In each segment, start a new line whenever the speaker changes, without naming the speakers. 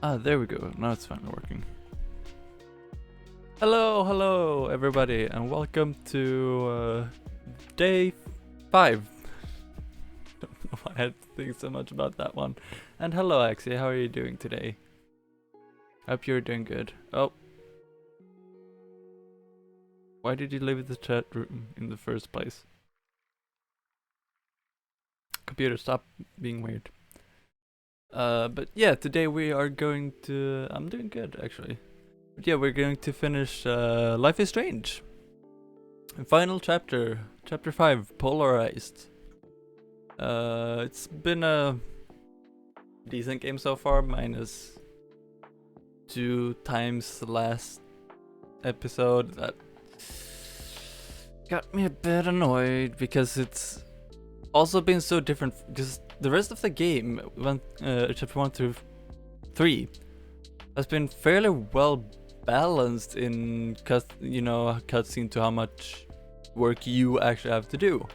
Ah, there we go. Now it's finally working. Hello, everybody, and welcome to day 5. Don't know why I had to think so much about that one. And hello, Axie, how are you doing today? Hope you're doing good. Oh. Why did you leave the chat room in the first place? Computer, stop being weird. But yeah, today we are going to... I'm doing good, actually. But yeah, we're going to finish Life is Strange. Final chapter, chapter 5, Polarized. It's been a decent game so far, minus 2 times the last episode that got me a bit annoyed because it's also been so different. Just the rest of the game, chapter 1 through 3, has been fairly well balanced in cutscene to how much work you actually have to do.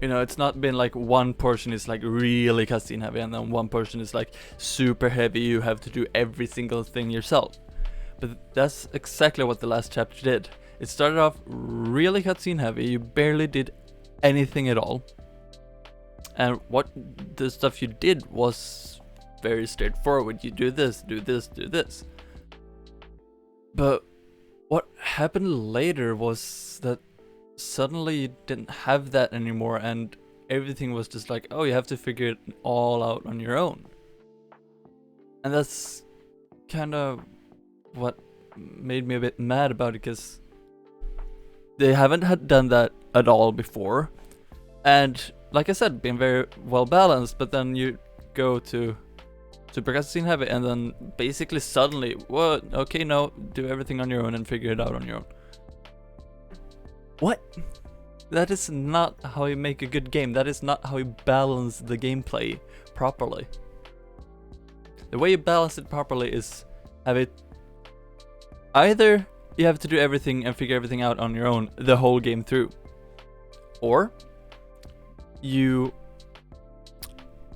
You know, it's not been like one portion is like really cutscene heavy and then one portion is like super heavy, you have to do every single thing yourself. But that's exactly what the last chapter did. It started off really cutscene heavy, you barely did anything at all. And what the stuff you did was very straightforward. You do this, do this, do this. But what happened later was that suddenly you didn't have that anymore and everything was just like, oh, you have to figure it all out on your own. And that's kind of what made me a bit mad about it, because they haven't had done that at all before. And like I said, been very well balanced, but then you go to super cutscene heavy and then basically suddenly, what? Okay, no, do everything on your own and figure it out on your own. What? That is not how you make a good game. That is not how you balance the gameplay properly. The way you balance it properly is have it either you have to do everything and figure everything out on your own the whole game through, or you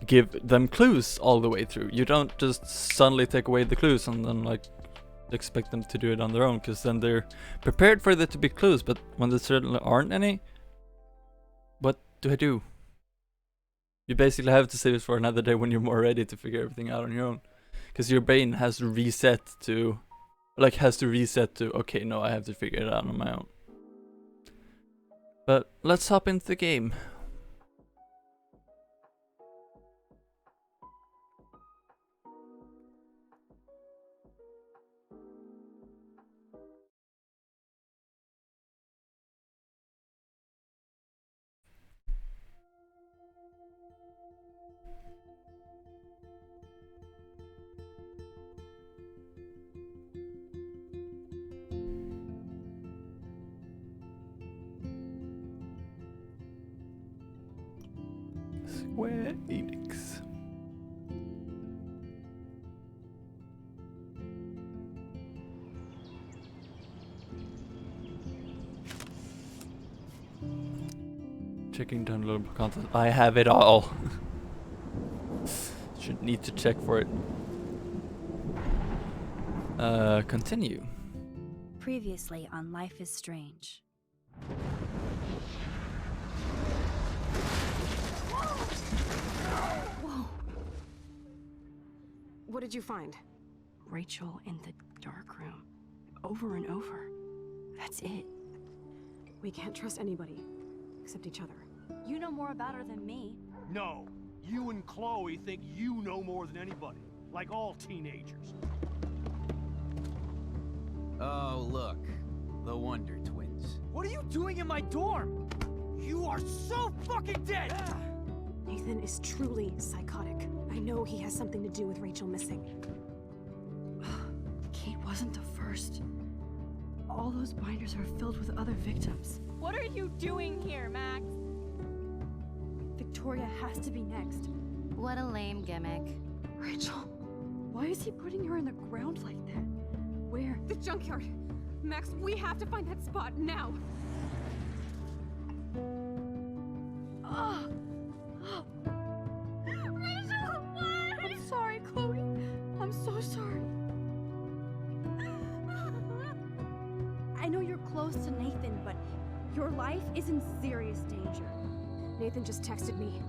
give them clues all the way through. You don't just suddenly take away the clues and then like expect them to do it on their own, because then they're prepared for there to be clues, but when there certainly aren't any, what do I do? You basically have to save it for another day when you're more ready to figure everything out on your own, because your brain has to reset to okay, no, I have to figure it out on my own. But let's hop into the game. Square Enix. Checking downloadable content. I have it all. Should need to check for it. Continue.
Previously on Life is Strange.
Whoa. What did you find?
Rachel in the dark room. Over and over. That's it.
We can't trust anybody except each other.
You know more about her than me.
No, you and Chloe think you know more than anybody, like all teenagers.
Oh, look. The Wonder Twins.
What are you doing in my dorm? You are so fucking dead!
Nathan is truly psychotic. I know he has something to do with Rachel missing.
Kate wasn't the first. All those binders are filled with other victims.
What are you doing here, Max?
Victoria has to be next.
What a lame gimmick.
Rachel, why is he putting her in the ground like that? Where?
The junkyard! Max, we have to find that spot now!
Rachel, what? I'm sorry, Chloe. I'm
close to Nathan, but your life is in serious danger. Nathan just texted me.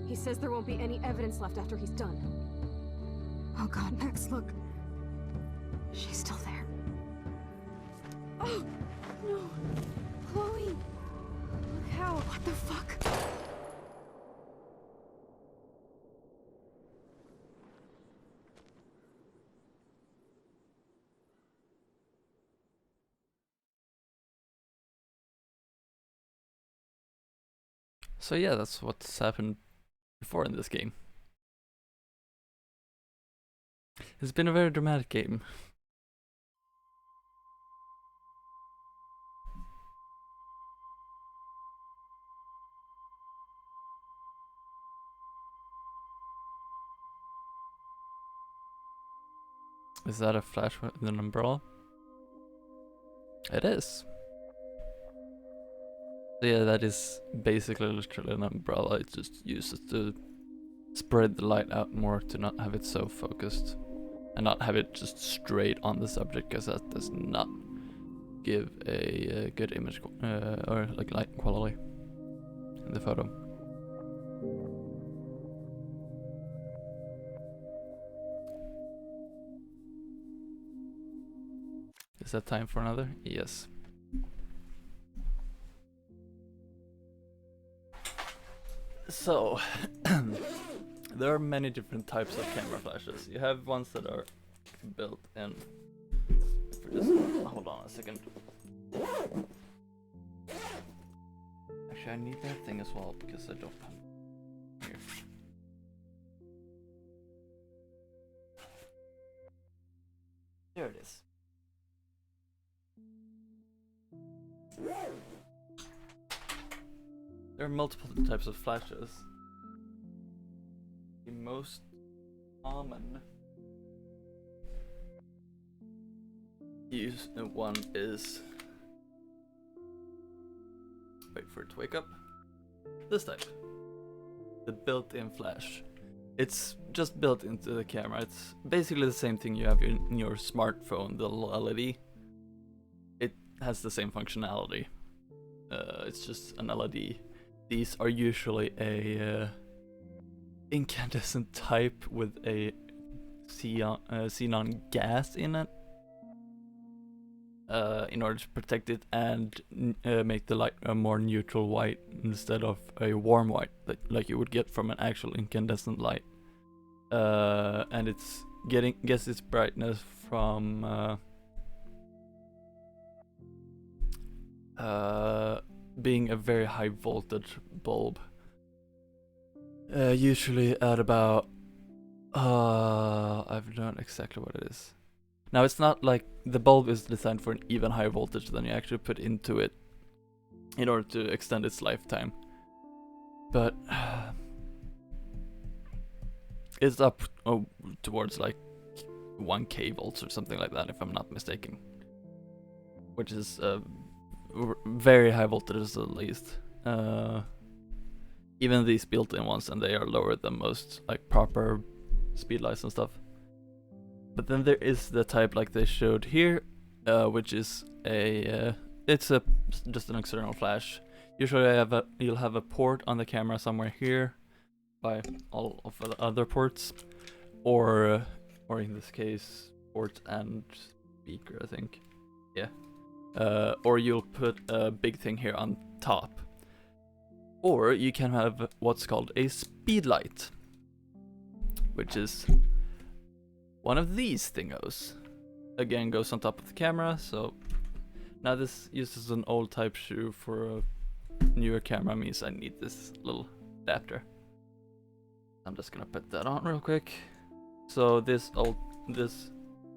He says there won't be any evidence left after he's done. Oh god, Max, look. She's still there. Oh, no. Chloe. Look how. What the fuck?
So yeah, that's what's happened before in this game. It's been a very dramatic game. Is that a flash with an umbrella? It is. So yeah, that is basically literally an umbrella. It just uses to spread the light out more to not have it so focused. And not have it just straight on the subject, because that does not give a good image or like light quality in the photo. Is that time for another? Yes. So, there are many different types of camera flashes. You have ones that are built in. If we just hold on a second. Actually, I need that thing as well because I don't have it here. There it is. There are multiple types of flashes. The most common used one is, wait for it to wake up, this type, the built-in flash. It's just built into the camera. It's basically the same thing you have in your smartphone, the little LED. It has the same functionality. It's just an LED. These are usually a incandescent type with a xenon gas in it, in order to protect it and make the light a more neutral white instead of a warm white like you would get from an actual incandescent light. And it's gets its brightness from being a very high voltage bulb. Usually at about I don't know exactly what it is. Now it's not like the bulb is designed for an even higher voltage than you actually put into it in order to extend its lifetime. But it's up towards like 1k volts or something like that, if I'm not mistaken. Which is very high voltages at least. Even these built-in ones, and they are lower than most like proper speed lights and stuff. But then there is the type like they showed here, which is it's just an external flash. Usually you'll have a port on the camera somewhere here by all of the other ports, or in this case port and speaker, I think. Yeah. Or you'll put a big thing here on top. Or you can have what's called a speed light, which is one of these thingos. Again, goes on top of the camera. So now this uses an old type shoe for a newer camera, means I need this little adapter. I'm just gonna put that on real quick. So this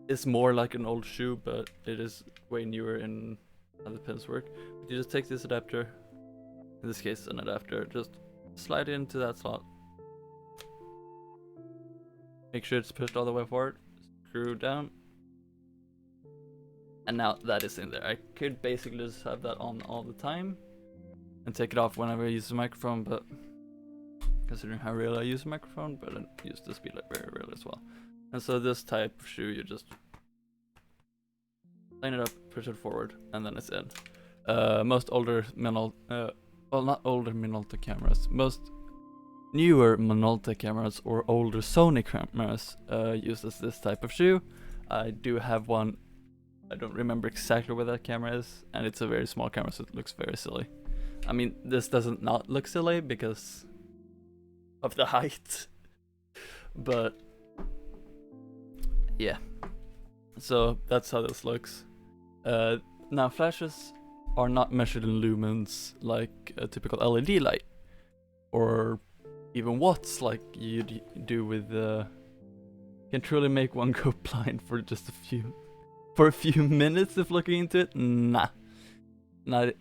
is more like an old shoe, but it is way newer in how the pins work. You just take this adapter, in this case an adapter, just slide it into that slot. Make sure it's pushed all the way forward, screw down, and now that is in there. I could basically just have that on all the time and take it off whenever I use the microphone, but considering how rarely I use a microphone, but I use the speed light very rarely as well. And so this type of shoe, you just line it up, push it forward, and then it's in. Most older well, not older Minolta cameras, most newer Minolta cameras or older Sony cameras uses this type of shoe. I do have one. I don't remember exactly where that camera is, and it's a very small camera, so it looks very silly. I mean, this doesn't not look silly because of the height, but yeah. So that's how this looks. Now flashes are not measured in lumens like a typical LED light, or even watts like you do with can truly make one go blind for just a few minutes of looking into it. Nah, not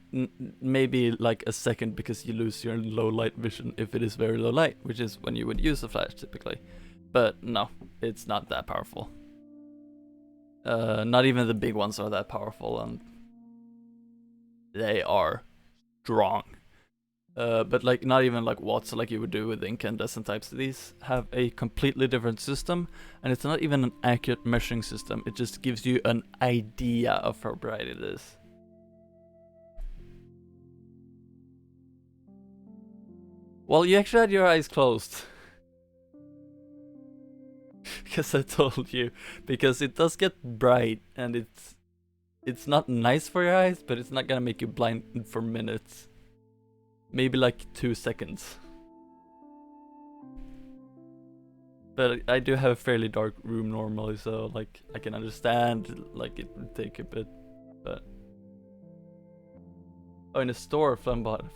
maybe like a second, because you lose your low light vision if it is very low light, which is when you would use a flash typically. But no, it's not that powerful. Not even the big ones are that powerful, and they are strong. But like not even like watts like you would do with incandescent types. These have a completely different system, and it's not even an accurate measuring system. It just gives you an idea of how bright it is. Well, you actually had your eyes closed. Because I told you. Because it does get bright, and it's not nice for your eyes, but it's not gonna make you blind for minutes. Maybe like 2 seconds. But I do have a fairly dark room normally, so like I can understand like it would take a bit, but oh, in a store, flamboyant.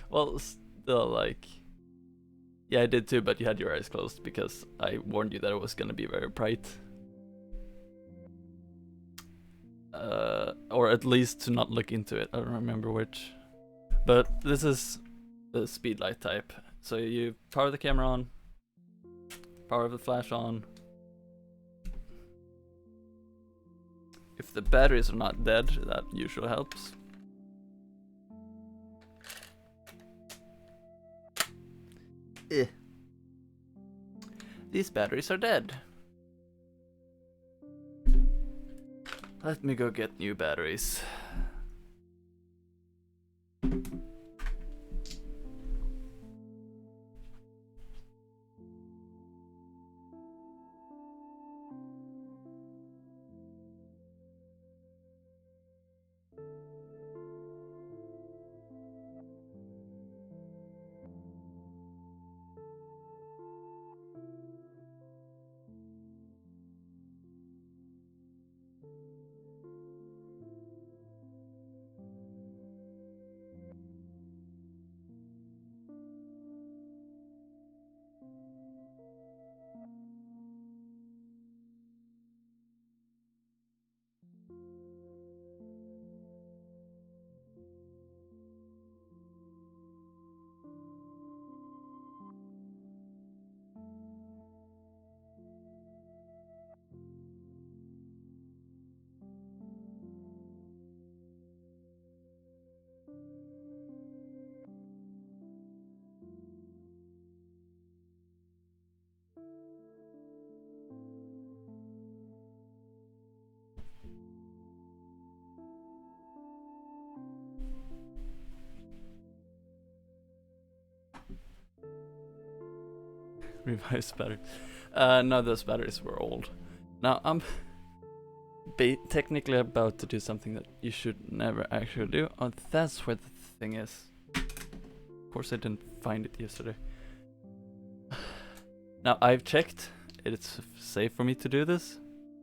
Well, still, like, yeah, I did too, but you had your eyes closed because I warned you that it was gonna be very bright. Or at least to not look into it. I don't remember which. But this is the speed light type. So you power the camera on, power the flash on. If the batteries are not dead, that usually helps. These batteries are dead. Let me go get new batteries. Revised battery. No, those batteries were old. Now I'm technically about to do something that you should never actually do. Oh, that's where the thing is. Of course I didn't find it yesterday. Now I've checked. It's safe for me to do this.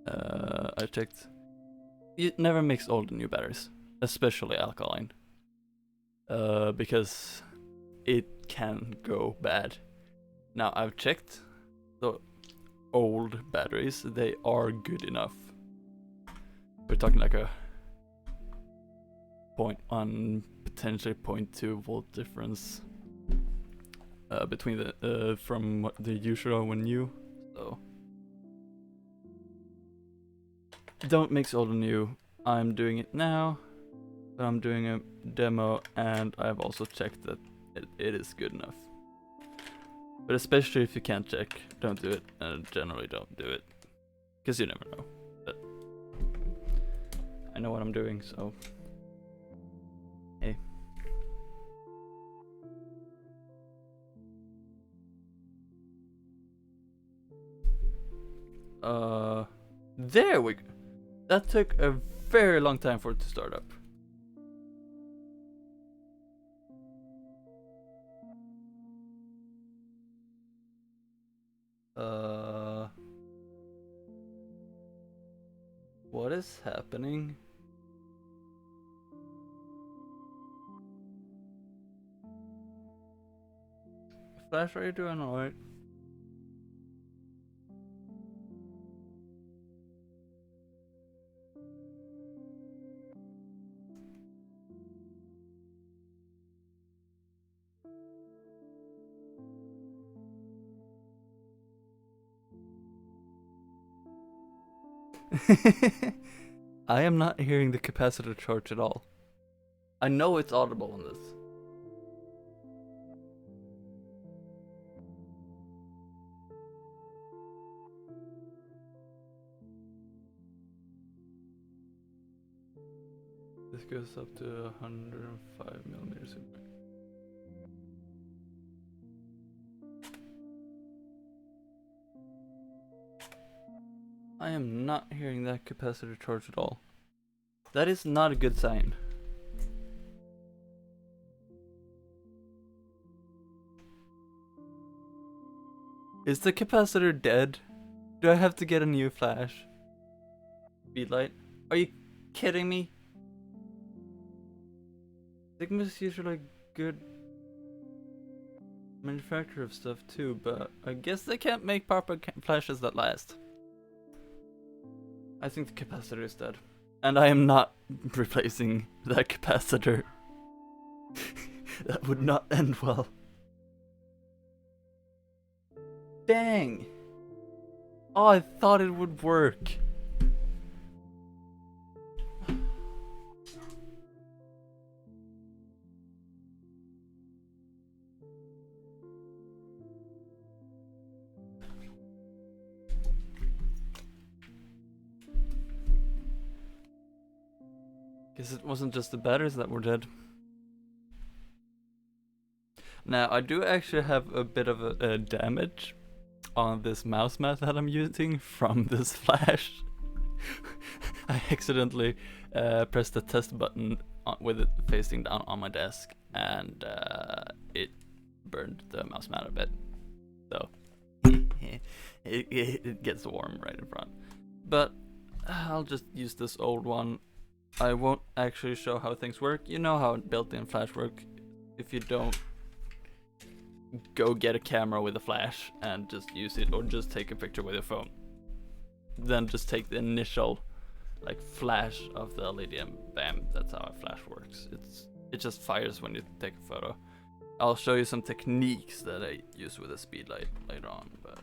I checked. You never mix old and new batteries, especially alkaline. Because it can go bad. Now I've checked the old batteries, they are good enough. We're talking like a 0.1, potentially 0.2 volt difference between the from what the usual and new. So don't mix old and new. I'm doing it now, but I'm doing a demo, and I've also checked that it is good enough. But especially if you can't check, don't do it, and generally don't do it, because you never know. But I know what I'm doing, so hey. There we go. That took a very long time for it to start up. What is happening? Flash, are you doing alright? I am not hearing the capacitor charge at all. I know it's audible on this. This goes up to 105 millimeters. I am not hearing that capacitor charge at all. That is not a good sign. Is the capacitor dead? Do I have to get a new flash? Speedlight? Are you kidding me? Sigma's usually a good manufacturer of stuff too, but I guess they can't make proper flashes that last. I think the capacitor is dead. And I am not replacing that capacitor. That would not end well. Dang! Oh, I thought it would work. Guess it wasn't just the batteries that were dead. Now, I do actually have a bit of a damage on this mouse mat that I'm using from this flash. I accidentally pressed the test button with it facing down on my desk, and it burned the mouse mat a bit. So it gets warm right in front. But I'll just use this old one. I won't actually show how things work. You know how built-in flash work. If you don't, go get a camera with a flash and just use it, or just take a picture with your phone. Then just take the initial like flash of the LED and bam, that's how a flash works. It just fires when you take a photo. I'll show you some techniques that I use with a speedlight later on, but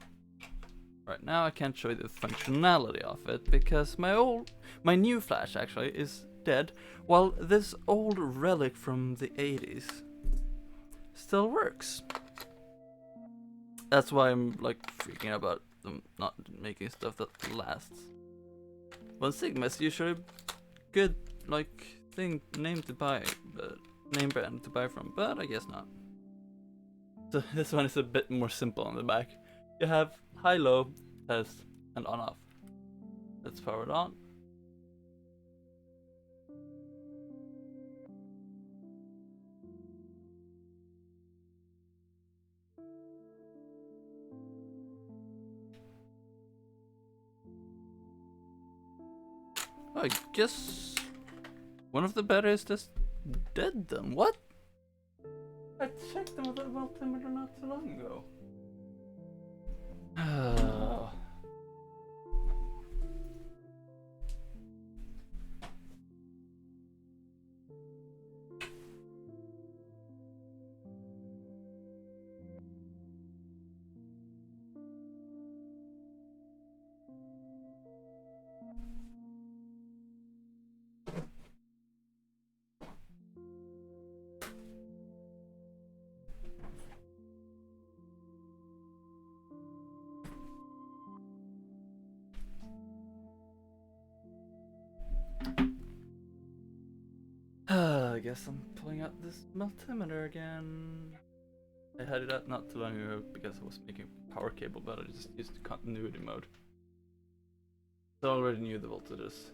right now I can't show you the functionality of it because my new flash actually is dead, while this old relic from the 80s still works. That's why I'm like freaking out about them not making stuff that lasts. Well, Sigma is usually a good like name to buy, but name brand to buy from, but I guess not. So this one is a bit more simple on the back. You have high, low, test, and on off. Let's power it on. I guess one of the batteries is dead then. What? I checked them with that altimeter not too long ago. I guess I'm pulling out this multimeter again. I had it out not too long ago because I was making power cable, but I just used the continuity mode. So I already knew the voltages.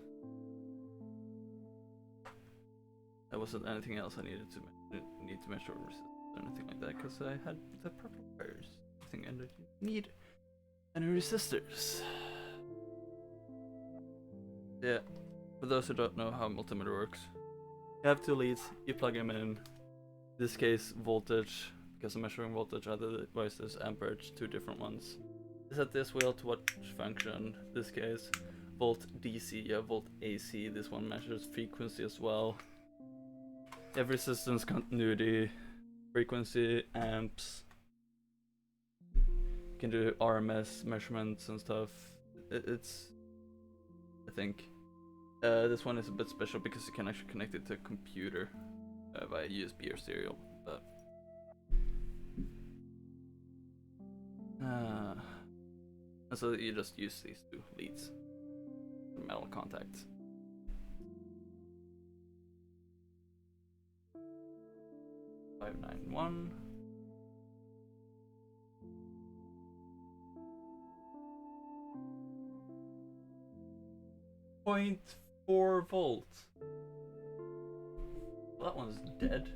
There wasn't anything else I needed to measure resistance or anything like that because I had the proper wires. I think I didn't need any resistors. Yeah, for those who don't know how multimeter works, you have two leads, you plug them in. In this case, voltage, because I'm measuring voltage, otherwise there's amperage, two different ones. Set this wheel to watch function, this case, volt DC, you have volt AC, this one measures frequency as well. You have resistance, continuity, frequency, amps. You can do RMS measurements and stuff. It's, I think, this one is a bit special because you can actually connect it to a computer via USB or serial. But and so you just use these two leads, metal contacts. Five nine one. 0.4 volts. Well, that one's dead.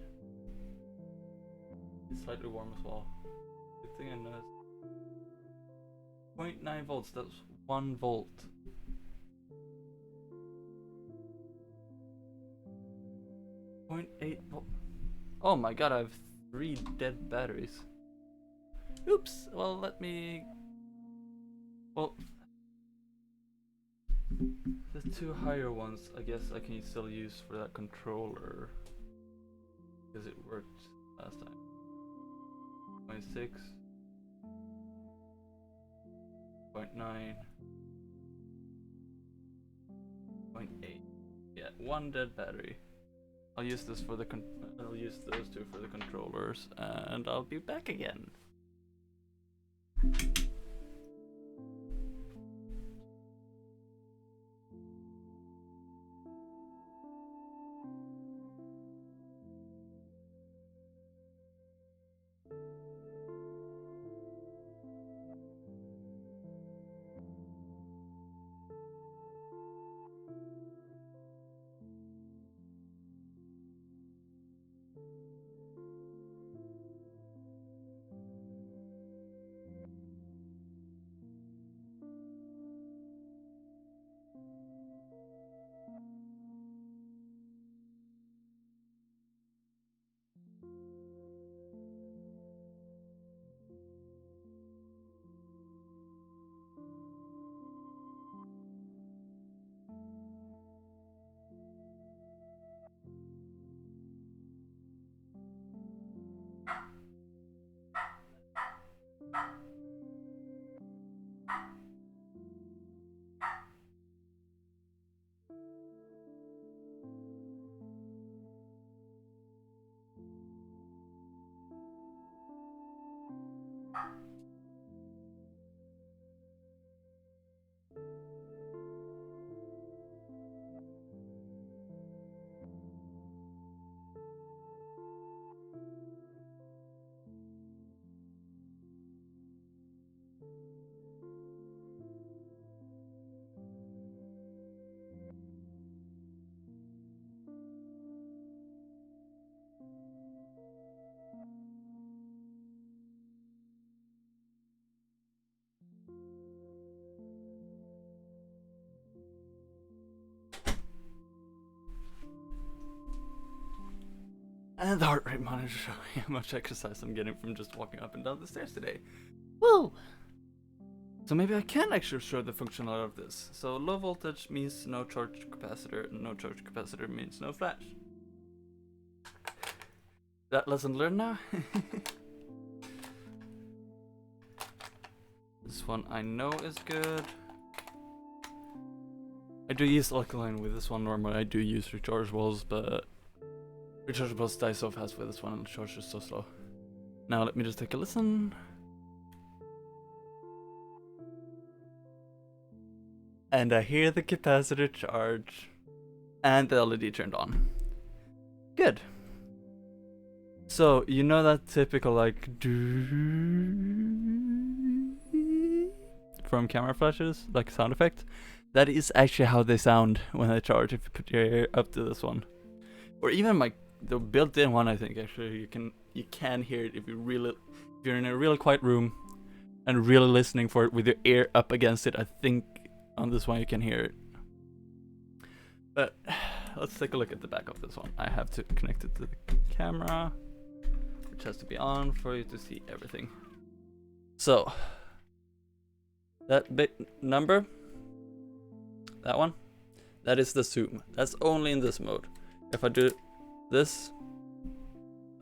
It's slightly warm as well. Good thing I noticed. 0.9 volts, that's 1 volt. .8 volt. Oh my god, I have 3 dead batteries. Oops, well let me... Well... The 2 higher ones, I guess I can still use for that controller. Because it worked last time. 0.6. 0.9. 0.8. Yeah, 1 dead battery. I'll use this for the I'll use those 2 for the controllers, and I'll be back again. And the heart rate monitor showing how much exercise I'm getting from just walking up and down the stairs today. Woo! So maybe I can actually show the functionality of this. So low voltage means no charge capacitor, and no charge capacitor means no flash. That lesson learned now? This one I know is good. I do use alkaline with this one normally. I do use rechargeables, but rechargeables die so fast with this one and the charge is so slow. Now let me just take a listen. And I hear the capacitor charge. And the LED turned on. good. So, you know that typical like from camera flashes, like sound effect? That is actually how they sound when they charge if you put your ear up to this one. Or even the built-in one, I think actually you can hear it if you're in a really quiet room and really listening for it with your ear up against it. I think on this one you can hear it. But let's take a look at the back of this one. I have to connect it to the camera, which has to be on for you to see everything. So that big number, that one, that is the zoom. That's only in this mode. If I do this,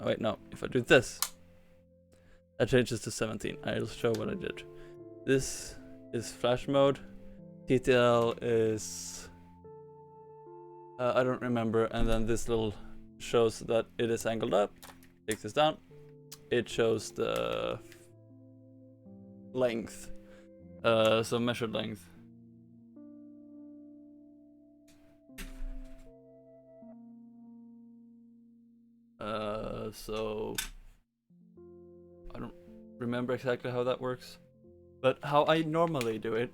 oh wait, no, if I do this, that changes to 17. I'll show what I did. This is flash mode. TTL is I don't remember, and then this little shows that it is angled up. Take this down. It shows the length. So measured length. So I don't remember exactly how that works, but how I normally do it,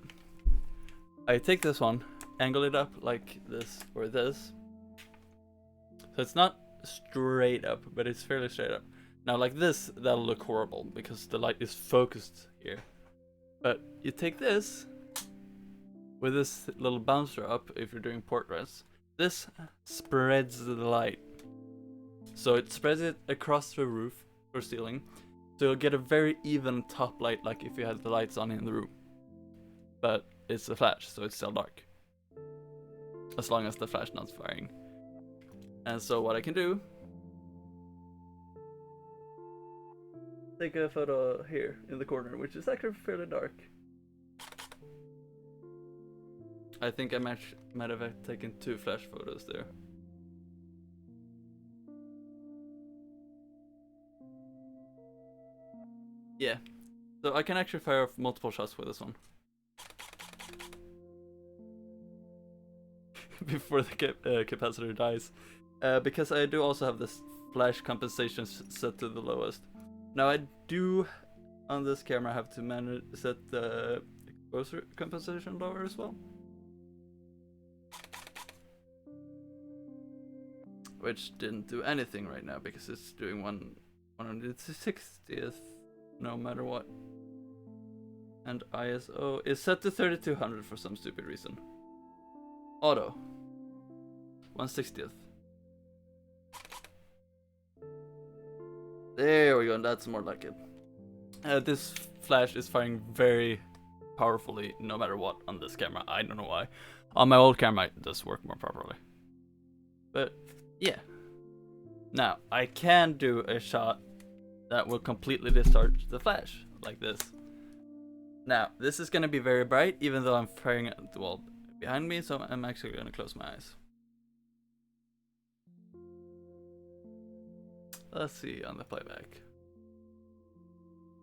I take this one, angle it up like this or this, so it's not straight up, but it's fairly straight up. Now like this, that'll look horrible because the light is focused here, but you take this with this little bouncer up if you're doing portraits. This spreads the light, so it spreads it across the roof or ceiling, so you'll get a very even top light, like if you had the lights on in the room. But it's a flash, so it's still dark, as long as the flash not firing. And so what I can do, take a photo here in the corner, which is actually fairly dark. I think I might have taken 2 flash photos there. Yeah, so I can actually fire off multiple shots with this one. Before the capacitor dies. Because I do also have this flash compensation set to the lowest. Now I do, on this camera, have to set the exposure compensation lower as well. Which didn't do anything right now because it's doing 160th no matter what. And ISO is set to 3200 for some stupid reason. Auto 160th. There we go, and that's more like it. This flash is firing very powerfully no matter what on this camera. I don't know why. On my old camera it does work more properly. But yeah. Now I can do a shot that will completely discharge the flash like this. Now this is gonna be very bright even though I'm firing at the wall behind me, so I'm actually gonna close my eyes. Let's see on the playback.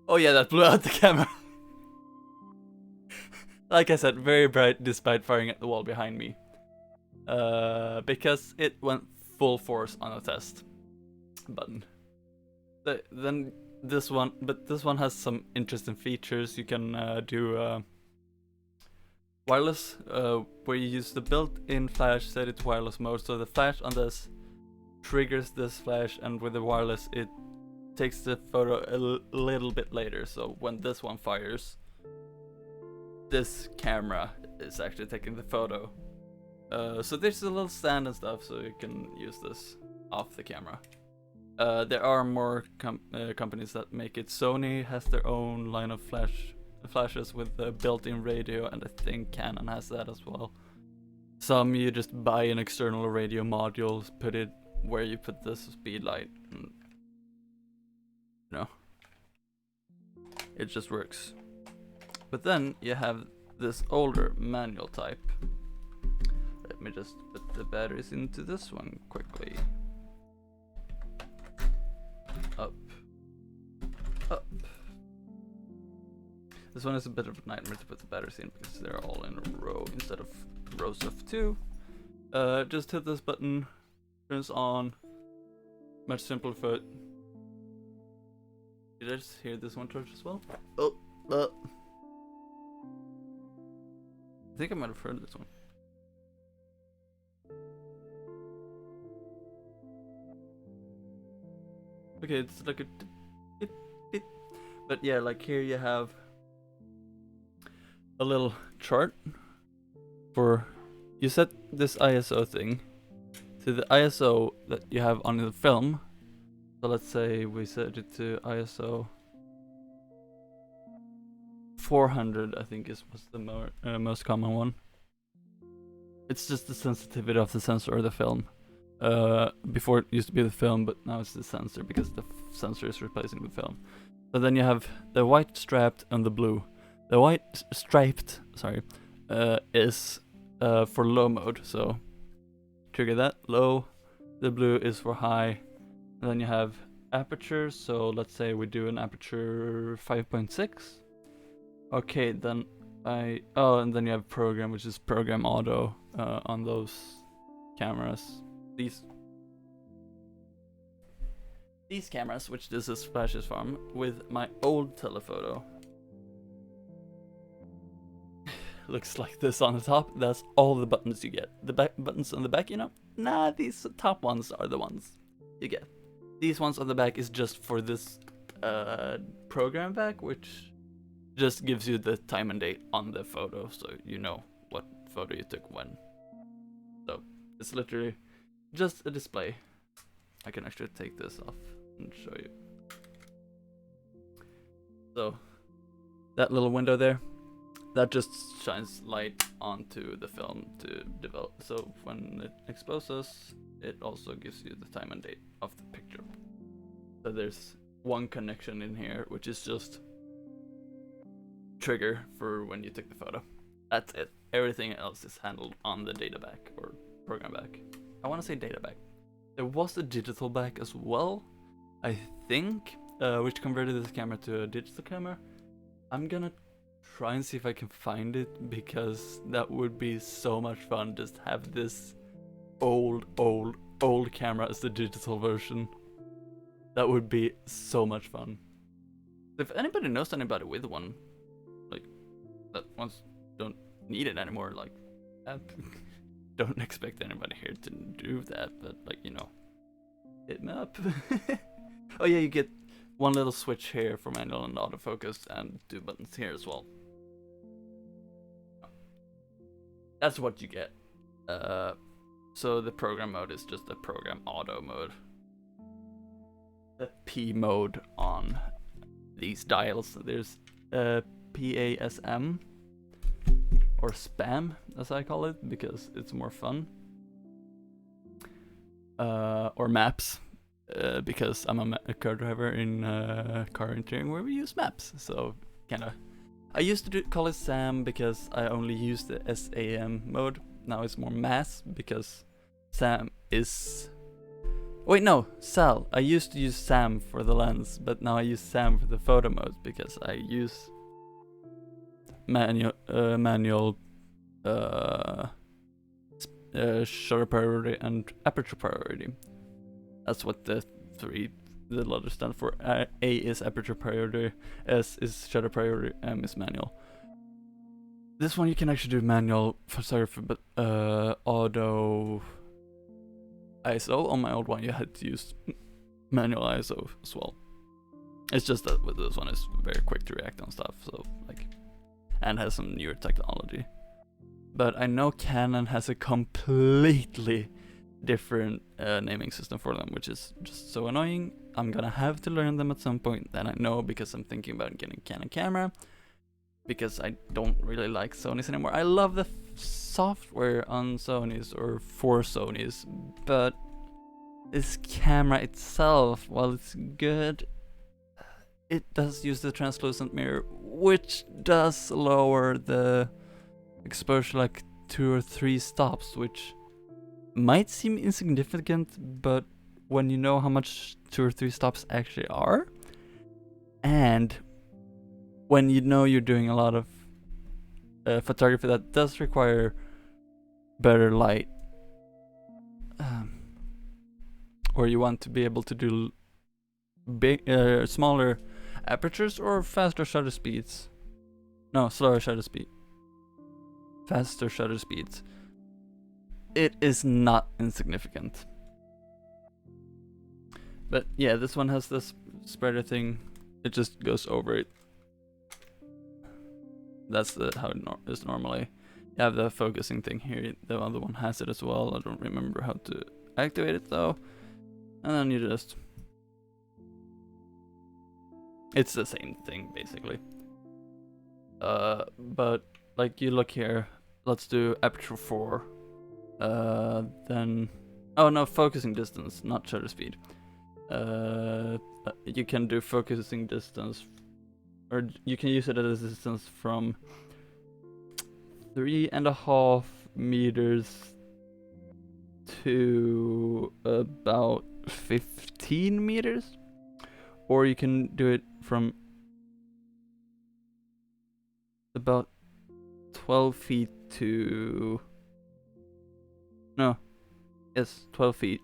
Oh yeah, that blew out the camera. Like I said, very bright despite firing at the wall behind me. Because it went full force on a test button. Then this one, but this one has some interesting features. You can do wireless, where you use the built-in flash, set it to wireless mode. So the flash on this triggers this flash, and with the wireless it takes the photo a little bit later. So when this one fires, this camera is actually taking the photo. So there's a little stand and stuff, so you can use this off the camera. There are more companies that make it. Sony has their own line of flashes with the built-in radio, and I think Canon has that as well. Some you just buy an external radio module, put it where you put this speed light, and, you know, it just works. But then you have this older manual type. Let me just put the batteries into this one quickly. Up. Up. This one is a bit of a nightmare to put the batteries in because they're all in a row instead of rows of 2. Just hit this button, turns on, much simpler for. Did I just hear this one torch as well? Oh, I think I might have heard this one. Okay, it's like a tip. But yeah, like here you have a little chart for, you set this ISO thing to the ISO that you have on the film. So let's say we set it to ISO 400, I think was the most common one. It's just the sensitivity of the sensor or the film. Before it used to be the film, but now it's the sensor because the sensor is replacing the film. So then you have the white striped and the blue. The white striped, is for low mode. So trigger that low. The blue is for high. And then you have aperture. So let's say we do an aperture 5.6. Okay, then and then you have program, which is program auto on those cameras. These cameras, which this is flashes from, with my old telephoto. Looks like this on the top. That's all the buttons you get. The buttons on the back, nah, these top ones are the ones you get. These ones on the back is just for this program back, which just gives you the time and date on the photo, so you know what photo you took when. So it's literally just a display. I can actually take this off and show you. So that little window there, that just shines light onto the film to develop. So when it exposes, it also gives you the time and date of the picture. So there's one connection in here, which is just trigger for when you took the photo. That's it. Everything else is handled on the data back or program back. I want to say data back. There was a digital back as well, I think, which converted this camera to a digital camera. I'm gonna try and see if I can find it, because that would be so much fun, just have this old camera as the digital version. That would be so much fun. If anybody knows anybody with one, like, that ones don't need it anymore, like, don't expect anybody here to do that, but like, hit me up. Oh yeah, you get one little switch here for manual and autofocus, and 2 buttons here as well. That's what you get. So the program mode is just the program auto mode. The P mode on these dials. There's PASM, or spam as I call it, because it's more fun. Or maps, because I'm a car driver in car engineering where we use maps. So kinda, I used to call it SAM because I only used the SAM mode. Now it's more MAS because SAM is. Wait, no, SAL. I used to use SAM for the lens, but now I use SAM for the photo mode because I use manual shutter priority and aperture priority. That's what the letters stand for. A is aperture priority, S is shutter priority, M is manual. This one you can actually do manual photography, but auto ISO. On my old one you had to use manual ISO as well. It's just that with this one it's very quick to react on stuff, so like, and has some newer technology. But I know Canon has a completely different naming system for them, which is just so annoying. I'm gonna have to learn them at some point. Then I know, because I'm thinking about getting a Canon camera, because I don't really like Sony's anymore. I love the software on Sony's or for Sony's, but this camera itself, while it's good, it does use the translucent mirror, which does lower the exposure like 2 or 3 stops, which might seem insignificant, but when you know how much 2 or 3 stops actually are, and when you know you're doing a lot of photography that does require better light, or you want to be able to do smaller apertures or faster shutter speeds. No, slower shutter speed. Faster shutter speeds. It is not insignificant. But yeah, this one has this spreader thing. It just goes over it. That's how it is normally. You have the focusing thing here. The other one has it as well. I don't remember how to activate it though. And then you just... It's the same thing basically. But like you look here. Let's do aperture 4. Then... Oh no, focusing distance, not shutter speed. You can do focusing distance, or you can use it as a distance from 3.5 meters to about 15 meters, or you can do it from about 12 feet to 12 feet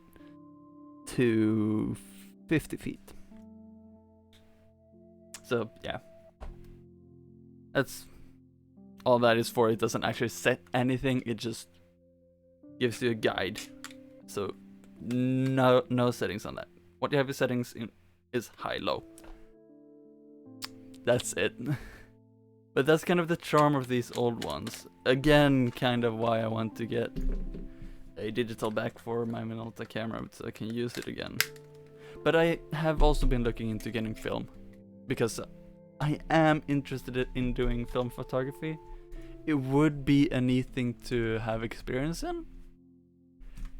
to 50 feet. So yeah, that's all that is for. It doesn't actually set anything, it just gives you a guide. So no settings on that. What you have your settings in is high, low. That's it. But that's kind of the charm of these old ones. Again, kind of why I want to get a digital back for my Minolta camera so I can use it again. But I have also been looking into getting film, because I am interested in doing film photography. It would be a neat thing to have experience in,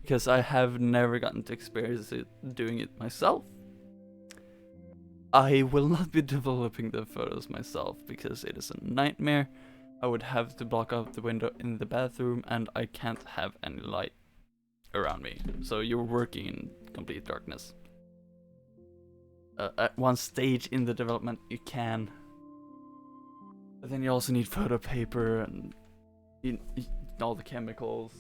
because I have never gotten to experience doing it myself. I will not be developing the photos myself because it is a nightmare. I would have to block out the window in the bathroom, and I can't have any light around me. So you're working in complete darkness. At one stage in the development you can. But then you also need photo paper and all the chemicals.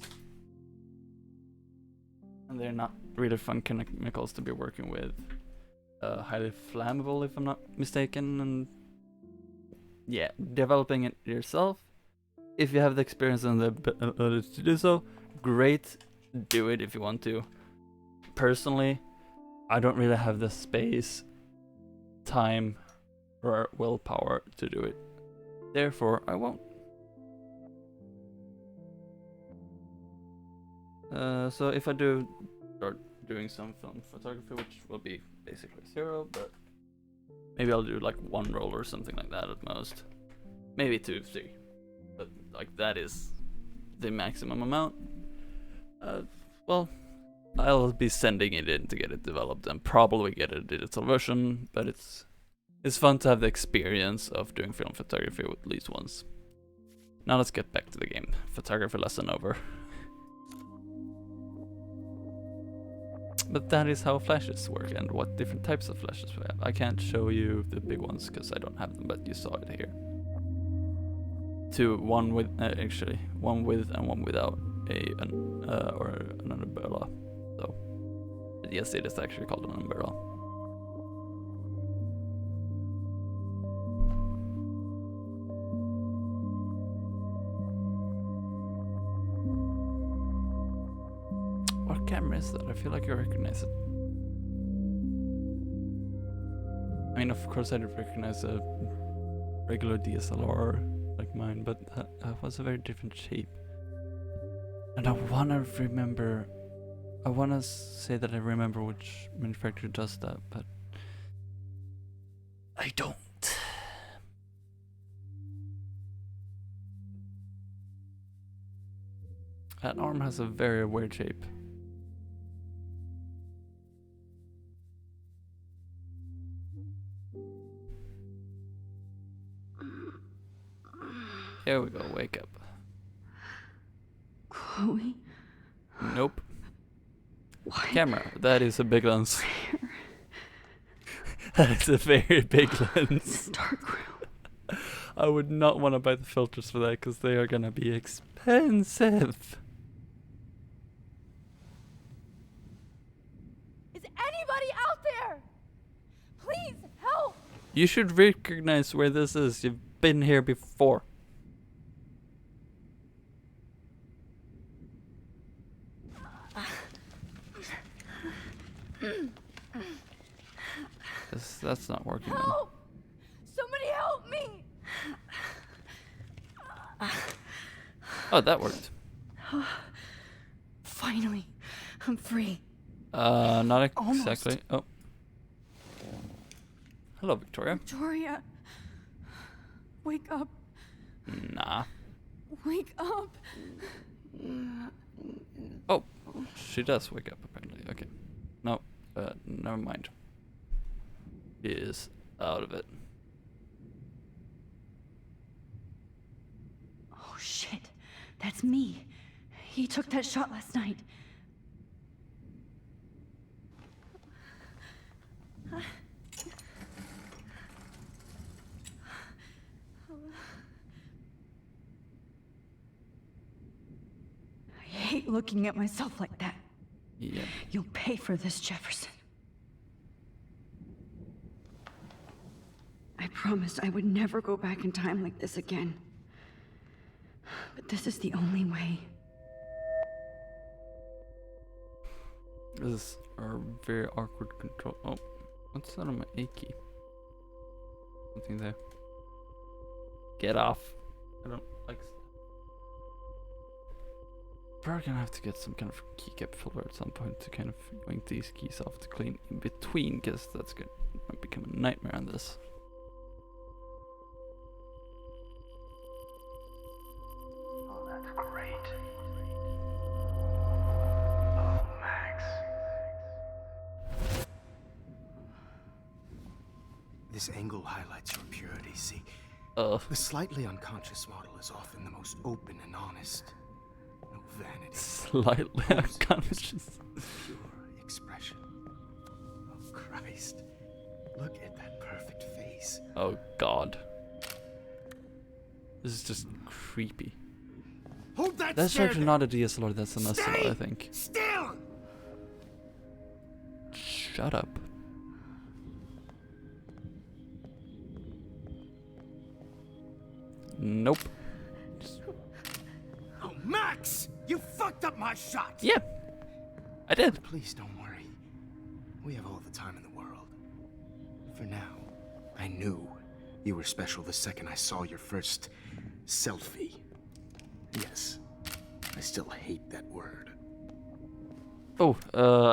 And they're not really fun chemicals to be working with. Highly flammable if I'm not mistaken, and yeah, developing it yourself, if you have the experience and the ability to do so, great, do it if you want to. Personally, I don't really have the space, time, or willpower to do it, therefore I won't. So if I do start doing some film photography, which will be basically 0, but maybe I'll do like 1 roll or something like that at most, maybe 2, 3, but like that is the maximum amount. Well, I'll be sending it in to get it developed and probably get a digital version, but it's fun to have the experience of doing film photography at least once. Now let's get back to the game. Photography lesson over. But that is how flashes work and what different types of flashes we have. I can't show you the big ones because I don't have them, but you saw it here. One with one with and one without an umbrella. So yes, it is actually called an umbrella. What camera is that? I feel like I recognize it. I mean, of course I did recognize a regular DSLR like mine, but that was a very different shape. And I wanna say that I remember which manufacturer does that, but I don't. That arm has a very weird shape. Here we go, wake up.
Chloe?
Nope.
Why?
Camera, that is a big lens.
Where?
That is a very big lens.
This dark room.
I would not want to buy the filters for that because they are gonna be expensive.
Is
anybody out there? Please help!
You should recognize where this is. You've been here before. That's not working.
Help! Somebody help me!
Oh, that worked.
Finally, I'm free.
Not
Almost.
exactly. Oh. Hello, Victoria.
Victoria, wake up.
Nah.
Wake up.
Oh, she does wake up apparently. Okay. No, never mind. She is out of it.
Oh shit, that's me. He took that shot last night. I hate looking at myself like that.
Yeah.
You'll pay for this, Jefferson. I promised I would never go back in time like this again. But this is the only way.
This is a very awkward control. Oh, what's that on my A key? Something there. Get off. I don't like. Probably gonna have to get some kind of keycap filler at some point to kind of yank these keys off to clean in between, because that's gonna become a nightmare on this.
Oh, that's great. Oh, Max.
This angle highlights your purity, see?
The
The slightly unconscious model is often the most open and honest. No vanity.
slightly unconscious.
Pure expression. Oh, Christ. Look at that perfect face.
Oh God. This is just creepy.
Hold that
That's
stare
actually
there.
not a DSLR, that's an SLR, I think.
Still!
Shut up. Nope.
Oh, Max! You fucked up my shot!
Yeah, I did.
Please don't worry. We have all the time in the world. For now, I knew you were special the second I saw your first selfie. Yes, I still hate that word.
Oh,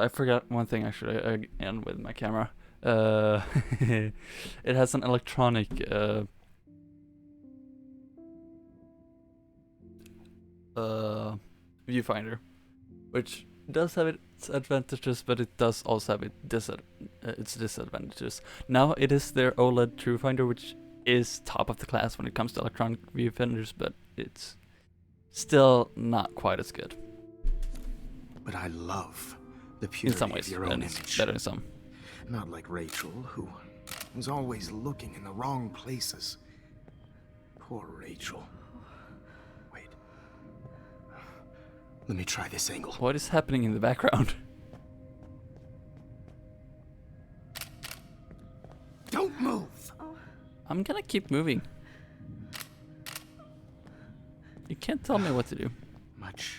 I forgot one thing actually again with my camera. It has an electronic viewfinder, which does have its advantages, but it does also have its disadvantages. Now it is their OLED viewfinder, which is top of the class when it comes to electronic viewfinders, but it's still not quite as good.
But I love the
In
purity
some ways,
of your own
and it's
image.
better in some.
Not like Rachel, who was always looking in the wrong places. Poor Rachel. Wait. Let me try this angle.
What is happening in the background?
Don't move!
I'm gonna keep moving. You can't tell me what to do.
Much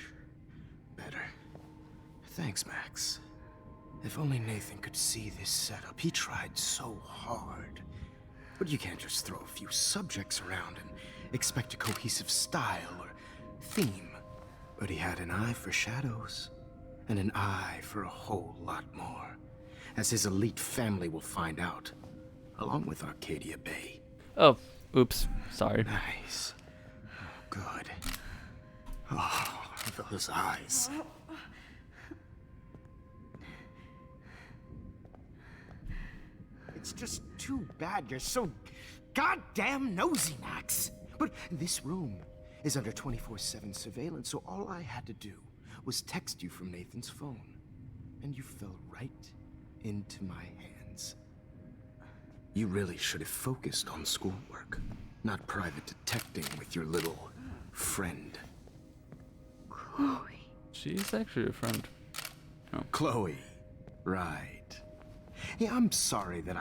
better. Thanks, Max. If only Nathan could see this setup. He tried so hard. But you can't just throw a few subjects around and expect a cohesive style or theme. But he had an eye for shadows, and an eye for a whole lot more, as his elite family will find out, along with Arcadia Bay.
Oh, oops, sorry.
Nice. Oh, good. Oh, those eyes. It's just too bad you're so goddamn nosy, Max. But this room is under 24/7 surveillance, so all I had to do was text you from Nathan's phone. And you fell right into my hands. You really should have focused on schoolwork, not private detecting with your little friend.
Chloe.
She's actually a friend.
Chloe. Right. Yeah, I'm sorry that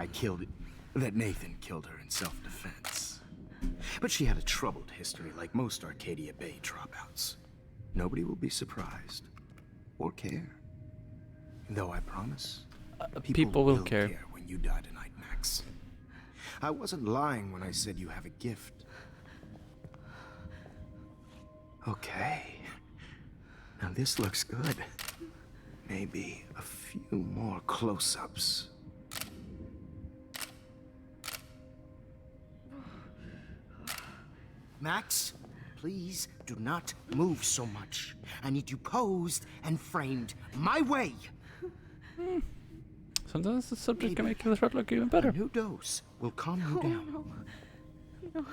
that Nathan killed her in self-defense. But she had a troubled history like most Arcadia Bay dropouts. Nobody will be surprised or care. Though I promise,
People will care.
when you die tonight, Max. I wasn't lying when I said you have a gift. Okay. Now this looks good. Maybe a few more close-ups. Max, please do not move so much. I need you posed and framed my way.
Sometimes the subject can make the shot look even better.
A new dose will calm you down.
No.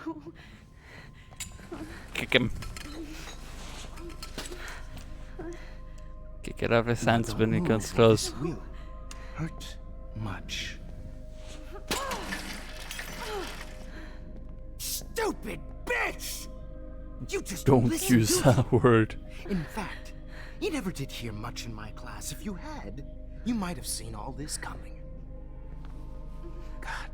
Kick him. Kick it out of his hands when he gets close.
This will hurt much. Stupid bitch! You just
Don't
listen
use
to
that word.
In fact, you never did hear much in my class. If you had, you might have seen all this coming. God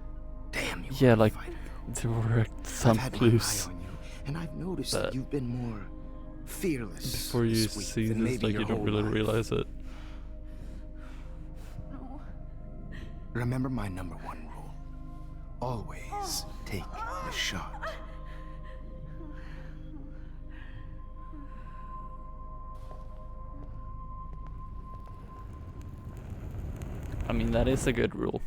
damn you.
Yeah, like
fighter.
direct
I've
some
had my
clues.
eye on you, and I've noticed
But
that you've been more fearless.
Before you
this week
see
than
this,
maybe
like
your
you don't
whole
really
life.
realize it.
No.
Remember my number one rule. Always take the shot.
I mean, that is a good rule.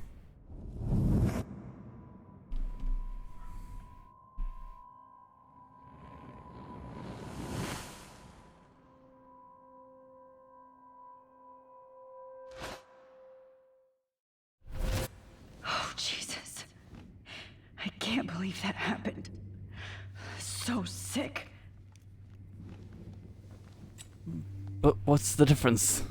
Oh, Jesus. I can't believe that happened. So sick.
But what's the difference?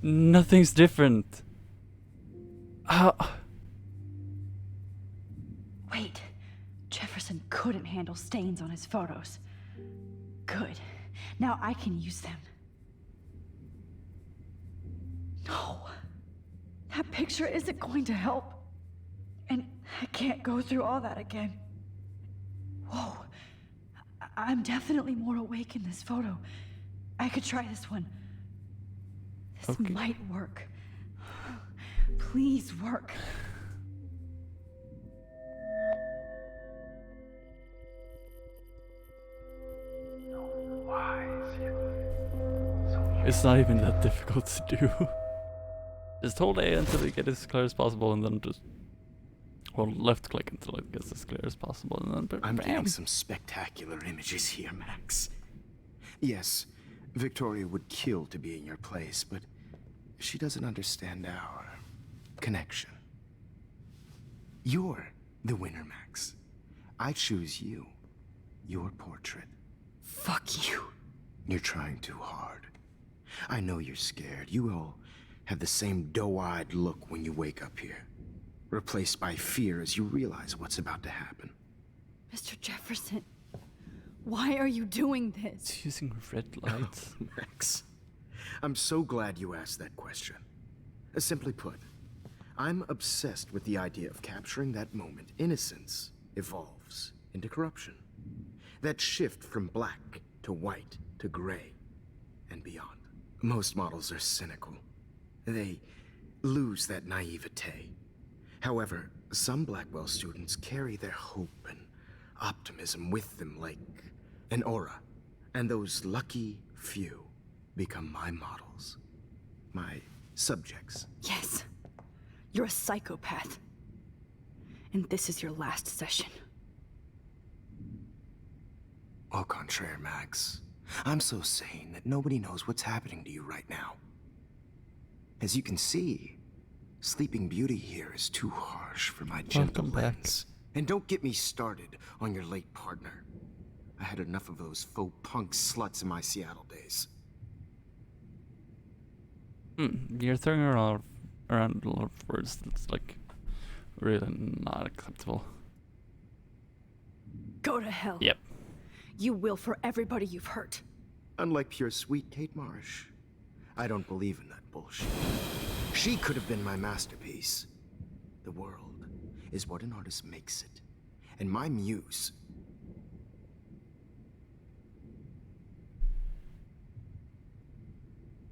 Nothing's different. How?
Wait. Jefferson couldn't handle stains on his photos. Good. Now I can use them. No. That picture isn't going to help. And I can't go through all that again. Whoa. I'm definitely more awake in this photo. I could try this one. This
Okay.
might work. Please work.
It's not even that difficult to do. Just hold A until it gets as clear as possible, and then just left click until it gets as clear as possible, and then
I'm
bam.
getting some spectacular images here, Max. Yes, Victoria would kill to be in your place, but she doesn't understand our connection. You're the winner, Max. I choose you. Your portrait.
Fuck you.
You're trying too hard. I know you're scared. You all have the same doe-eyed look when you wake up here. Replaced by fear as you realize what's about to happen.
Mr. Jefferson, why are you doing this?
It's using red lights.
Max, I'm so glad you asked that question. Simply put, I'm obsessed with the idea of capturing that moment innocence evolves into corruption. That shift from black to white to gray and beyond. Most models are cynical. They lose that naivete. However, some Blackwell students carry their hope and optimism with them like an aura. And those lucky few become my models. My subjects.
Yes. You're a psychopath. And this is your last session.
Au contraire, Max. I'm so sane that nobody knows what's happening to you right now. As you can see, Sleeping Beauty here is too harsh for my gentle
Welcome back.
lens. And don't get me started on your late partner. I had enough of those faux punk sluts in my Seattle days.
You're throwing around a lot of words that's like really not acceptable.
Go to hell.
Yep.
You will for everybody you've hurt.
Unlike pure sweet Kate Marsh, I don't believe in that bullshit. She could have been my masterpiece. The world is what an artist makes it. And my muse...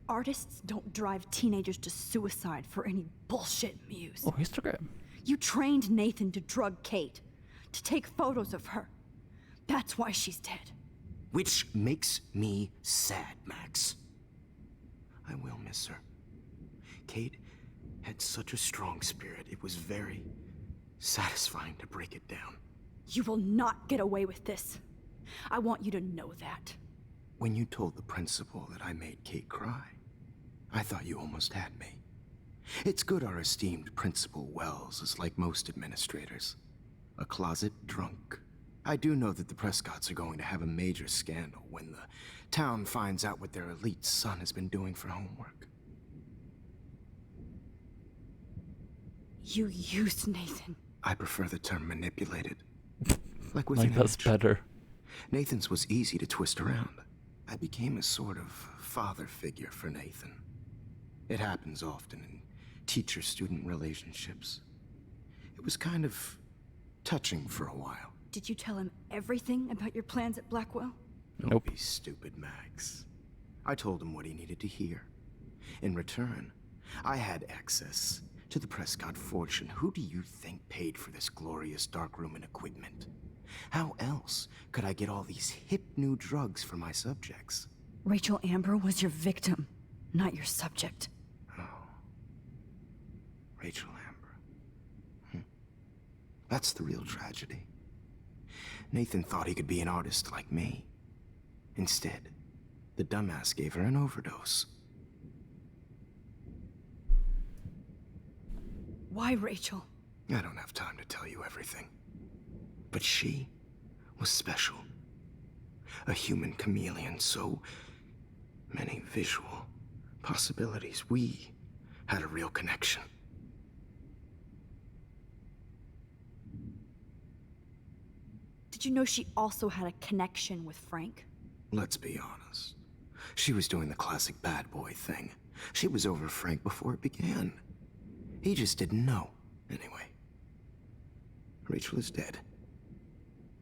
Artists don't drive teenagers to suicide for any bullshit muse.
Oh, histogram.
You trained Nathan to drug Kate, to take photos of her. That's why she's dead.
Which makes me sad, Max. I will miss her. Kate had such a strong spirit, it was very satisfying to break it down.
You will not get away with this. I want you to know that.
When you told the principal that I made Kate cry, I thought you almost had me. It's good our esteemed Principal Wells is like most administrators. A closet drunk. I do know that the Prescotts are going to have a major scandal when the town finds out what their elite son has been doing for homework.
You used Nathan.
I prefer the term manipulated. Like with
Like
an
that's
image.
better.
Nathan's was easy to twist around. I became a sort of father figure for Nathan. It happens often in teacher-student relationships. It was kind of touching for a while.
Did you tell him everything about your plans at Blackwell?
Nope.
Don't be stupid, Max. I told him what he needed to hear. In return, I had access to the Prescott fortune. Who do you think paid for this glorious darkroom and equipment? How else could I get all these hip new drugs for my subjects?
Rachel Amber was your victim, not your subject.
Oh. Rachel Amber. That's the real tragedy. Nathan thought he could be an artist like me. Instead, the dumbass gave her an overdose.
Why Rachel?
I don't have time to tell you everything. But she was special. A human chameleon, so many visual possibilities. We had a real connection.
Did you know she also had a connection with Frank?
Let's be honest. She was doing the classic bad boy thing. She was over Frank before it began. He just didn't know. Anyway, Rachel is dead.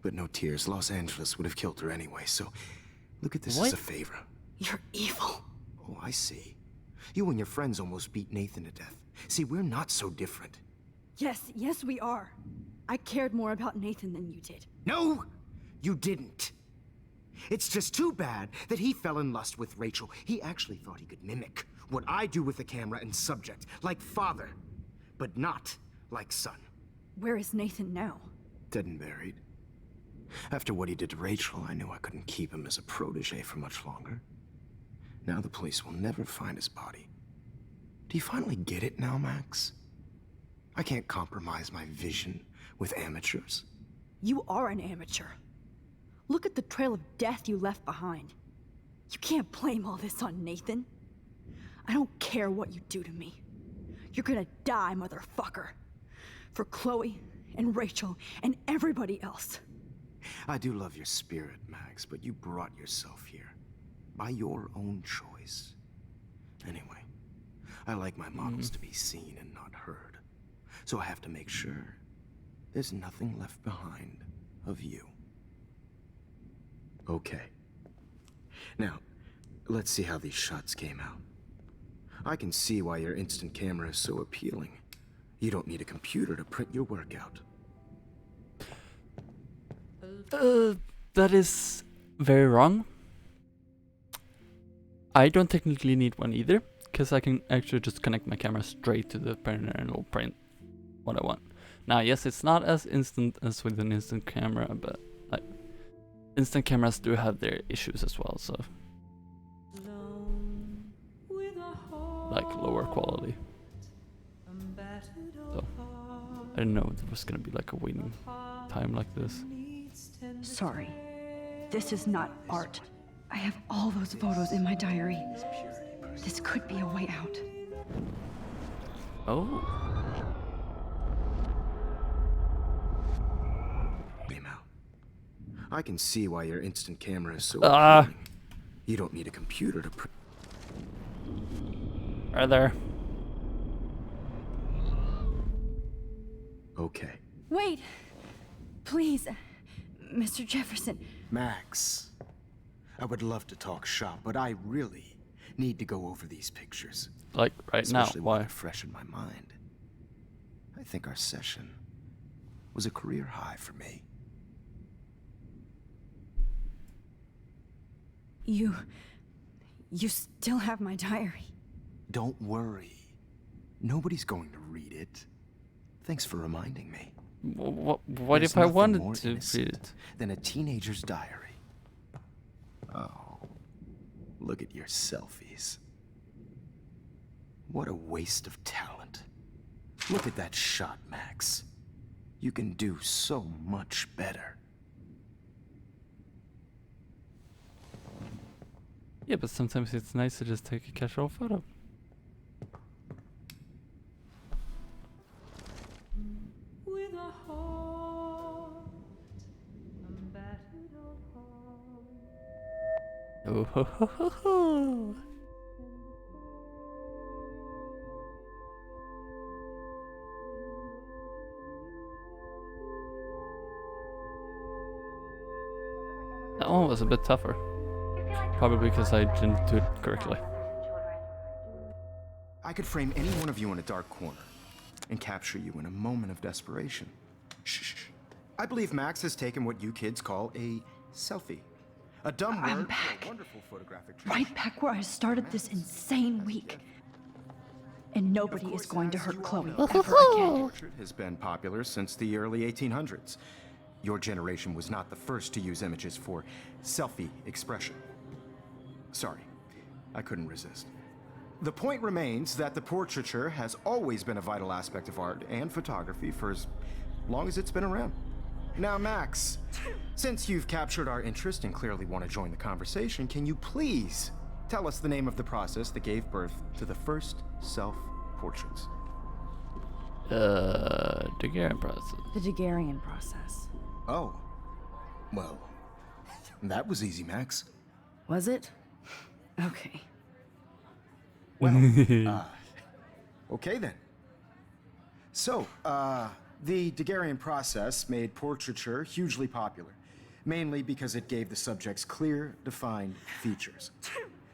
But no tears. Los Angeles would have killed her anyway, so look at this as
What?
a favor.
You're evil.
Oh, I see. You and your friends almost beat Nathan to death. See, we're not so different.
Yes, we are. I cared more about Nathan than you did.
No, you didn't. It's just too bad that he fell in lust with Rachel. He actually thought he could mimic what I do with the camera and subject, like father, but not like son.
Where is Nathan now?
Dead and buried. After what he did to Rachel, I knew I couldn't keep him as a protege for much longer. Now the police will never find his body. Do you finally get it now, Max? I can't compromise my vision with amateurs.
You are an amateur. Look at the trail of death you left behind. You can't blame all this on Nathan. I don't care what you do to me. You're gonna die, motherfucker. For Chloe and Rachel and everybody else.
I do love your spirit, Max, but you brought yourself here. By your own choice. Anyway, I like my models to be seen and not heard. So I have to make sure there's nothing left behind of you. Okay. Now, let's see how these shots came out. I can see why your instant camera is so appealing. You don't need a computer to print your work out.
That is very wrong. I don't technically need one either, because I can actually just connect my camera straight to the printer and it'll print what I want. Now, yes, it's not as instant as with an instant camera, but like instant cameras do have their issues as well, so like lower quality. So I didn't know there was gonna be like a waiting time like this.
Sorry. This is not art. I have all those photos in my diary. This could be a way out.
Oh.
Came out. I can see why your instant camera is so
Ah.
appealing. You don't need a computer to print.
Right there.
Okay.
Wait! Please, Mr. Jefferson.
Max, I would love to talk shop, but I really need to go over these pictures.
Like right now.
Especially while
Why?
they're fresh in my mind. I think our session was a career high for me.
You still have my diary.
Don't worry. Nobody's going to read it. Thanks for reminding me.
What
There's
if I
nothing
wanted
more
to read
innocent
it?
than a teenager's diary. Oh, look at your selfies. What a waste of talent. Look at that shot, Max. You can do so much better.
Yeah, but sometimes it's nice to just take a casual photo.
With a heart, a battered old heart.
Oh ho ho ho ho! That one was a bit tougher. Probably because I didn't do it correctly.
I could frame any one of you in a dark corner and capture you in a moment of desperation. Shh. I believe Max has taken what you kids call a selfie. A dumb
I'm
word for
back.
a wonderful photographic
Right back where I started this insane week. And nobody is going to hurt Chloe ever again.
Portrait has been popular since the early 1800s. Your generation was not the first to use images for selfie expression. Sorry, I couldn't resist. The point remains that the portraiture has always been a vital aspect of art and photography for as long as it's been around. Now, Max, since you've captured our interest and clearly want to join the conversation, can you please tell us the name of the process that gave birth to the first self-portraits?
Daguerrean process.
The Daguerrean process.
Oh, well, that was easy, Max.
Was it? Okay.
Well, okay then. So, the Daguerrean process made portraiture hugely popular, mainly because it gave the subjects clear, defined features.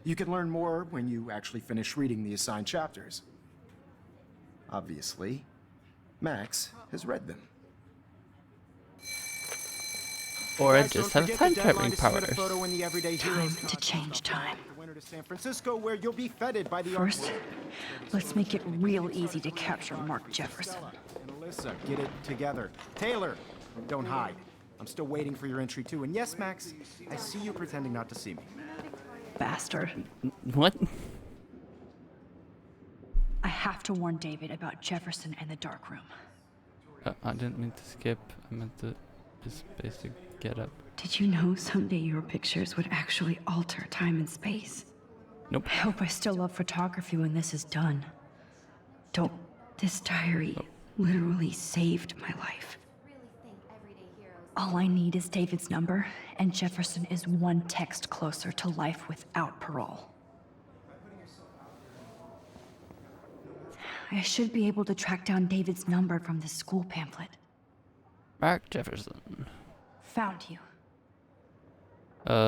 You can learn more when you actually finish reading the assigned chapters. Obviously, Max has read them.
Or I
Guys,
just
don't
have
forget
time
the deadline
traveling
to submit a
powers.
photo in the Everyday
Time
Heroes
to
contest.
change time.
The winner to San Francisco, where you'll be feted by the
First,
artist.
let's make it real easy to capture Mark Jefferson.
And Alyssa, get it together. Taylor, don't hide. I'm still waiting for your entry too. And yes, Max, I see you pretending not to see me.
Bastard.
What?
I have to warn David about Jefferson and the dark room.
I didn't mean to skip. I meant to just basic get up.
Did you know someday your pictures would actually alter time and space?
Nope.
I hope I still love photography when this is done. Don't. This diary literally saved my life. All I need is David's number, and Jefferson is one text closer to life without parole. I should be able to track down David's number from the school pamphlet.
Mark Jefferson.
Found you.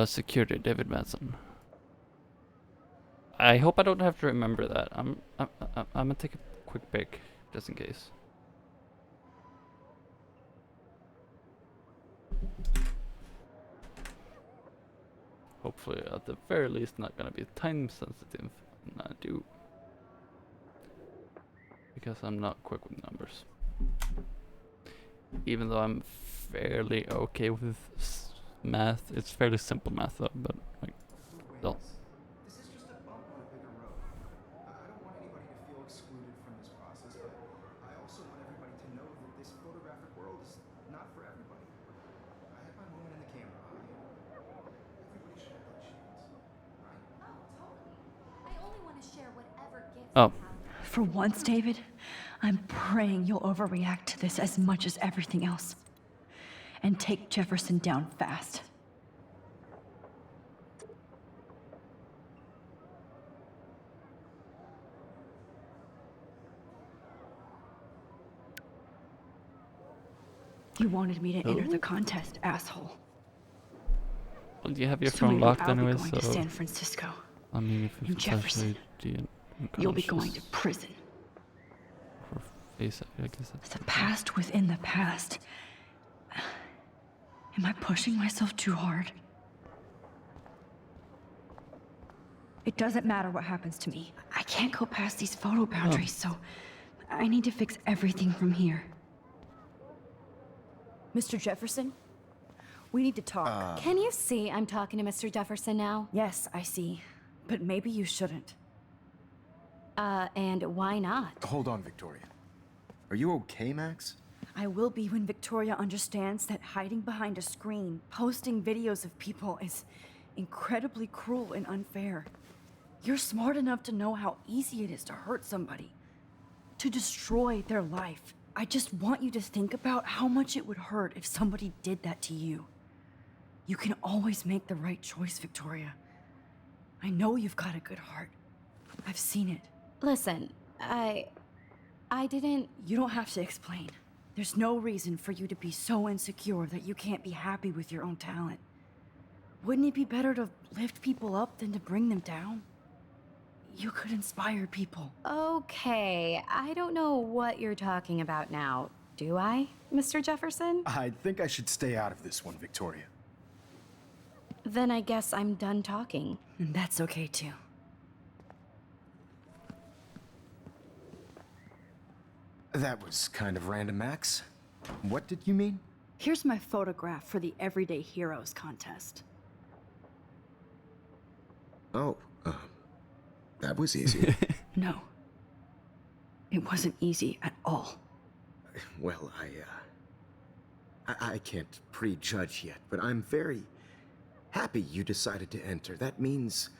Security, David Madsen. I hope I don't have to remember that. I'm gonna take a quick break, just in case. Hopefully, at the very least, not gonna be time sensitive. And I do. Because I'm not quick with numbers. Even though I'm fairly okay with math, it's fairly simple math though, but like, still.
This is just a bump on a bigger road. I don't want anybody to feel excluded from this process, but I also want everybody to know that this photographic world is not for everybody. I had my moment in the camera eye. Everybody should have that chance, right?
I only want to share whatever gifts
Oh.
For once, David, I'm praying you'll overreact to this as much as everything else. And take Jefferson down fast.
You wanted me to enter
Oh.
the contest, asshole.
Well, you have your
So
phone
maybe
locked
I'll
anyway,
be going to
so
San Francisco.
I mean, if you
in Jefferson.
potentially
You'll be going to prison.
for face, I guess that's
The past within the past. Am I pushing myself too hard? It doesn't matter what happens to me. I can't go past these photo boundaries, so I need to fix everything from here. Mr. Jefferson? We need to talk.
Can you see I'm talking to Mr. Jefferson now?
Yes, I see. But maybe you shouldn't.
And why not?
Hold on, Victoria. Are you okay, Max?
I will be when Victoria understands that hiding behind a screen, posting videos of people is incredibly cruel and unfair. You're smart enough to know how easy it is to hurt somebody, to destroy their life. I just want you to think about how much it would hurt if somebody did that to you. You can always make the right choice, Victoria. I know you've got a good heart. I've seen it.
Listen, I didn't...
You don't have to explain. There's no reason for you to be so insecure that you can't be happy with your own talent. Wouldn't it be better to lift people up than to bring them down? You could inspire people.
Okay, I don't know what you're talking about now, do I, Mr. Jefferson?
I think I should stay out of this one, Victoria.
Then I guess I'm done talking.
And that's okay too.
That was kind of random, Max. What did you mean?
Here's my photograph for the Everyday Heroes contest.
Oh, that was easy.
No. It wasn't easy at all.
Well, I can't prejudge yet, but I'm very happy you decided to enter. That means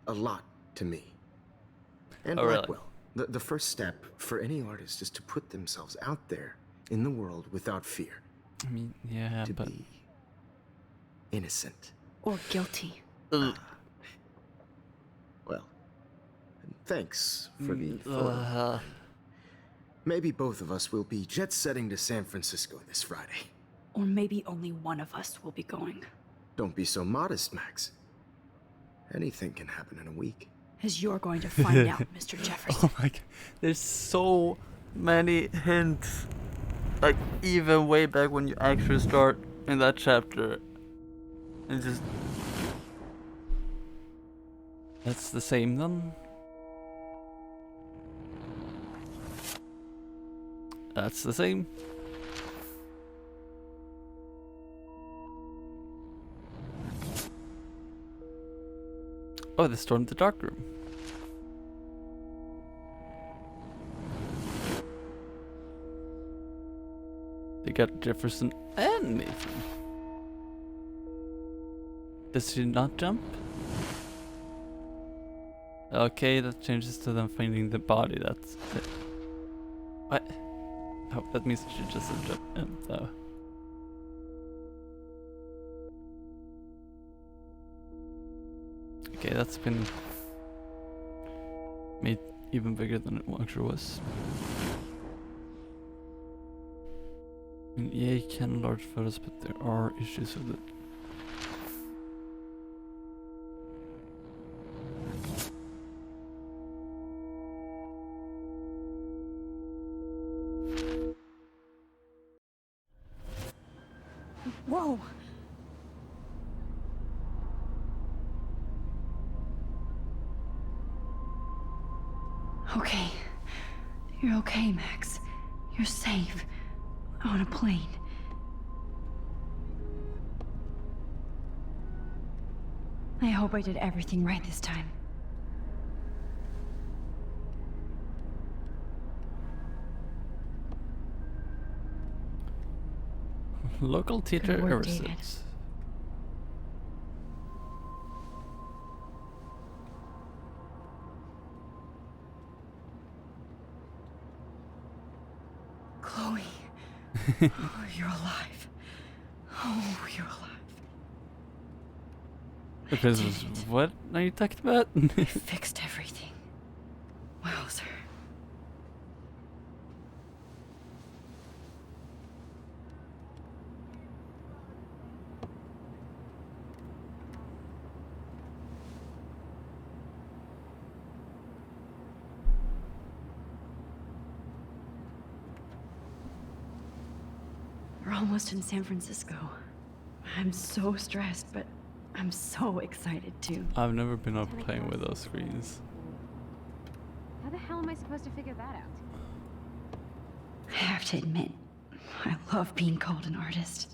a lot to me. And
Oh, really?
Blackwell, the first step for any artist is to put themselves out there in the world without fear.
I mean, yeah,
To
but
be innocent.
Or guilty.
Ugh.
Well, thanks for the photo. Maybe both of us will be jet-setting to San Francisco this Friday.
Or maybe only one of us will be going.
Don't be so modest, Max. Anything can happen in a week.
As you're going to find out, Mr. Jefferson.
Oh my god, there's so many hints. Like, even way back when you actually start in that chapter. And just... That's the same then? That's the same. Oh, they stormed the dark room. They got Jefferson and Nathan. Does she not jump? Okay, that changes to them finding the body. That's it. What? Oh, that means she just jump in, though. Okay, that's been made even bigger than it actually was. I mean, yeah, you can enlarge photos, but there are issues with it.
Whoa! Okay. You're okay, Max. You're safe. On a plane. I hope I did everything right this time.
Local teacher
Good work,
ever
David.
since.
Chloe. Oh, you're alive. Oh, you're alive.
Because
did it.
what are you talking about?
I fixed everything. Wowzer. almost in San Francisco. I'm so stressed, but I'm so excited too.
I've never been up playing with those screens.
How the hell am I supposed to figure that out?
I have to admit, I love being called an artist.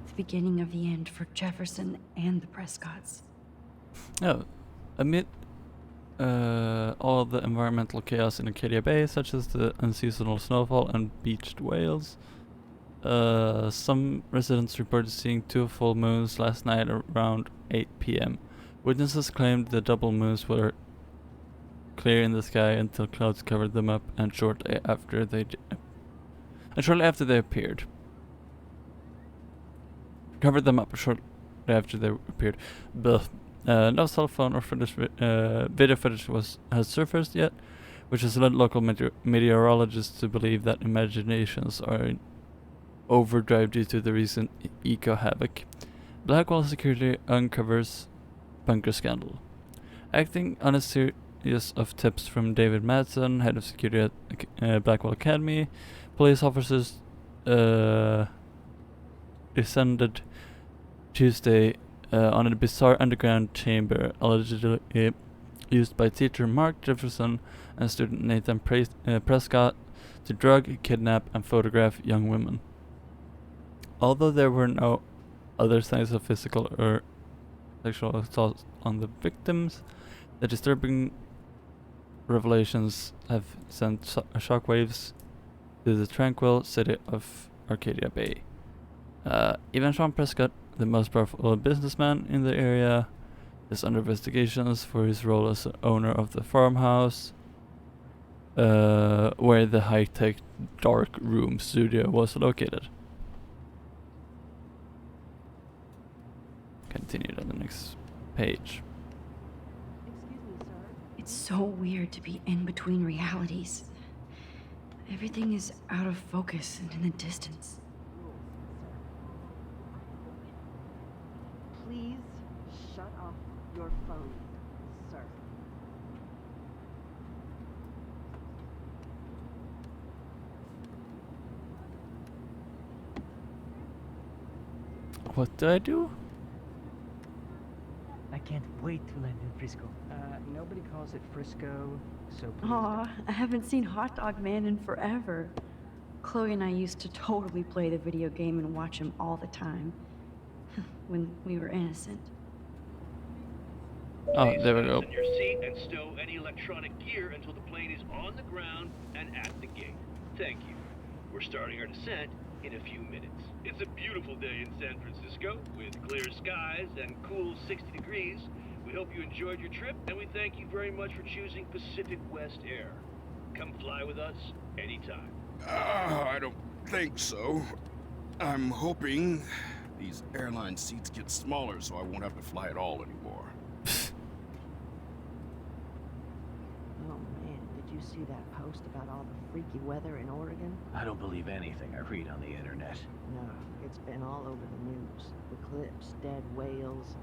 The beginning of the end for Jefferson and the Prescotts.
Oh, amid all the environmental chaos in Acadia Bay, such as the unseasonal snowfall and beached whales, some residents reported seeing 2 full moons last night around 8 p.m. Witnesses claimed the double moons were clear in the sky until clouds covered them up, and shortly after they appeared. Covered them up shortly after they appeared. But no cell phone or video footage has surfaced yet, which has led local meteorologists to believe that imaginations are in overdrive due to the recent eco-havoc. Blackwell Security uncovers bunker scandal. Acting on a series of tips from David Madsen, head of security at Blackwell Academy, police officers descended Tuesday on a bizarre underground chamber allegedly used by teacher Mark Jefferson and student Nathan Prescott to drug, kidnap, and photograph young women. Although there were no other signs of physical or sexual assault on the victims, the disturbing revelations have sent shockwaves to the tranquil city of Arcadia Bay. Even Sean Prescott, the most powerful businessman in the area, is under investigations for his role as the owner of the farmhouse where the high-tech dark room studio was located. Continued on the next page.
Excuse me, sir.
It's so weird to be in between realities. Everything is out of focus and in the distance.
Please shut off your phone, sir.
What do I do?
I can't wait to land in Frisco. Nobody calls it Frisco, so please.
Aw, I haven't seen Hot Dog Man in forever. Chloe and I used to totally play the video game and watch him all the time. When we were innocent.
Oh, there we go.
In your seat and stow any electronic gear until the plane is on the ground and at the gate. Thank you. We're starting our descent in a few minutes. It's a beautiful day in San Francisco with clear skies and cool 60 degrees. We hope you enjoyed your trip, and we thank you very much for choosing Pacific West Air. Come fly with us anytime.
I don't think so. I'm hoping these airline seats get smaller so I won't have to fly at all anymore.
Oh man, did you see that post about all the freaky weather in Oregon?
I don't believe anything I read on the internet.
No, it's been all over the news. Eclipse, dead whales.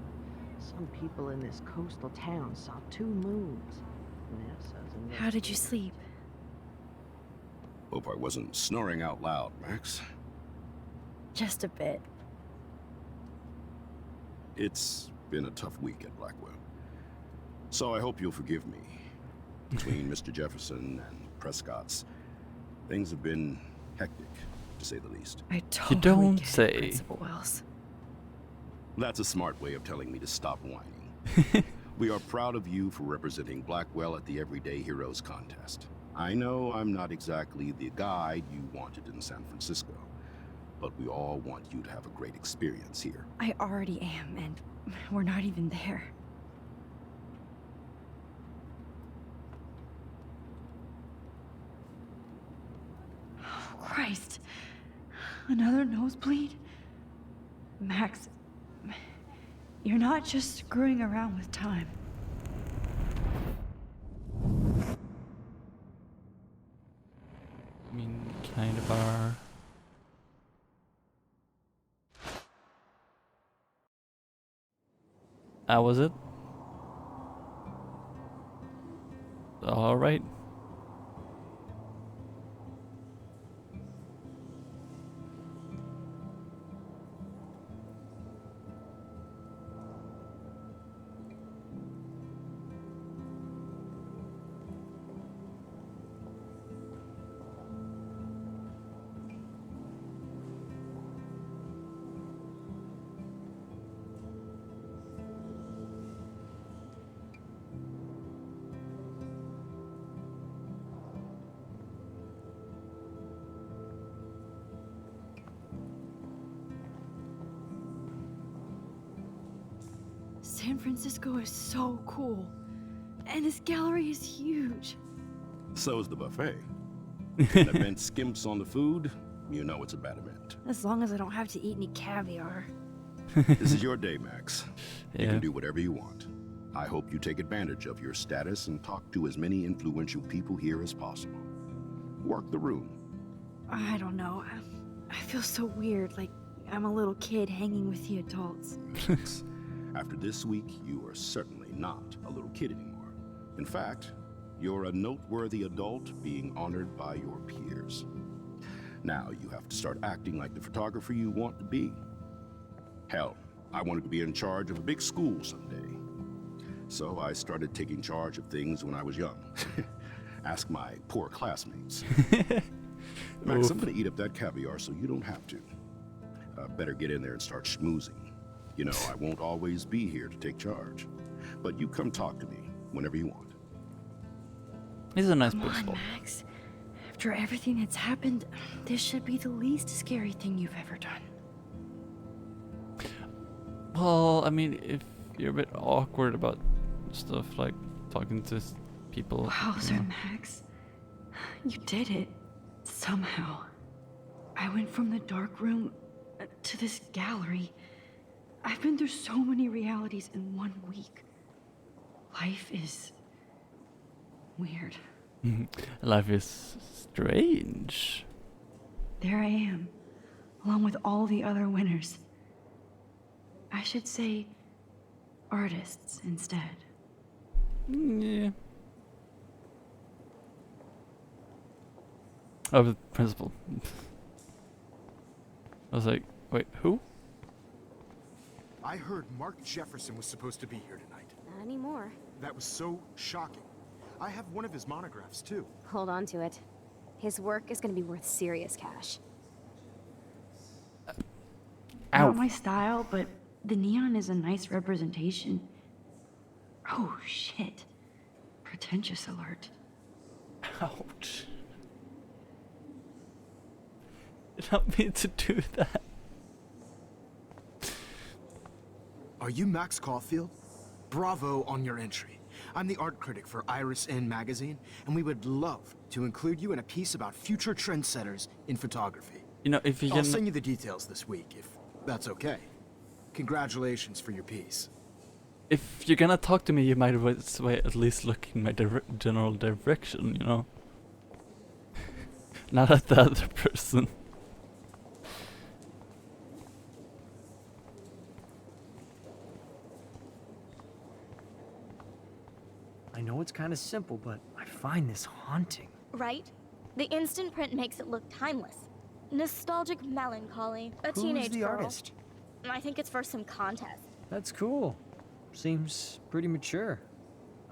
Some people in this coastal town saw 2 moons. NASA's
How did you sleep?
Hope I wasn't snoring out loud, Max.
Just a bit.
It's been a tough week at Blackwell. So I hope you'll forgive me. Between Mr. Jefferson and Prescott's, things have been hectic, to say the least.
I totally
don't
get it,
say.
Principal Wells.
That's a smart way of telling me to stop whining. We are proud of you for representing Blackwell at the Everyday Heroes contest. I know I'm not exactly the guide you wanted in San Francisco, but we all want you to have a great experience here.
I already am, and we're not even there. Oh, Christ. Another nosebleed? Max, you're not just screwing around with time.
I mean, kind of are. Was it? All right.
San Francisco is so cool. And this gallery is huge.
So's the buffet. If an event skimps on the food, you know it's a bad event.
As long as I don't have to eat any caviar.
This is your day, Max. You
Yeah.
can do whatever you want. I hope you take advantage of your status and talk to as many influential people here as possible. Work the room.
I don't know. I feel so weird, like I'm a little kid hanging with the adults.
After this week, you are certainly not a little kid anymore. In fact, you're a noteworthy adult being honored by your peers. Now you have to start acting like the photographer you want to be. Hell, I wanted to be in charge of a big school someday. So I started taking charge of things when I was young. Ask my poor classmates. Max, I'm gonna eat up that caviar so you don't have to. Better get in there and start schmoozing. You know, I won't always be here to take charge. But you come talk to me whenever you want.
He's a nice
Come on,
principal.
Max. After everything that's happened, this should be the least scary thing you've ever done.
Well, I mean, if you're a bit awkward about stuff like talking to people.
Wowzer, Max. You did it. Somehow. I went from the dark room to this gallery. I've been through so many realities in 1 week. Life is weird.
Life is strange.
There I am, along with all the other winners. I should say artists instead.
Yeah. Oh, the principal. I was like, wait, who?
I heard Mark Jefferson was supposed to be here tonight.
Not anymore.
That was so shocking. I have one of his monographs, too.
Hold on to it. His work is gonna be worth serious cash.
Not my style, but the neon is a nice representation. Oh, shit. Pretentious alert.
Ouch. Did not mean to do that.
Are you Max Caulfield? Bravo on your entry. I'm the art critic for Iris N magazine, and we would love to include you in a piece about future trendsetters in photography.
You know, if you
I'll
can.
send you the details this week, if that's okay. Congratulations for your piece.
If you're gonna talk to me, you might as well at least look in my general direction, you know? Not at the other person.
I know it's kind of simple, but I find this haunting.
Right? The instant print makes it look timeless. Nostalgic melancholy. A
Who's
teenage
the
girl.
artist?
I think it's for some contest.
That's cool. Seems pretty mature.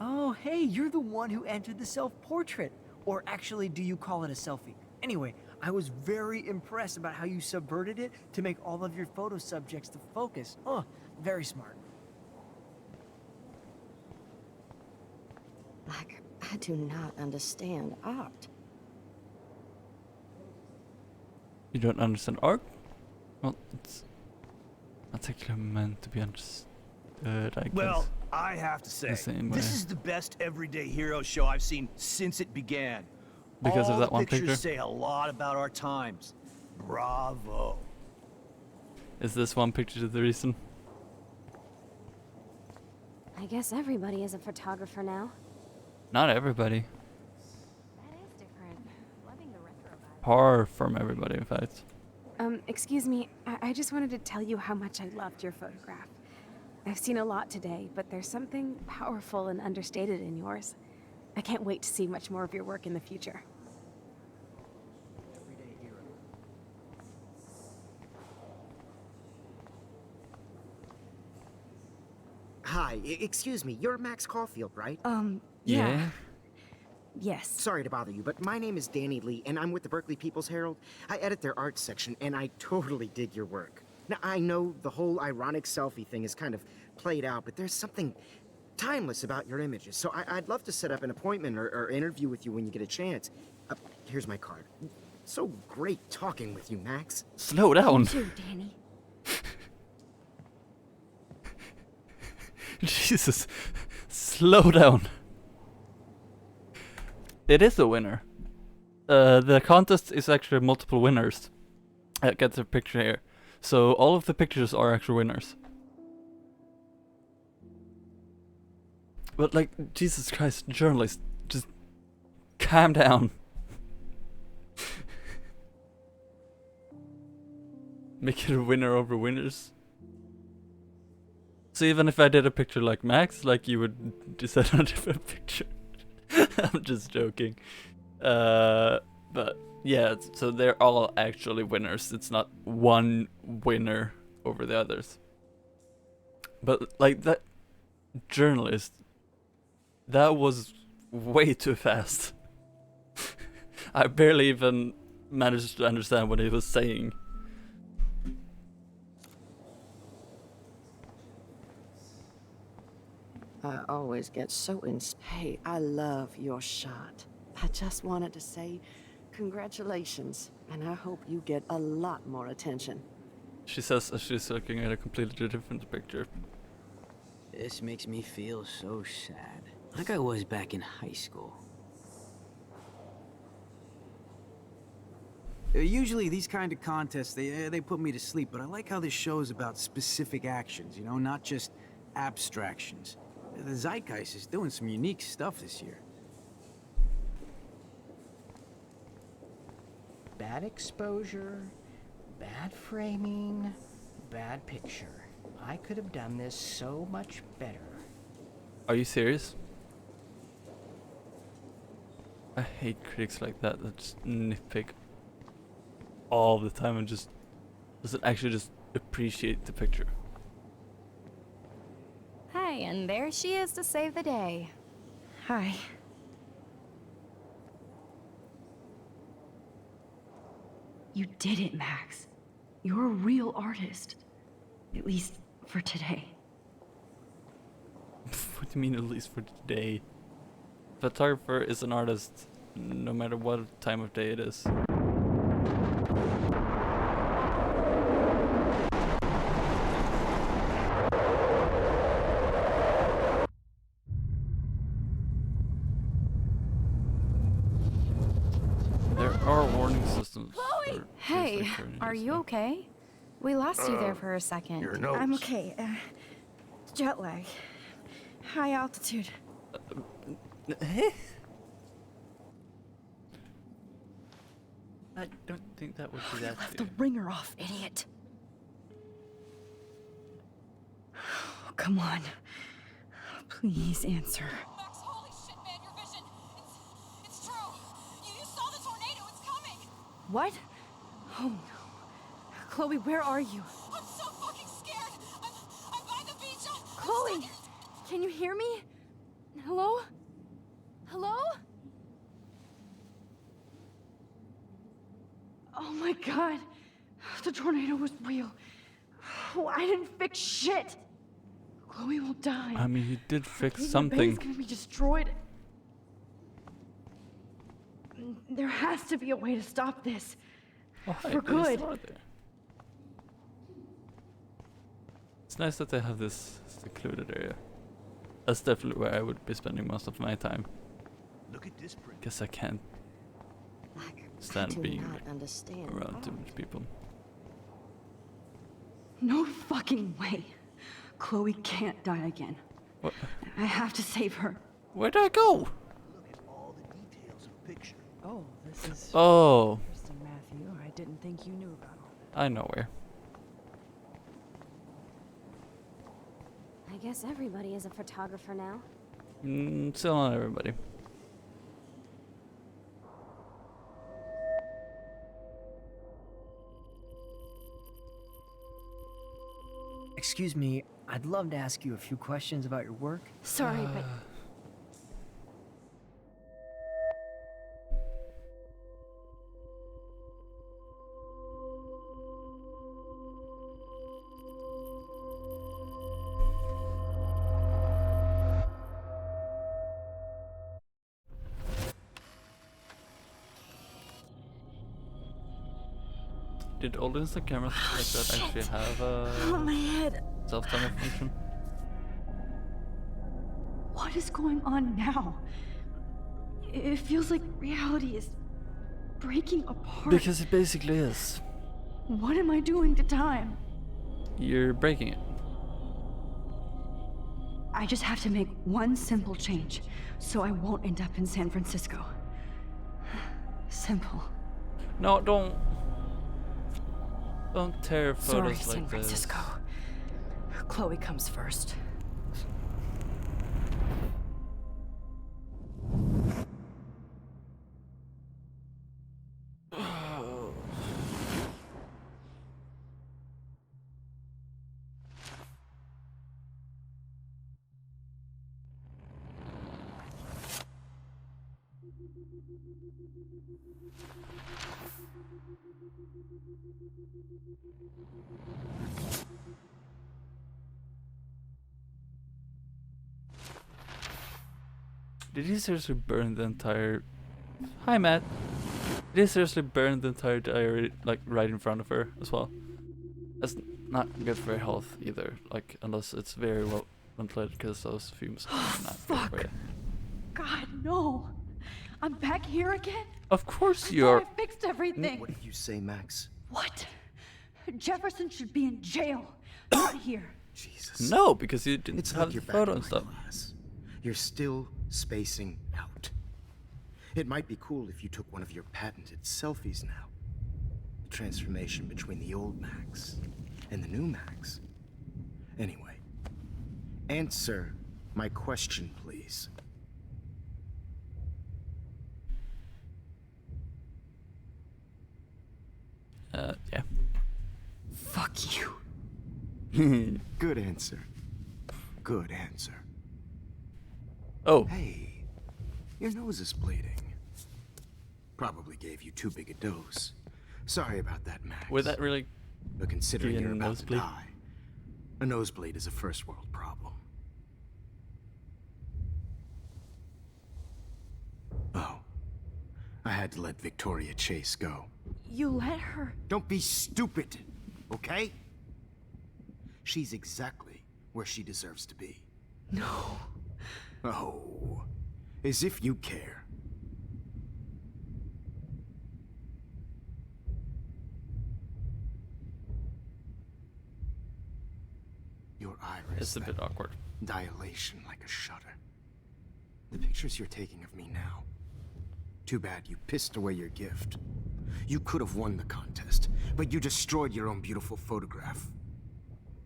Oh, hey, you're the one who entered the self-portrait. Or actually, do you call it a selfie? Anyway, I was very impressed about how you subverted it to make all of your photo subjects the focus. Oh, very smart.
Like, I do not understand art.
You don't understand art? Well, it's not actually meant to be understood, I guess.
Well, I have to say,
The same
this
way.
is the best everyday hero show I've seen since it began.
Because of
All
that
the
one
pictures
picture?
say a lot about our times. Bravo.
Is this one picture the reason?
I guess everybody is a photographer now.
Not everybody.
That is different. Loving the retro vibe.
Far from everybody, in fact.
Excuse me, I just wanted to tell you how much I loved your photograph. I've seen a lot today, but there's something powerful and understated in yours. I can't wait to see much more of your work in the future.
Hi, excuse me, you're Max Caulfield, right?
Yeah. Yes.
Sorry to bother you, but my name is Danny Lee, and I'm with the Berkeley People's Herald. I edit their arts section, and I totally dig your work. Now, I know the whole ironic selfie thing is kind of played out, but there's something timeless about your images, so I'd love to set up an appointment or interview with you when you get a chance. Here's my card. So great talking with you, Max.
Slow down.
You too, Danny.
Jesus. Slow down. It is a winner. The contest is actually multiple winners. Get the picture here. So all of the pictures are actual winners. But like, Jesus Christ, journalists, just calm down. Make it a winner over winners. So even if I did a picture like Max, like you would decide on a different picture. I'm just joking. But yeah, so they're all actually winners. It's not one winner over the others. But like that journalist, that was way too fast. I barely even managed to understand what he was saying.
I always get so Hey, I love your shot. I just wanted to say congratulations, and I hope you get a lot more attention.
She says as she's looking at a completely different picture.
This makes me feel so sad. Like I was back in high school. Usually these kind of contests, they put me to sleep, but I like how this show is about specific actions, you know, not just abstractions. The Zeitgeist is doing some unique stuff this year.
Bad exposure, bad framing, bad picture. I could have done this so much better.
Are you serious? I hate critics like that just nitpick all the time and just doesn't actually just appreciate the picture.
Hey, and there she is to save the day.
Hi. You did it, Max. You're a real artist. At least for today.
What do you mean, at least for today? Photographer is an artist no matter what time of day it is. There are warning systems.
Chloe! Hey, are you okay? We lost you there for a second.
I'm okay. Jet lag. High altitude.
I don't think that would be
You
that
left
big.
the ringer off, idiot. Oh, come on. Please answer.
Max, holy shit, man, your vision. It's true. You saw the tornado. It's coming.
What? Oh no. Chloe, where are you?
I'm so fucking scared. I'm by the beach.
Chloe! Can you hear me? Hello? Hello? Oh my god. The tornado was real. Oh, I didn't fix shit. Chloe will die.
I mean, you did fix
My
something.
baby's gonna be destroyed. There has to be a way to stop this.
Why?
For
There's
good.
not there. It's nice that they have this secluded area. That's definitely where I would be spending most of my time.
Look at this print.
Guess I can't
I
stand
do
being
not understand
around too
art.
much people.
No fucking way. Chloe can't die again.
What?
I have to save her.
Where'd I go?
Look at all the details of the picture.
Oh, this is
Oh,
interesting, Matthew. I didn't think you knew about all that.
I know where.
I guess everybody is a photographer now.
Still not everybody.
Excuse me, I'd love to ask you a few questions about your work.
Sorry, but
Did all the instant cameras like that actually have
oh, my
a
head.
self-timer function?
What is going on now? It feels like reality is breaking apart.
Because it basically is.
What am I doing to time?
You're breaking it.
I just have to make one simple change, so I won't end up in San Francisco. Simple.
No, don't tear
Sorry,
photos
San
like
Francisco. Chloe comes first.
Did he seriously burn the entire... Hi, Matt. Did he seriously burn the entire diary, like, right in front of her as well? That's not good for her health either, like, unless it's very well ventilated, because those fumes are not good for you.
God, no! I'm back here again?
Of course
I
you
thought
are.
I fixed everything.
What did you say, Max?
What? Jefferson should be in jail, not here.
Jesus.
No, because you didn't
It's
have
like you're
the
back
photo
in
and
my
stuff.
class. You're still spacing out. It might be cool if you took one of your patented selfies now. The transformation between the old Max and the new Max. Anyway, answer my question, please.
Yeah.
Fuck you.
Good answer. Good answer.
Oh.
Hey, your nose is bleeding. Probably gave you too big a dose. Sorry about that, Max.
Would that really
But considering
be a
you're about
nosebleed?
to die, a nosebleed is a first world problem. Oh, I had to let Victoria Chase go.
You let her.
Don't be stupid, okay? She's exactly where she deserves to be.
No.
Oh, as if you care. Your iris.
It's a bit awkward.
Dilation like a shutter. The pictures you're taking of me now. Too bad you pissed away your gift. You could have won the contest, but you destroyed your own beautiful photograph.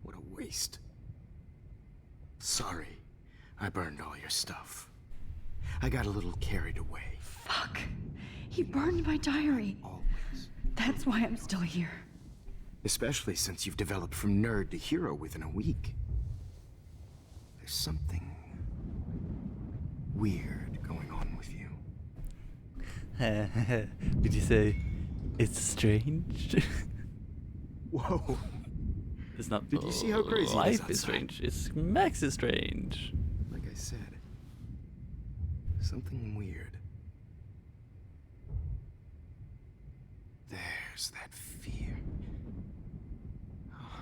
What a waste. Sorry, I burned all your stuff. I got a little carried away.
Fuck. He burned my diary.
Always.
That's why I'm still here.
Especially since you've developed from nerd to hero within a week. There's something weird going on with you.
Did you say it's strange?
Whoa.
It's not.
Did you see how crazy it is
life is
outside?
strange? It's Max is strange.
Like I said, something weird. There's that fear. Oh,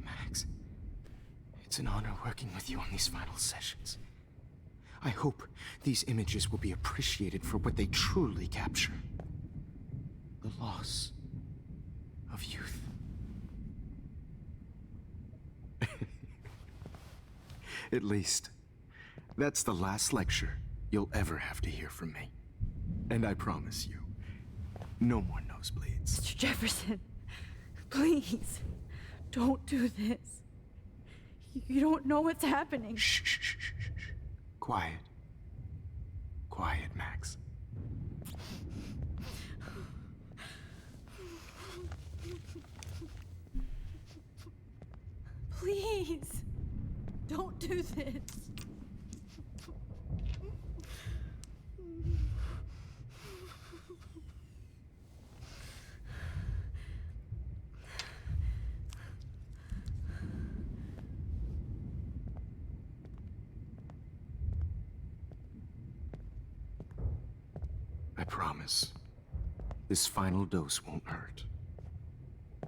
Max, it's an honor working with you on these final sessions. I hope these images will be appreciated for what they truly capture. The loss of youth. At least, that's the last lecture you'll ever have to hear from me. And I promise you, no more nosebleeds.
Mr. Jefferson, please, don't do this. You don't know what's happening.
Shh, shh, shh, shh, shh. Quiet. Quiet, Max.
Please, don't do this.
I promise. This final dose won't hurt.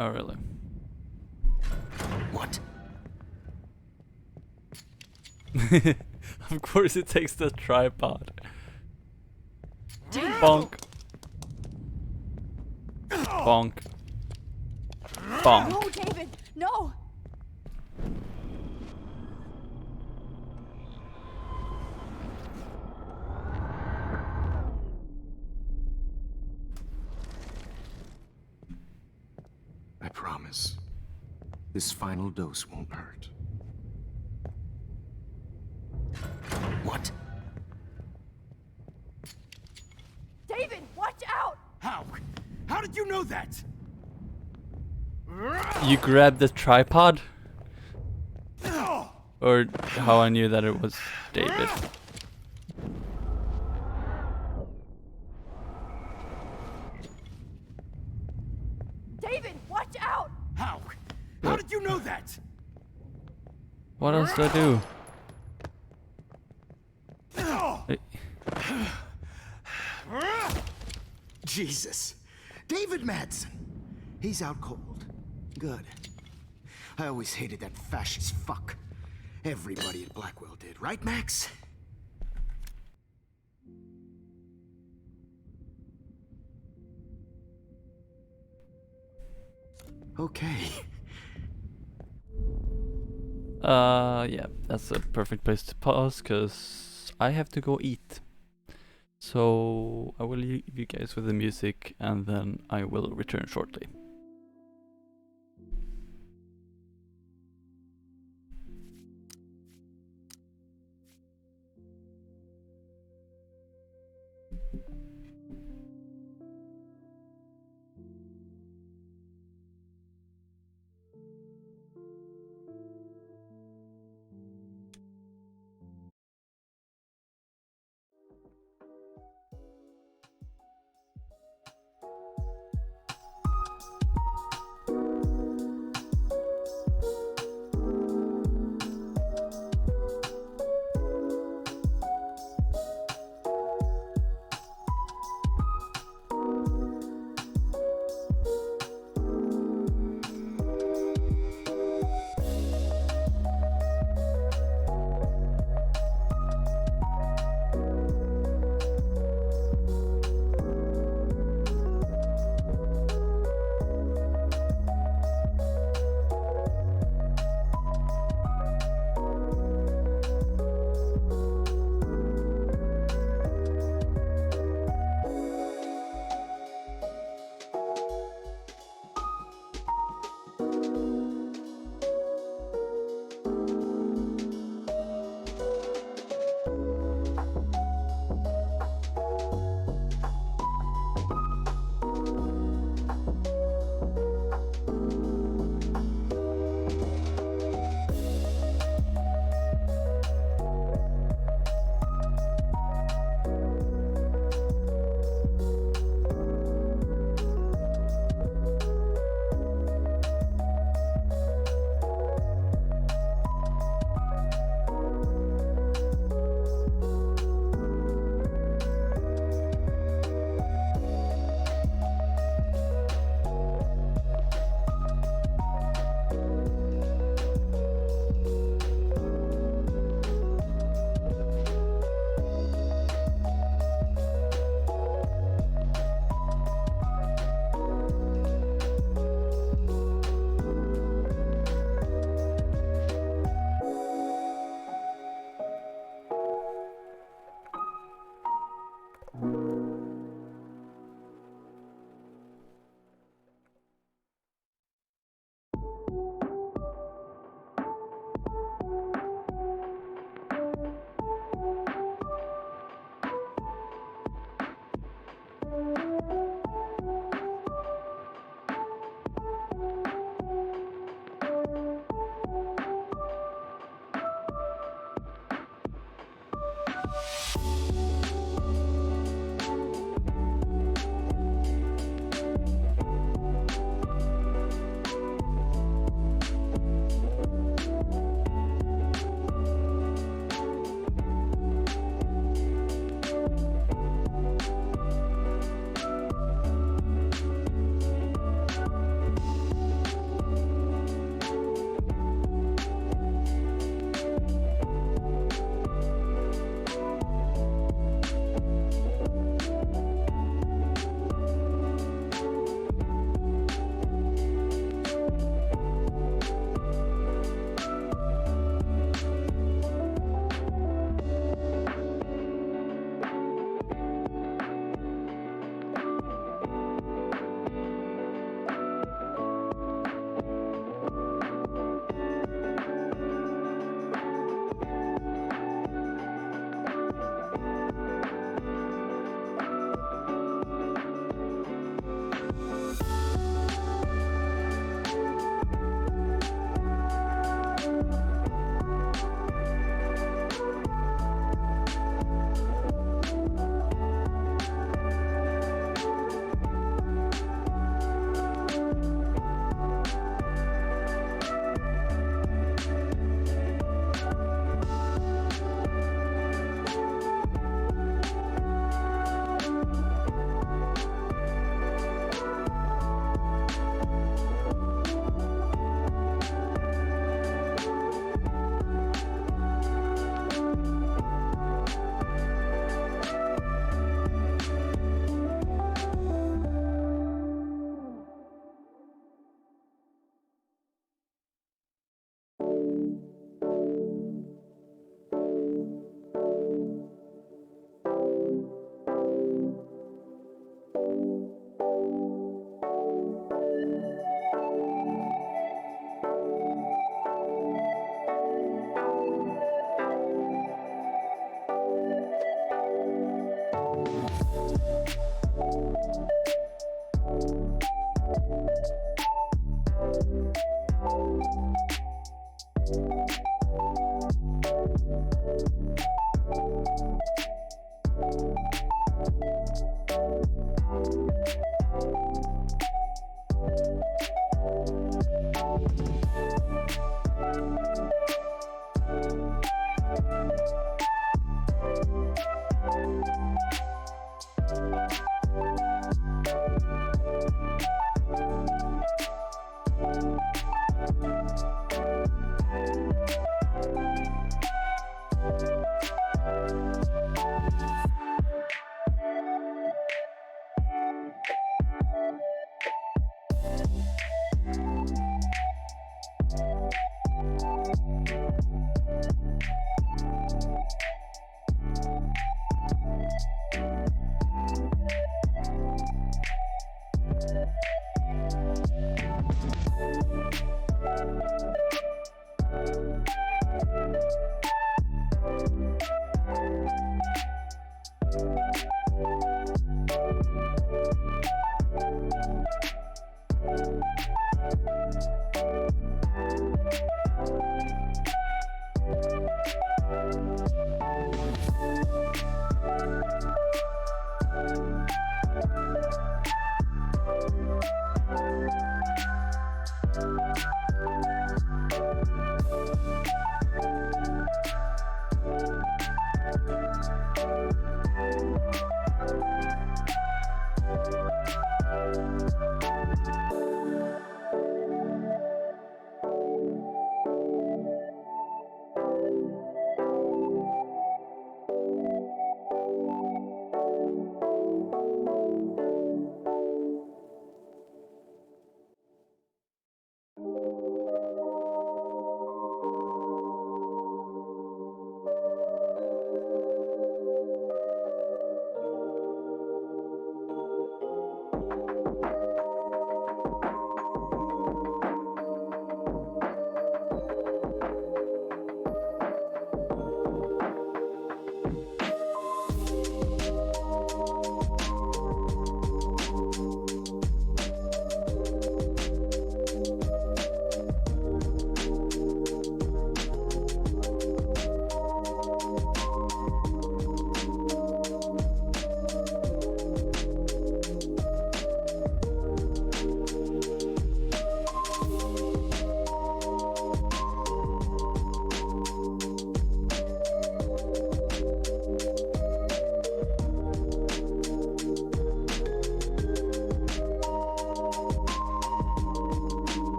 Oh, really?
What?
Of course it takes the tripod. Bonk. Bonk. Bonk.
No, David, no!
I promise. This final dose won't hurt. What?
David, watch out!
How? How did you know that?
You grabbed the tripod? Or how I knew that it was David.
David, watch out!
How? How did you know that?
What else do I do? Hey.
Jesus. David Madsen. He's out cold. Good. I always hated that fascist fuck. Everybody at Blackwell did, right, Max? Okay.
Yeah, that's a perfect place to pause, cause I have to go eat. So I will leave you guys with the music, and then I will return shortly.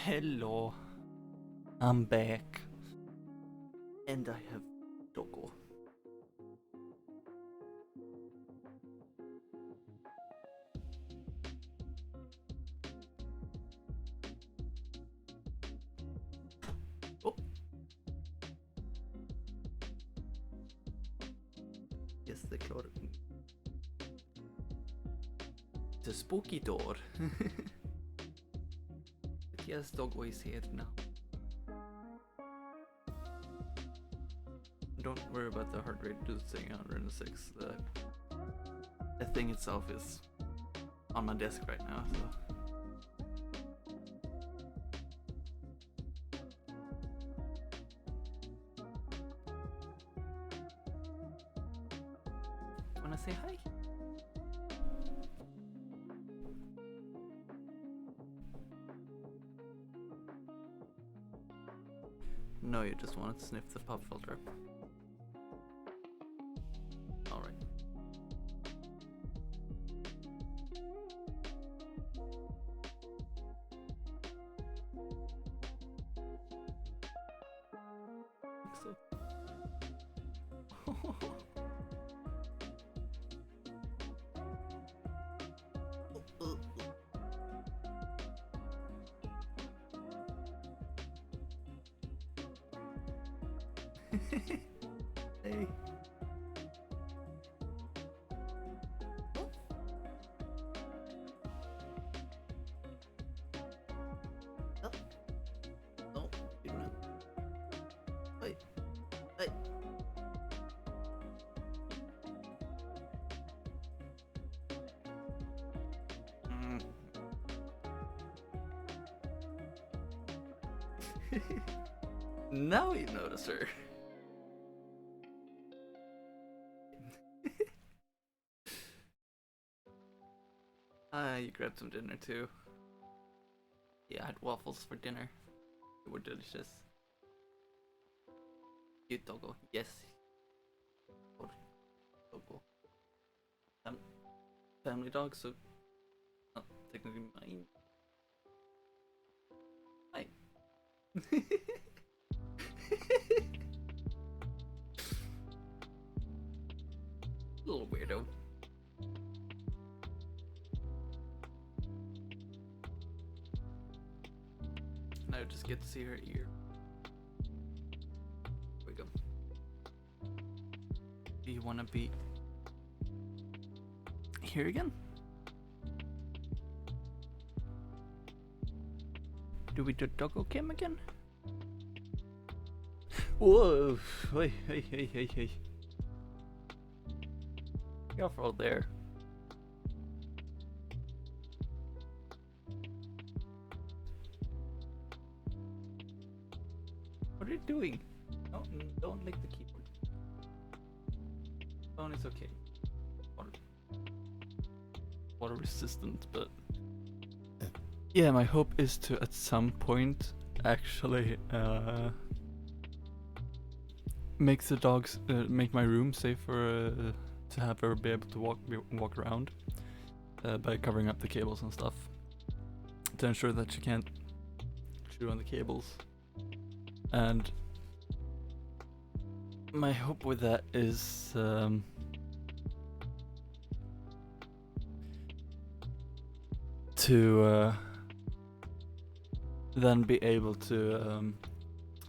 Hello, I'm back, and I have Doggo. Oh, yes, the cloud. The spooky door. But yes, Doggo is here now. Don't worry about the heart rate just saying 106. The thing itself is on my desk right now, so. wanna say hi? No, you just wanted to sniff the pop filter. Alright. So. Hey. No, you don't. Hey. Hey. Now you notice her. You grabbed some dinner too. Yeah, I had waffles for dinner. They were delicious. Cute doggo, yes. Oh, doggo. Family dog, so not technically mine. Hi. Little weirdo. Now just get to see her ear. Here we go. Do you want to be here again? Do we do Doggo Cam again? Whoa! Hey, hey, hey, hey, hey. Careful there. What are you doing? No, don't lick the keyboard. Phone is okay. Water resistant, but yeah, my hope is to at some point actually make the dogs make my room safer to have her be able to walk around by covering up the cables and stuff to ensure that she can't chew on the cables. And my hope with that is to then be able to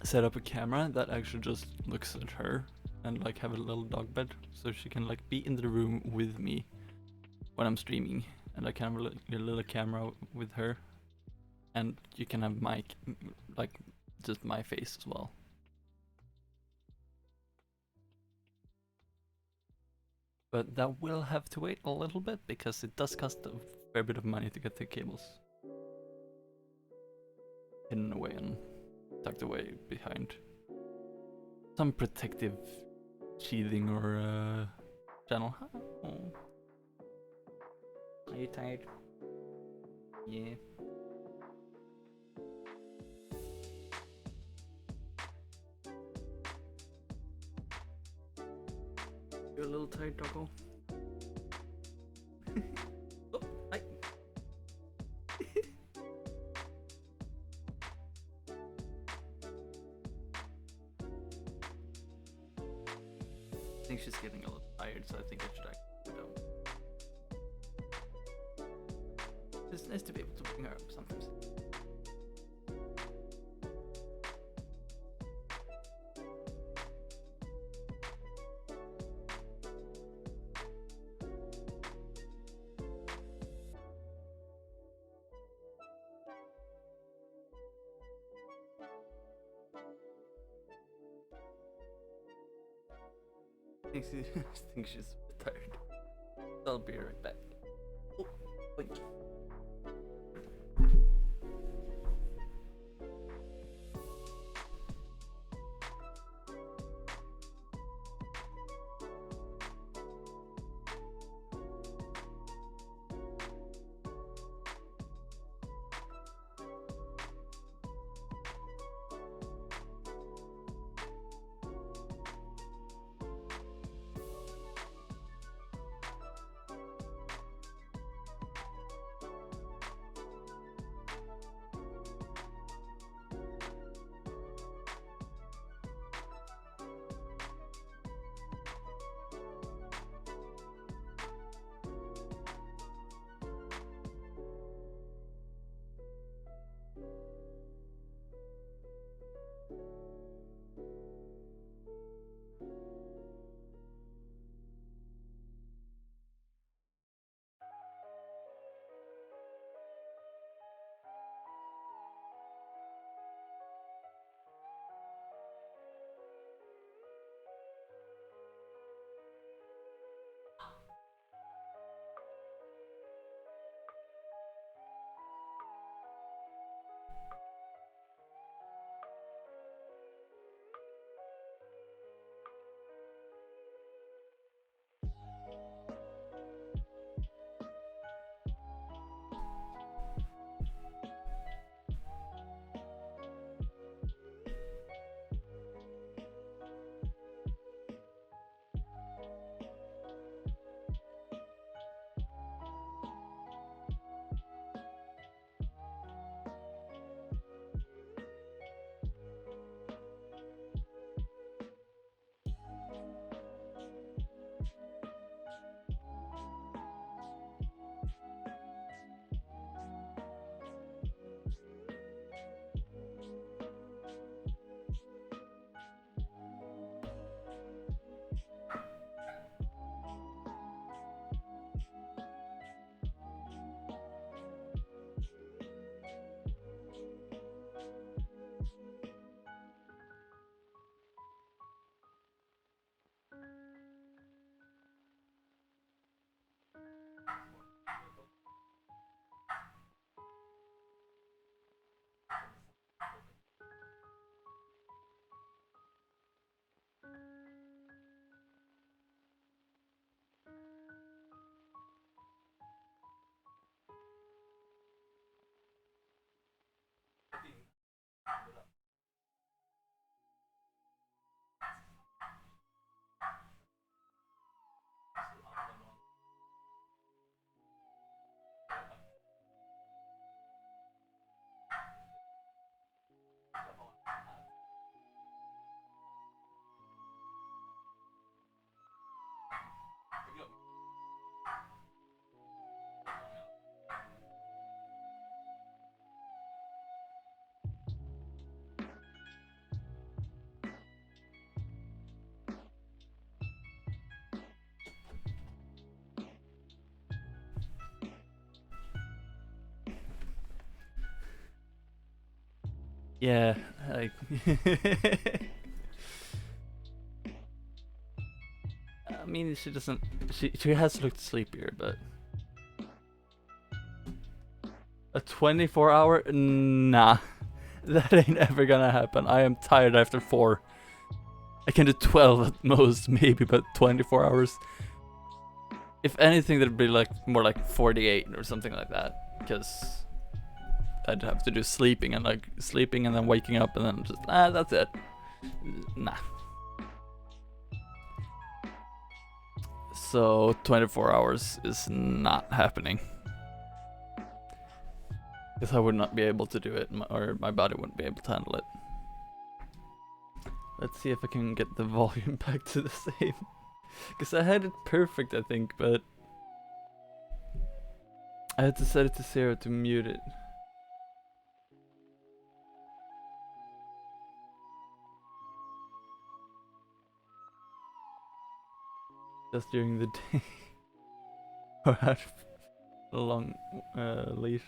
set up a camera that actually just looks at her and like have a little dog bed so she can like be in the room with me when I'm streaming, and I can have a little camera with her, and you can have my like just my face as well. But that will have to wait a little bit because it does cost a fair bit of money to get the cables hidden away and tucked away behind some protective sheathing or channel. Oh. Are you tired? Yeah. You're a little tired, Doggo. Oh, hi. I think she's getting a little tired, so I think I should actually go down. It's nice to be able to bring her up sometimes. I think she's tired. I'll be right back. Oh, wait. Yeah, like I mean, she doesn't. She has looked sleepier, but a 24-hour? Nah, that ain't ever gonna happen. I am tired after 4. I can do 12 at most, maybe, but 24 hours. If anything, that'd be like more like 48 or something like that, because I'd have to do sleeping and then waking up and then just that's it. Nah. So 24 hours is not happening. Because I would not be able to do it, or my body wouldn't be able to handle it. Let's see if I can get the volume back to the same. Because I had it perfect, I think, but I had to set it to 0 to mute it. Just during the day. Or had a long leash.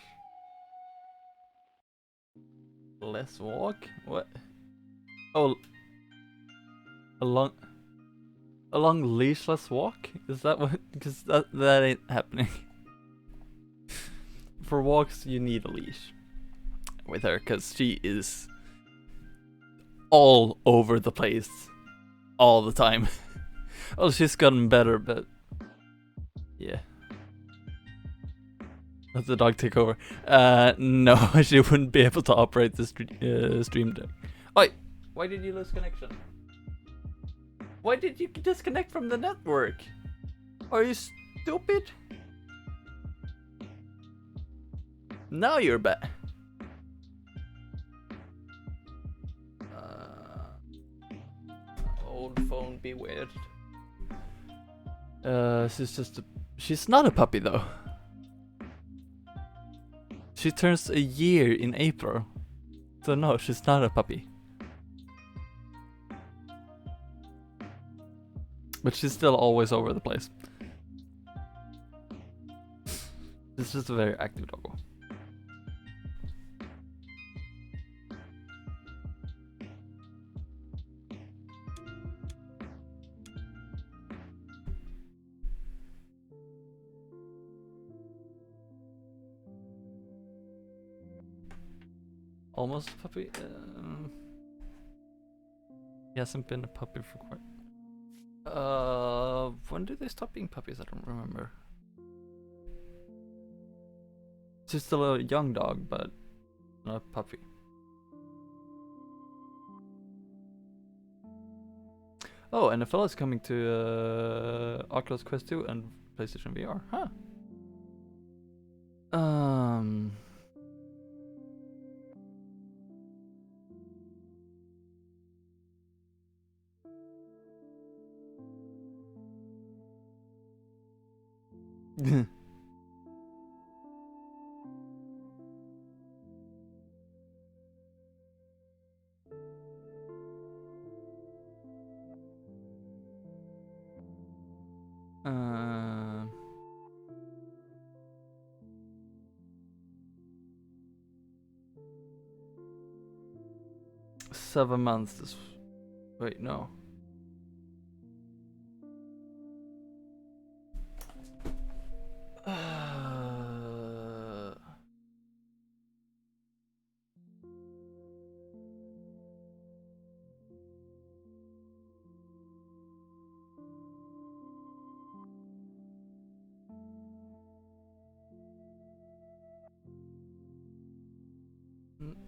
Less walk? What? Oh, a long leashless walk? Is that what? Because that ain't happening. For walks, you need a leash with her, because she is all over the place all the time. Well, she's gotten better, but yeah. Let the dog take over. No, she wouldn't be able to operate the stream deck. Oi, why did you lose connection? Why did you disconnect from the network? Are you stupid? Now you're back. Old phone be weird. She's not a puppy though. She turns a year in April. So no, she's not a puppy. But she's still always over the place. She's just a very active doggo. Almost a puppy. He hasn't been a puppy for quite. When did they stop being puppies? I don't remember. She's still a young dog, but not a puppy. Oh, and the fella's coming to Oculus Quest 2 and PlayStation VR. Huh. Seven months. Wait, no.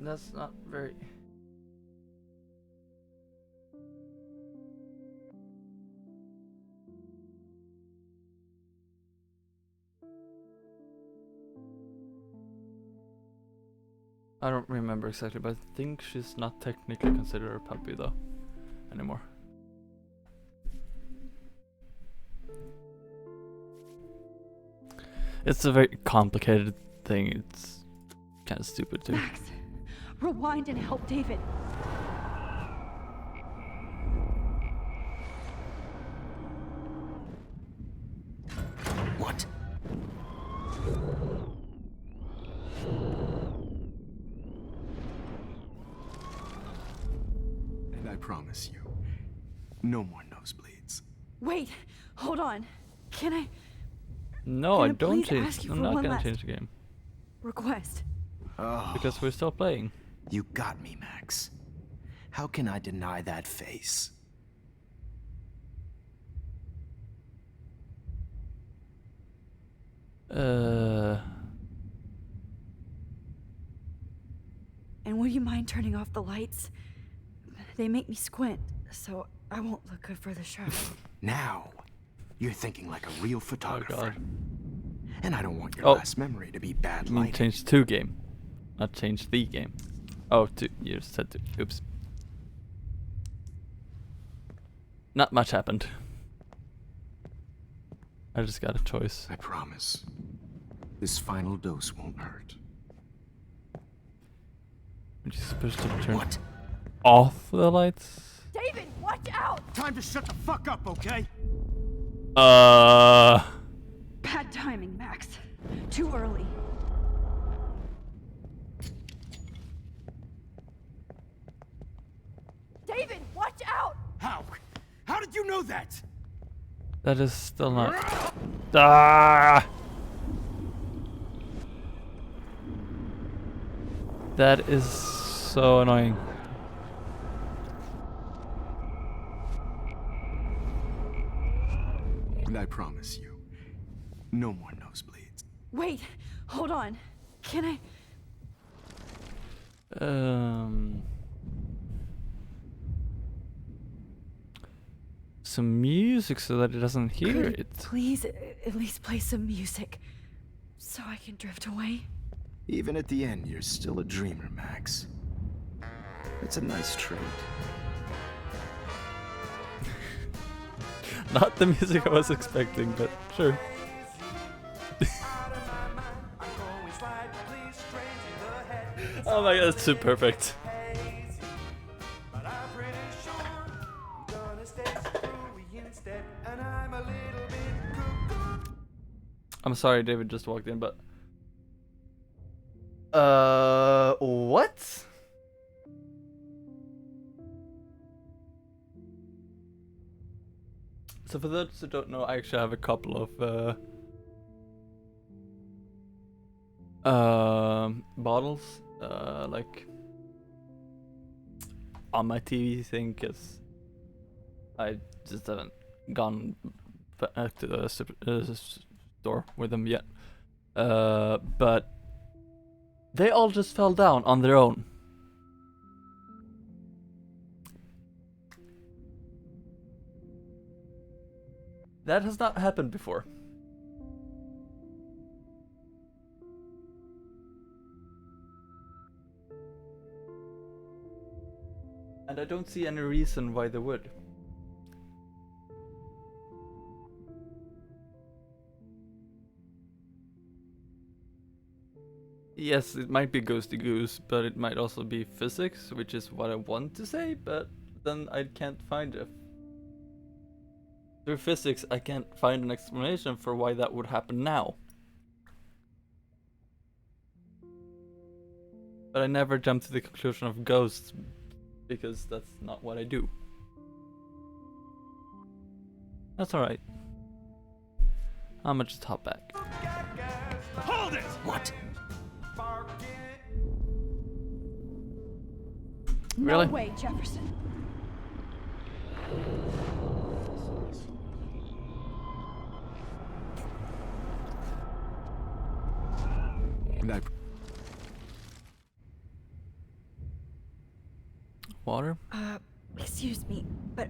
That's not very. I don't remember exactly, but I think she's not technically considered a puppy though anymore. It's a very complicated thing. It's kind of stupid too.
Max, rewind and help David.
What? promise you, no more nosebleeds.
Wait, hold on. Can I
No, I don't
please ask
change.
you
I'm
for
not
one
gonna
last
change the game
request?
Oh,
because we're still playing.
you got me, Max. How can I deny that face?
And would you mind turning off the lights? They make me squint, so I won't look good for the show.
Now, you're thinking like a real photographer.
God.
And I don't want your
Oh.
last memory to be bad
I'm
lighting.
change to game, not change the game. Oh, you said to. Oops. Not much happened. I just got a choice.
I promise. This final dose won't hurt.
Are you supposed to turn
What?
off the lights?
David, watch out!
Time to shut the fuck up, okay?
Bad timing, Max. Too early. David, watch out!
How? How did you know that?
That is still not. Ah! That is so annoying.
And I promise you, no more nosebleeds.
Wait, hold on. Can I?
Some music so that it doesn't hear
Could
it.
Please, at least play some music, so I can drift away.
Even at the end, you're still a dreamer, Max. It's a nice trait.
Not the music I was expecting, but sure. Oh my god, that's too perfect. I'm sorry, David just walked in, but what? So for those who don't know, I actually have a couple of bottles, like on my TV thing, cause I just haven't gone back to the store with them yet. But they all just fell down on their own. That has not happened before. And I don't see any reason why they would. Yes, it might be ghosty goose, but it might also be physics, which is what I want to say, but then I can't find it. Through physics, I can't find an explanation for why that would happen now. But I never jump to the conclusion of ghosts, because that's not what I do. That's alright. I'm gonna just hop back.
Hold it!
What?
Really?
No way, Jefferson.
And I...
Water?
Excuse me, but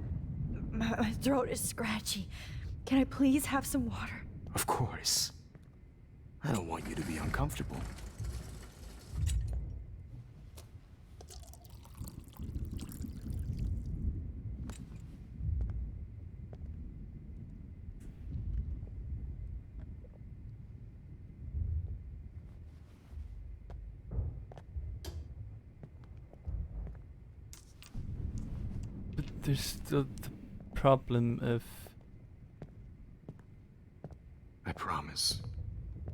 my throat is scratchy. Can I please have some water?
Of course. I don't want you to be uncomfortable.
But there's still the problem of
I promise.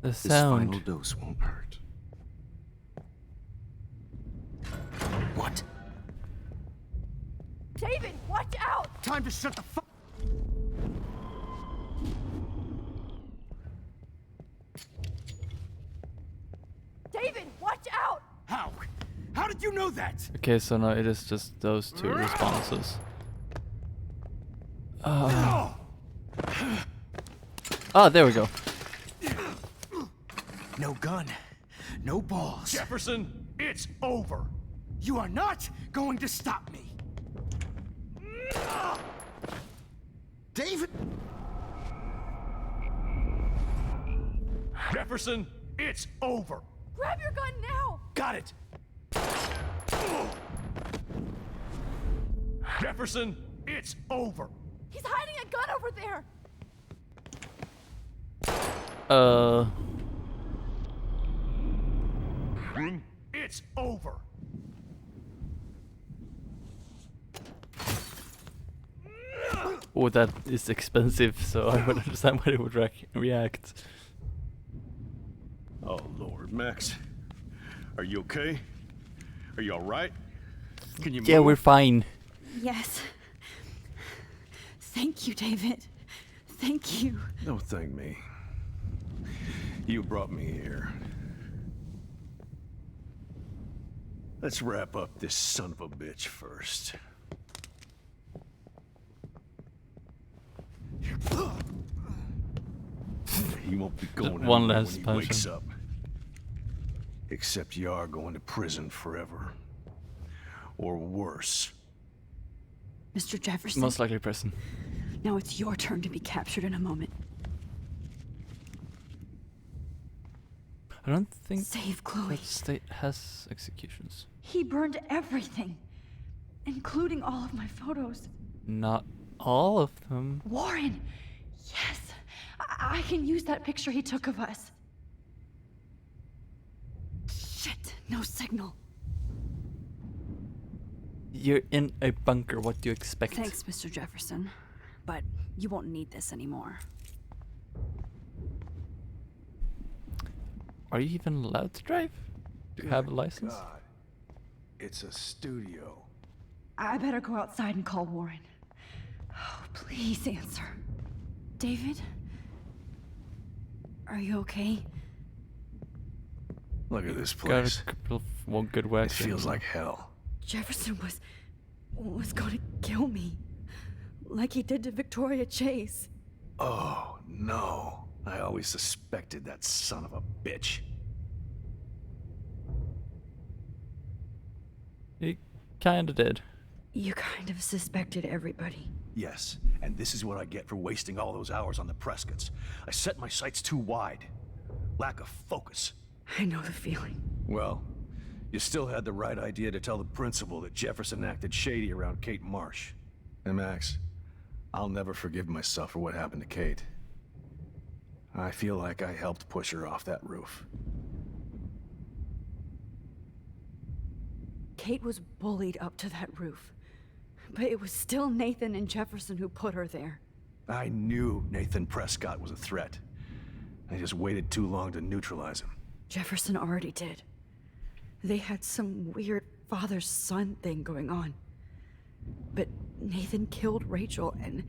the
This
sound.
final dose won't hurt. What?
David, watch out!
Time to shut the fuck.
David, watch out!
How? How did you know that?
Okay, so now it is just those two responses. Ah, there we go.
No gun, no balls.
Jefferson, it's over.
You are not going to stop me. David!
Jefferson, it's over.
Grab your gun now!
Got it!
Jefferson, it's over.
He's hiding a gun over there!
It's over.
Oh, that is expensive, so I would understand why they would react.
Oh, Lord, Max. Are you okay? Are you alright? Can you
Yeah,
move?
we're fine.
Yes. Thank you, David. Thank you.
Don't thank me. You brought me here. Let's wrap up this son of a bitch first. He won't be going
One
anywhere
last
when he wakes
punch.
up. Except you are going to prison forever. Or worse.
Mr. Jefferson,
Most likely prison.
now it's your turn to be captured in a moment.
I don't think
Save Chloe.
that state has executions.
He burned everything, including all of my photos.
Not all of them.
Warren! Yes! I can use that picture he took of us. Shit, no signal.
You're in a bunker, what do you expect?
Thanks, Mr. Jefferson. But you won't need this anymore.
Are you even allowed to drive? Do you have a license?
God. It's a studio.
I better go outside and call Warren. Oh, please answer. David? Are you okay?
Look at this
Got
place.
a couple of one good whacks.
It feels like hell.
Jefferson was going to kill me. Like he did to Victoria Chase.
Oh, no. I always suspected that son of a bitch.
He kinda did.
You kind of suspected everybody.
Yes, and this is what I get for wasting all those hours on the Prescotts. I set my sights too wide. Lack of focus.
I know the feeling.
Well, you still had the right idea to tell the principal that Jefferson acted shady around Kate Marsh. And Max, I'll never forgive myself for what happened to Kate. I feel like I helped push her off that roof.
Kate was bullied up to that roof. But it was still Nathan and Jefferson who put her there.
I knew Nathan Prescott was a threat. I just waited too long to neutralize him.
Jefferson already did. They had some weird father-son thing going on. But Nathan killed Rachel, and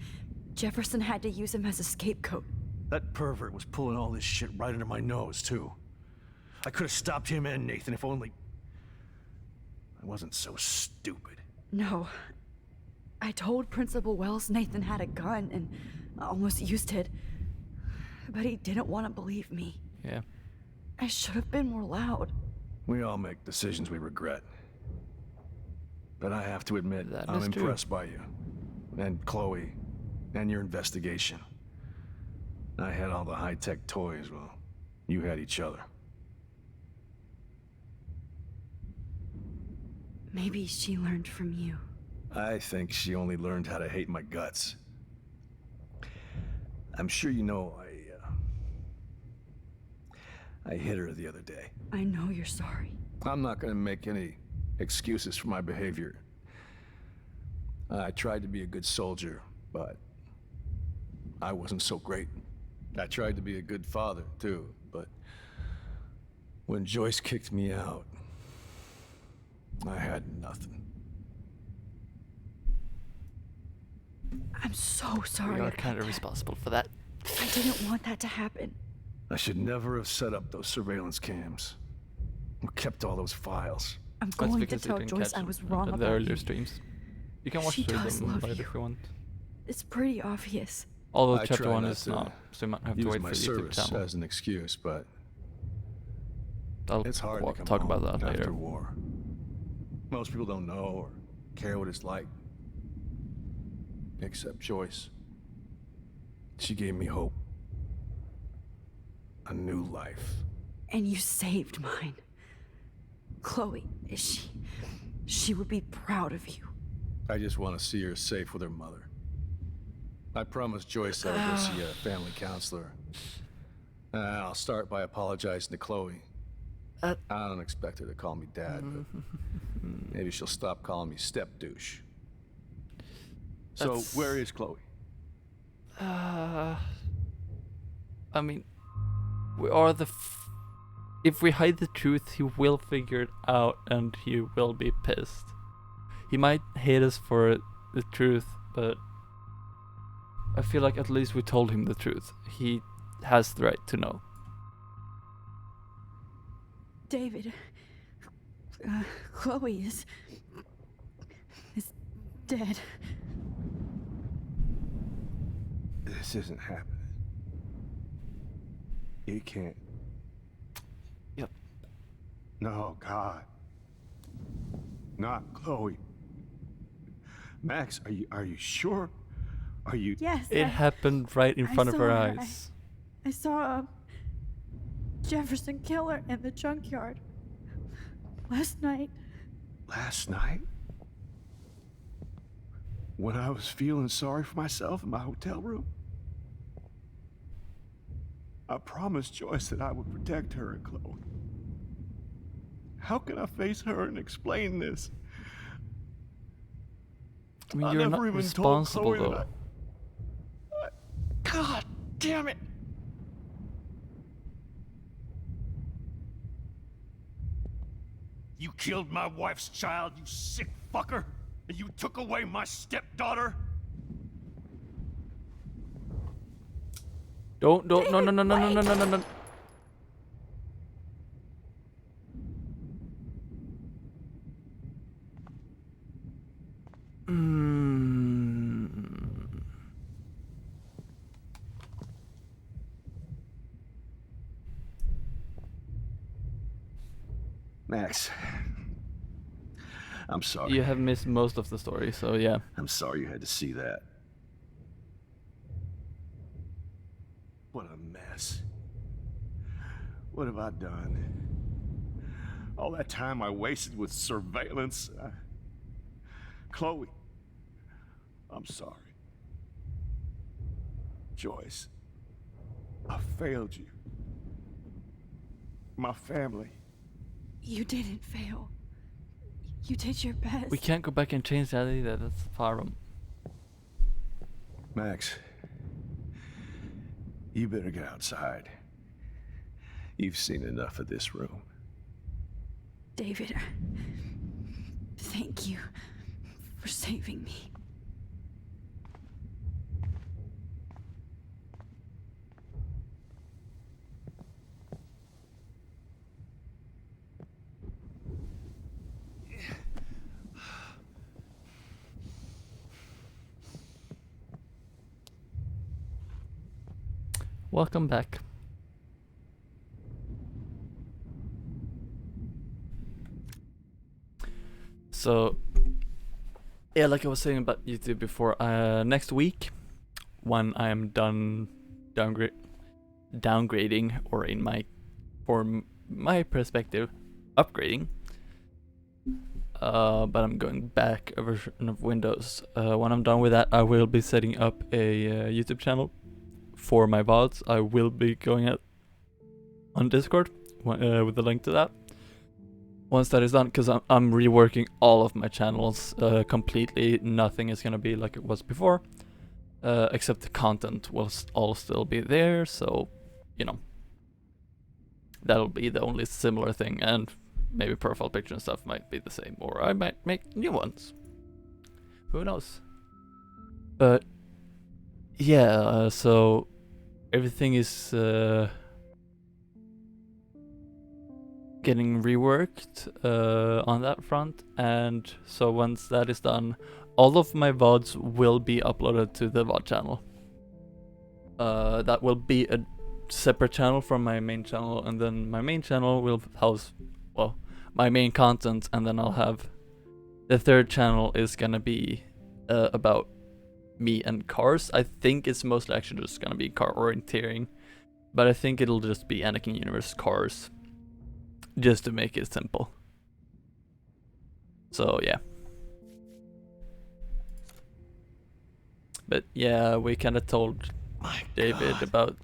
Jefferson had to use him as a scapegoat.
That pervert was pulling all this shit right under my nose, too. I could have stopped him and Nathan if only... I wasn't so stupid.
No. I told Principal Wells Nathan had a gun and almost used it. But he didn't want to believe me.
Yeah.
I should have been more loud.
We all make decisions we regret. But I have to admit,
That
I'm
is true.
impressed by you. And Chloe. And your investigation. I had all the high-tech toys, well, you had each other.
Maybe she learned from you.
I think she only learned how to hate my guts. I'm sure you know I hit her the other day.
I know you're sorry.
I'm not gonna make any excuses for my behavior. I tried to be a good soldier, but I wasn't so great. I tried to be a good father, too, but when Joyce kicked me out, I had nothing.
I'm so sorry.
We are
about
kind of
that.
responsible for that.
I didn't want that to happen.
I should never have set up those surveillance cams. Or kept all those files.
I'm
That's
going to
because you
tell
didn't
Joyce
catch
I was
them
wrong
in
about
the earlier
you.
streams. You can watch
She
through
does
them
love
later
you.
if you want.
It's pretty obvious.
Although
I
chapter
try
1
not
is
to
not, so you might have to
use
wait
my
for the YouTube
service
channel.
as an excuse, but
I'll
it's hard to come
talk
home
about that
after
later.
war. Most people don't know or care what it's like. Except Joyce. She gave me hope. A new life.
And you saved mine. Chloe, she would be proud of you.
I just want to see her safe with her mother. I promised Joyce I would go see a family counselor. I'll start by apologizing to Chloe. I don't expect her to call me dad, but maybe she'll stop calling me step douche. So, where is Chloe?
I mean, we are if we hide the truth, he will figure it out and he will be pissed. He might hate us for the truth, but I feel like at least we told him the truth. He has the right to know.
David, Chloe is dead.
This isn't happening. You can't.
Yep.
No, God. Not Chloe. Max, are you sure? Are you?
Yes.
It happened right in front of our
saw her.
eyes.
I saw Jefferson Killer in the junkyard last night.
Last night? When I was feeling sorry for myself in my hotel room? I promised Joyce that I would protect her and Chloe. How can I face her and explain this?
I mean,
I
you're
never
not
even
responsible
told Chloe
though.
that God damn it!
You killed my wife's child, you sick fucker! And you took away my stepdaughter?
Don't, no, no, no, no, no, no, no, no, no.
Max, I'm sorry.
You have missed most of the story, so yeah.
I'm sorry you had to see that. What a mess. What have I done? All that time I wasted with surveillance. Chloe, I'm sorry. Joyce, I failed you. My family.
You didn't fail. You did your best.
We can't go back and change that either. That's far from.
Max, you better get outside. You've seen enough of this room.
David, thank you for saving me.
Welcome back. So, yeah, like I was saying about YouTube before, next week, when I am done downgrading, or from my perspective, upgrading, but I'm going back a version of Windows. When I'm done with that, I will be setting up a YouTube channel for my VODs. I will be going out on Discord with the link to that. Once that is done, because I'm reworking all of my channels completely. Nothing is gonna be like it was before, except the content will all still be there. So, you know, that'll be the only similar thing, and maybe profile picture and stuff might be the same, or I might make new ones. Who knows? But yeah, so everything is getting reworked on that front, and so once that is done, all of my VODs will be uploaded to the VOD channel. That will be a separate channel from my main channel, and then my main channel will house, well, my main content, and then I'll have the third channel is gonna be about me and cars. I think it's mostly actually just gonna be car orienteering, but I think it'll just be Anakin Universe cars, just to make it simple. So yeah. But yeah, we kind of told David about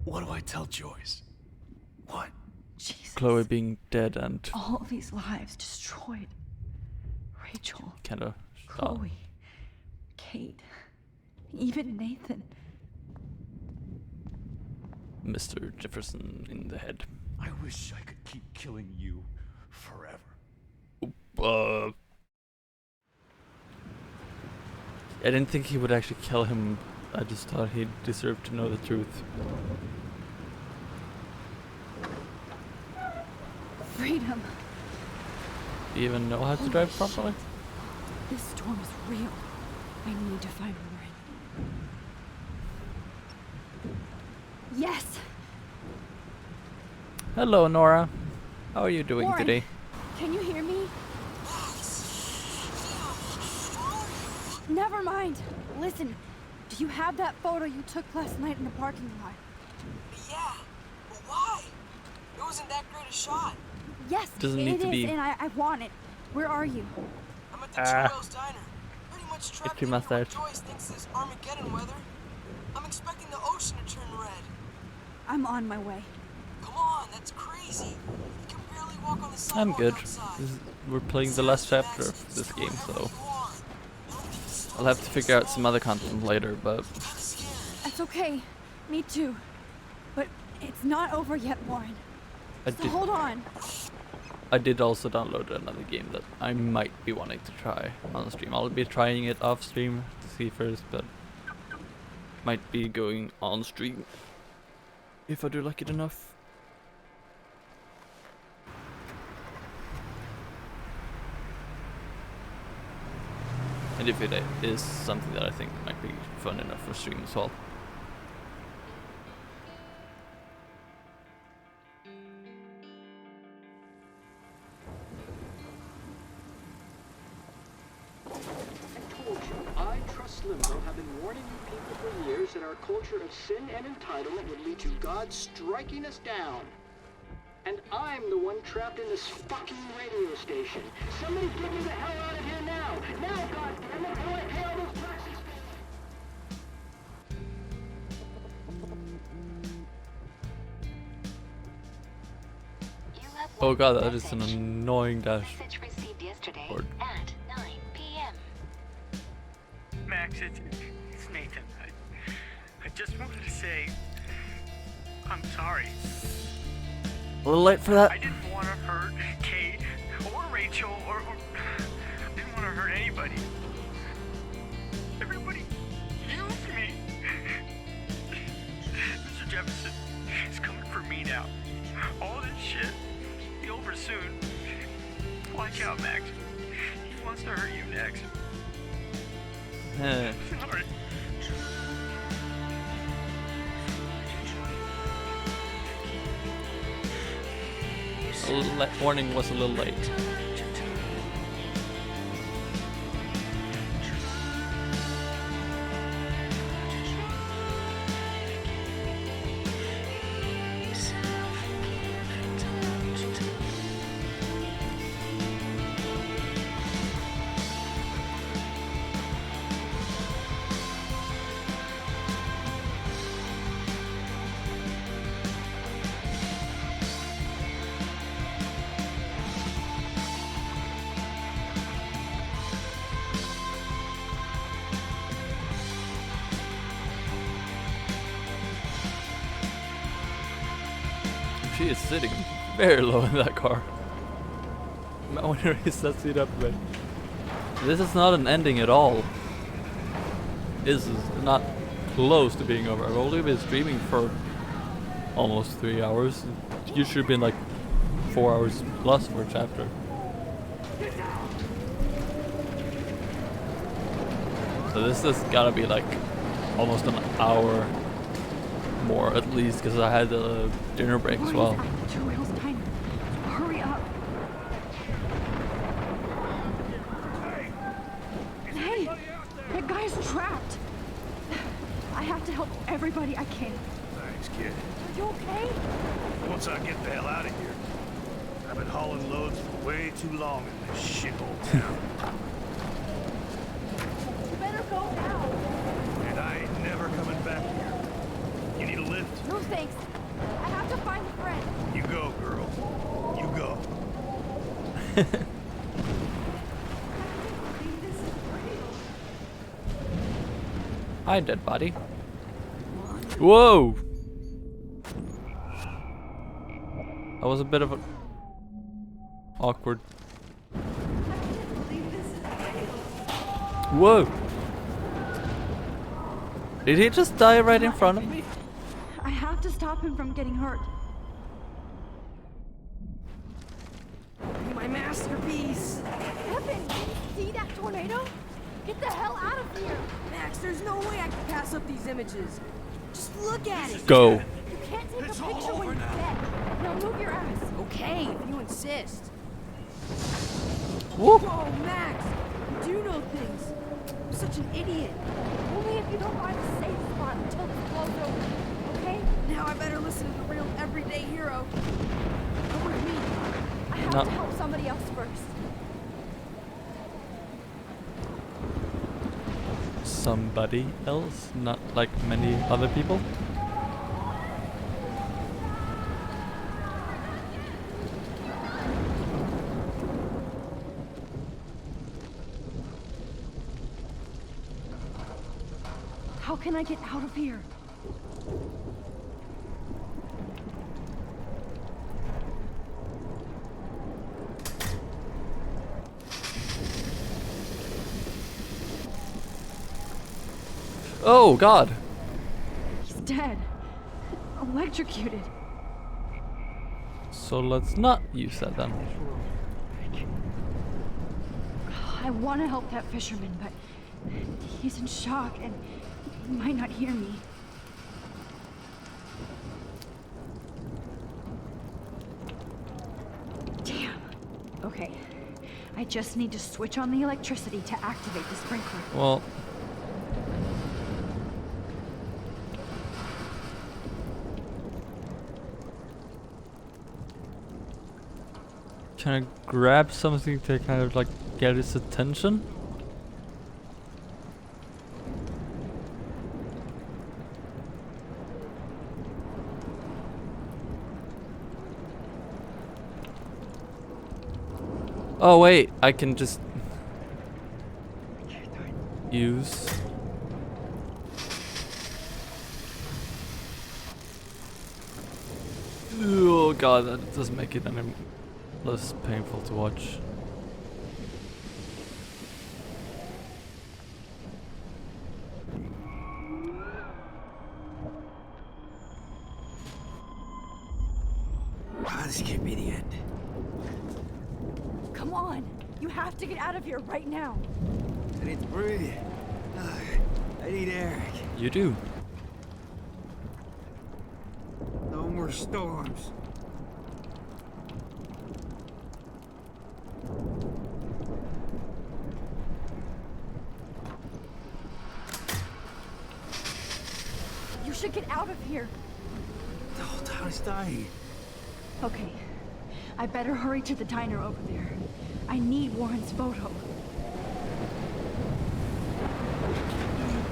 What do I tell Joyce? What?
Jesus.
Chloe being dead and
All these lives destroyed. Rachel.
kind of
Chloe. Kate. Even Nathan.
Mr. Jefferson in the head.
I wish I could keep killing you forever.
I didn't think he would actually kill him. I just thought he deserved to know the truth.
Freedom.
Do you even know how to drive properly?
This storm is real. I need to find Warren. Yes!
Hello, Nora. How are you doing
Warren,
today?
can you hear me? Never mind. Listen, do you have that photo you took last night in the parking lot?
Yeah, but why? It wasn't that great a shot.
Yes,
Doesn't
it
need to
is,
be.
and I want it. Where are you?
I'm at the Two Whales Diner. Pretty much trapped in
must
here
have.
where Joyce thinks this Armageddon weather. I'm expecting the ocean to turn red.
I'm on my way.
Come on, that's crazy. You can barely walk on the
I'm
sidewalk
good.
outside.
We're playing the last chapter of this game, so I'll have to figure out some other content later, but
It's okay. Me too. But it's not over yet, Warren. So hold on.
I did also download another game that I might be wanting to try on stream. I'll be trying it off stream to see first, but might be going on stream if I do like it enough. And if it is something that I think might be fun enough for stream as well.
I, Trust Limbo, have been warning you people for years that our culture of sin and entitlement would lead to God striking us down. And I'm the one trapped in this fucking radio station. Somebody get me the hell out of here now! Now, goddammit, before I pay all those taxes!
Oh god, that is an annoying dash. Board.
At 9 p.m.
Max, it's Nathan. I just wanted to say I'm sorry.
A little late for that.
I didn't want to hurt Kate or Rachel or I didn't want to hurt anybody. Everybody used me. Mr. Jefferson is coming for me now. All this shit will be over soon. Watch out, Max. He wants to hurt you next. Sorry.
Warning was a little late. She is sitting very low in that car. I want to raise that seat up a bit. This is not an ending at all. is not close to being over. I've only been streaming for almost 3 hours. It usually been like 4 hours plus for a chapter. So this has gotta be like almost an hour more at least, because I had a dinner break as well.
Two wheels tiny. Hurry up. Hey, that guy's trapped. I have to help everybody I can.
Thanks, kid.
Are you okay?
Once I get the hell out of here. I've been hauling loads for way too long in this shithole town.
You better go now.
And I ain't never coming back here. You need a lift?
No thanks. I have to find a friend.
You go, girl. You go.
Hi, dead body. Whoa! That was a bit of a awkward. Whoa! Did he just die right in front of me?
I have to stop him from getting hurt.
My masterpiece.
Evan, see that tornado? Get the hell out of here!
Max, there's no way I can pass up these images. Just look at it.
Go.
You can't take a picture when you're dead. Now move your ass.
Okay, if you insist.
Whoop.
Whoa, Max! You do know things. I'm such an idiot.
Only if you don't find a safe spot until this blows over. Okay?
Now I better listen to the real everyday hero. Come with me.
I have
No.
to help somebody else first.
Somebody else, not like many other people.
How can I get out of here?
Oh God!
He's dead. Electrocuted.
So let's not use that then.
I want to help that fisherman, but he's in shock and he might not hear me. Damn. Okay. I just need to switch on the electricity to activate the sprinkler.
Well, can I grab something to kind of like get his attention? Oh wait, I can just use. Oh God, that doesn't make it any less painful to watch.
This can't be the end.
Come on! You have to get out of here right now!
I need to breathe. I need air.
You do.
No more storms.
You should get out of here!
The whole town is dying.
Okay. I better hurry to the diner over there. I need Warren's photo.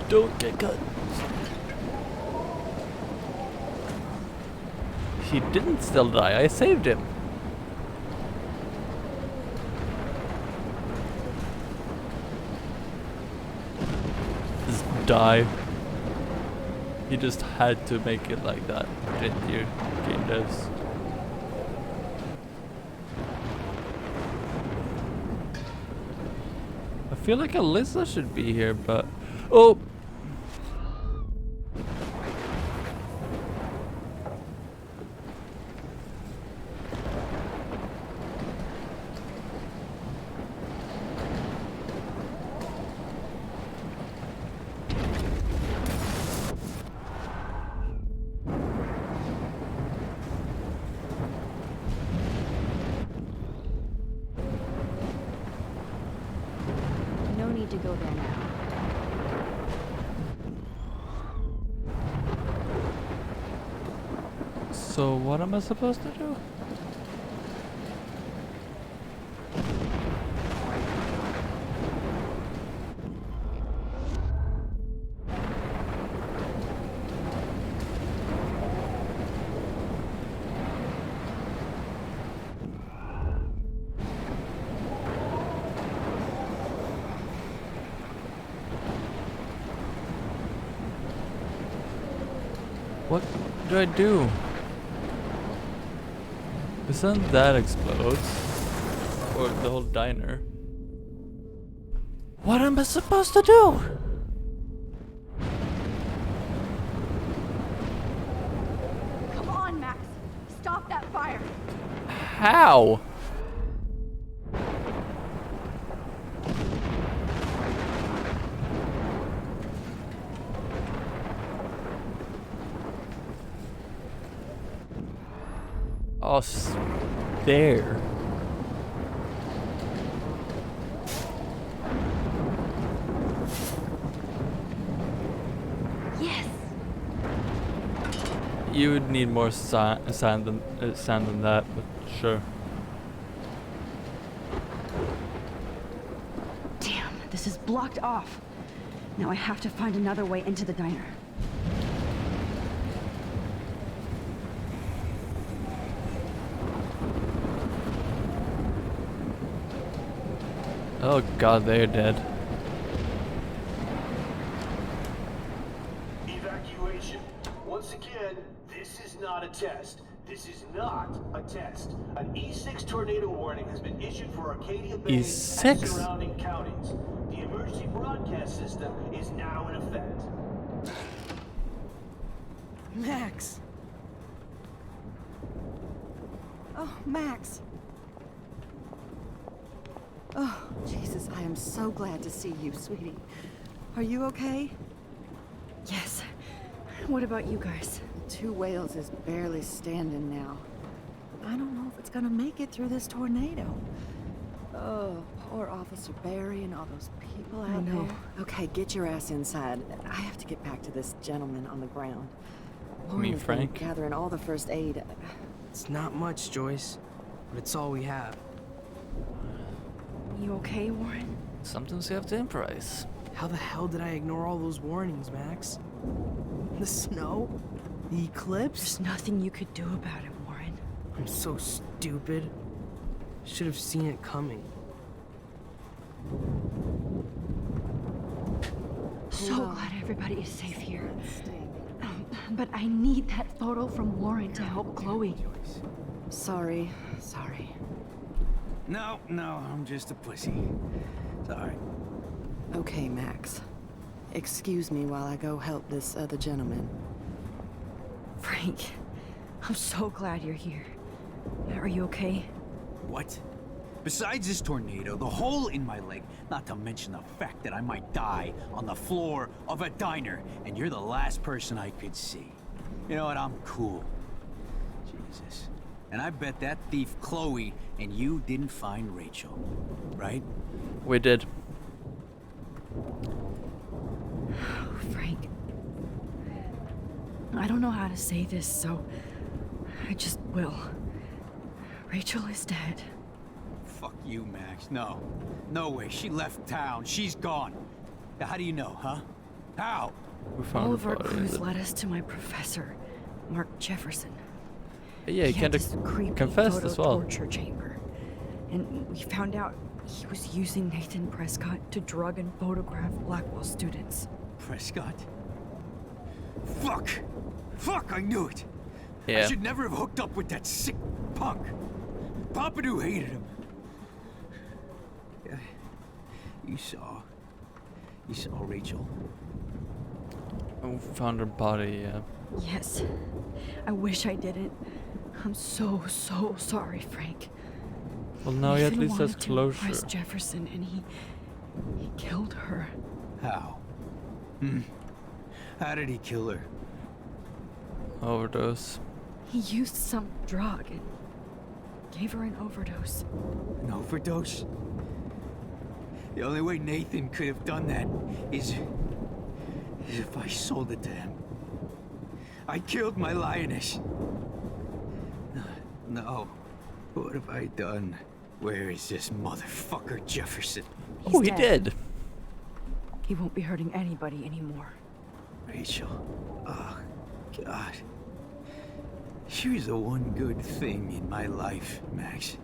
Don't get cut. He didn't still die, I saved him. Just die. He just had to make it like that, didn't you, game devs? I feel like Alyssa should be here, but... Oh!
need to go there now.
So what am I supposed to do? What do I do? Isn't that explodes? Or the whole diner? What am I supposed to do?
Come on, Max. Stop that fire.
How? Oh, there.
Yes.
You would need more sand than that, but sure.
Damn, this is blocked off. Now I have to find another way into the diner.
Oh god, they're dead.
Evacuation. Once again, this is not a test. This is not a test. An E6 tornado warning has been issued for Arcadia Bay
E6?
and surrounding counties. The emergency broadcast system is now in effect.
Max. Oh, Max.
Oh, Jesus, I am so glad to see you, sweetie. Are you okay?
Yes. What about you guys?
Two Whales is barely standing now. I don't know if it's gonna make it through this tornado. Oh, poor Officer Barry and all those people out
I know.
there. Okay, get your ass inside. I have to get back to this gentleman on the ground.
You mean
has been
Frank?
gathering all the first aid.
It's not much, Joyce, but it's all we have.
You okay, Warren?
Sometimes you have to improvise.
How the hell did I ignore all those warnings, Max? The snow? The eclipse?
There's nothing you could do about it, Warren.
I'm so stupid. Should have seen it coming.
So glad everybody is safe here. But I need that photo from Warren to help Chloe.
Sorry.
No, I'm just a pussy. Sorry.
Okay, Max. Excuse me while I go help this other gentleman.
Frank, I'm so glad you're here. Are you okay?
What? Besides this tornado, the hole in my leg, not to mention the fact that I might die on the floor of a diner, and you're the last person I could see. You know what? I'm cool. Jesus. And I bet that thief Chloe and you didn't find Rachel, right?
We did.
Frank, I don't know how to say this, so I just will. Rachel is dead.
Fuck you, Max. No. No way. She left town. She's gone. Now, how do you know, huh? How?
We found
All
her
of our
body,
clues
is it?
led us to my professor, Mark Jefferson.
Yeah, you
He had
kinda
this creepy
confessed
photo
as well.
torture chamber, and we found out he was using Nathan Prescott to drug and photograph Blackwell students.
Prescott? Fuck! Fuck, I knew it!
Yeah.
I should never have hooked up with that sick punk. Pompidou hated him. Yeah. You saw Rachel.
We found her body, yeah.
Yes. I wish I didn't. I'm so sorry, Frank.
Well, now he at
Nathan
least has
wanted to impress
closure.
Jefferson, and he killed her.
How? How did he kill her?
Overdose.
He used some drug and gave her an overdose.
An overdose? The only way Nathan could have done that is if I sold it to him. I killed my lioness. No. What have I done? Where is this motherfucker Jefferson?
Oh, he did.
He won't be hurting anybody anymore.
Rachel. Oh, God. She was the one good thing in my life, Max.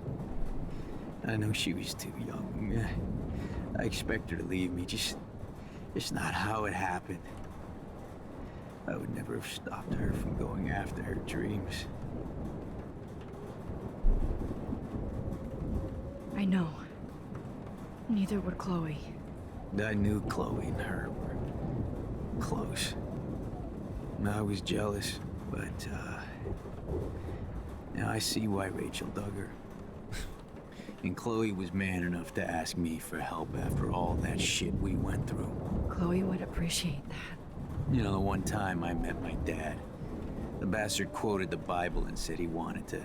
I know she was too young. I expect her to leave me, just not how it happened. I would never have stopped her from going after her dreams.
I know. Neither would Chloe.
I knew Chloe and her were close. I was jealous, but now I see why Rachel dug her. And Chloe was man enough to ask me for help after all that shit we went through.
Chloe would appreciate that.
You know, the one time I met my dad, the bastard quoted the Bible and said he wanted to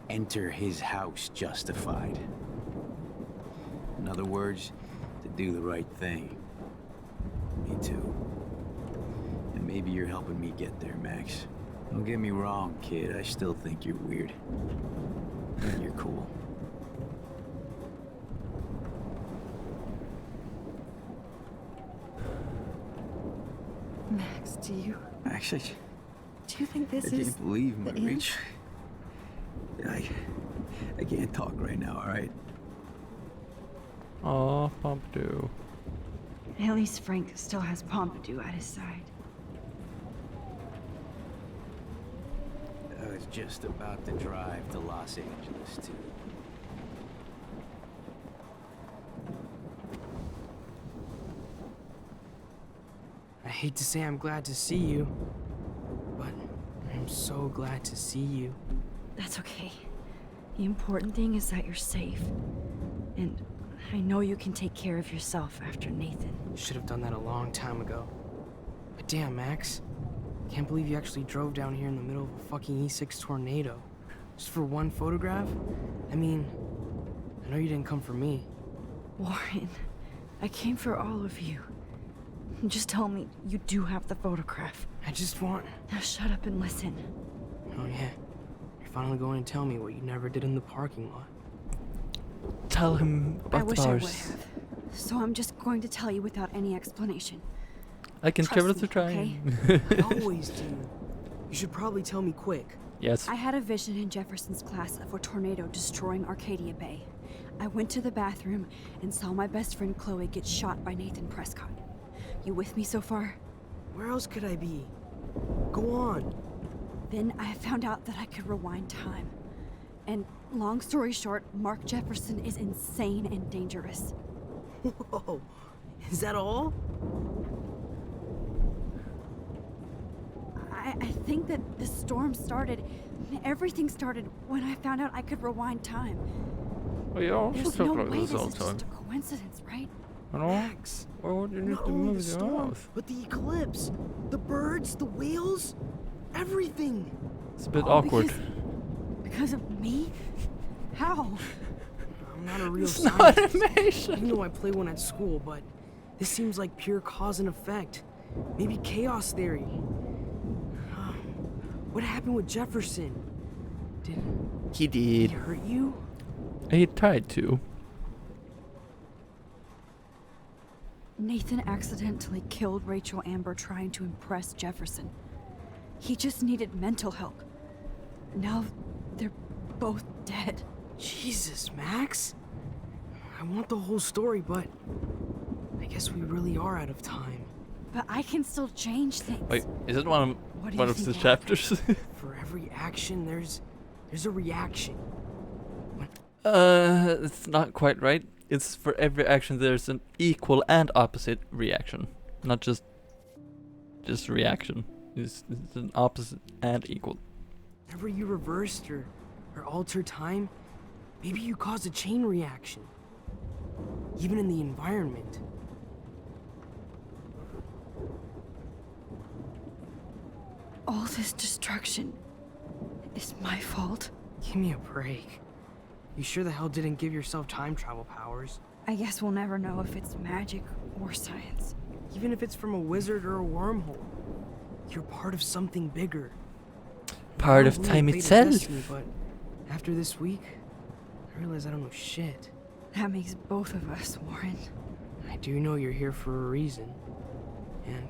enter his house justified. In other words, to do the right thing. Me too. And maybe you're helping me get there, Max. Don't get me wrong, kid. I still think you're weird. But you're cool.
Max, do you think this
I
is
can't believe my
the end?
Rach. I can't talk right now, alright?
Aw, Pompidou.
At least Frank still has Pompidou at his side.
I was just about to drive to Los Angeles, too.
I hate to say I'm glad to see you, but I'm so glad to see you.
That's okay. The important thing is that you're safe. And I know you can take care of yourself after Nathan.
Should have done that a long time ago. But damn, Max. Can't believe you actually drove down here in the middle of a fucking E6 tornado. Just for one photograph? I mean, I know you didn't come for me.
Warren, I came for all of you. Just tell me you do have the photograph.
I just want...
Now shut up and listen.
Oh yeah. You're finally going to tell me what you never did in the parking lot.
Tell him about
I wish
the
I would
bars.
have. So I'm just going to tell you without any explanation.
I can
Trust
travel
me,
to try.
okay?
I always do. You should probably tell me quick.
Yes.
I had a vision in Jefferson's class of a tornado destroying Arcadia Bay. I went to the bathroom and saw my best friend Chloe get shot by Nathan Prescott. You with me so far?
Where else could I be? Go on.
Then I found out that I could rewind time. And long story short, Mark Jefferson is insane and dangerous.
Whoa. Is that all?
I think that the storm started, everything started when I found out I could rewind time.
Well, you also
There's
talk
no
like
way
this
this
all
is
the time.
just a coincidence, right?
Hello?
Max.
Why would you need
Not
to
only
move
the
your
storm,
mouth?
but the eclipse, the birds, the whales, everything.
It's a bit
All
awkward.
Because of me? How?
I'm not a real
It's not
scientist.
animation.
Even though I play one at school, but this seems like pure cause and effect. Maybe chaos theory. What happened with Jefferson? Did
He
he
did.
hurt you?
He tried to.
Nathan accidentally killed Rachel Amber trying to impress Jefferson. He just needed mental help. Now they're both dead.
Jesus, Max. I want the whole story, but I guess we really are out of time.
But I can still change things.
Wait, is it one
What
of,
do
one
you
of the
think
chapters?
For every action, there's a reaction.
It's not quite right. It's for every action there's an equal and opposite reaction, not just reaction. It's an opposite and equal.
Whenever you reversed or altered time, maybe you caused a chain reaction. Even in the environment.
All this destruction is my fault.
Give me a break. You sure the hell didn't give yourself time travel powers?
I guess we'll never know if it's magic or science.
Even if it's from a wizard or a wormhole, you're part of something bigger.
Part
I
of
don't
time
believe in fate or
itself.
destiny, but after this week, I realize I don't know shit.
That makes both of us, Warren.
I do know you're here for a reason, and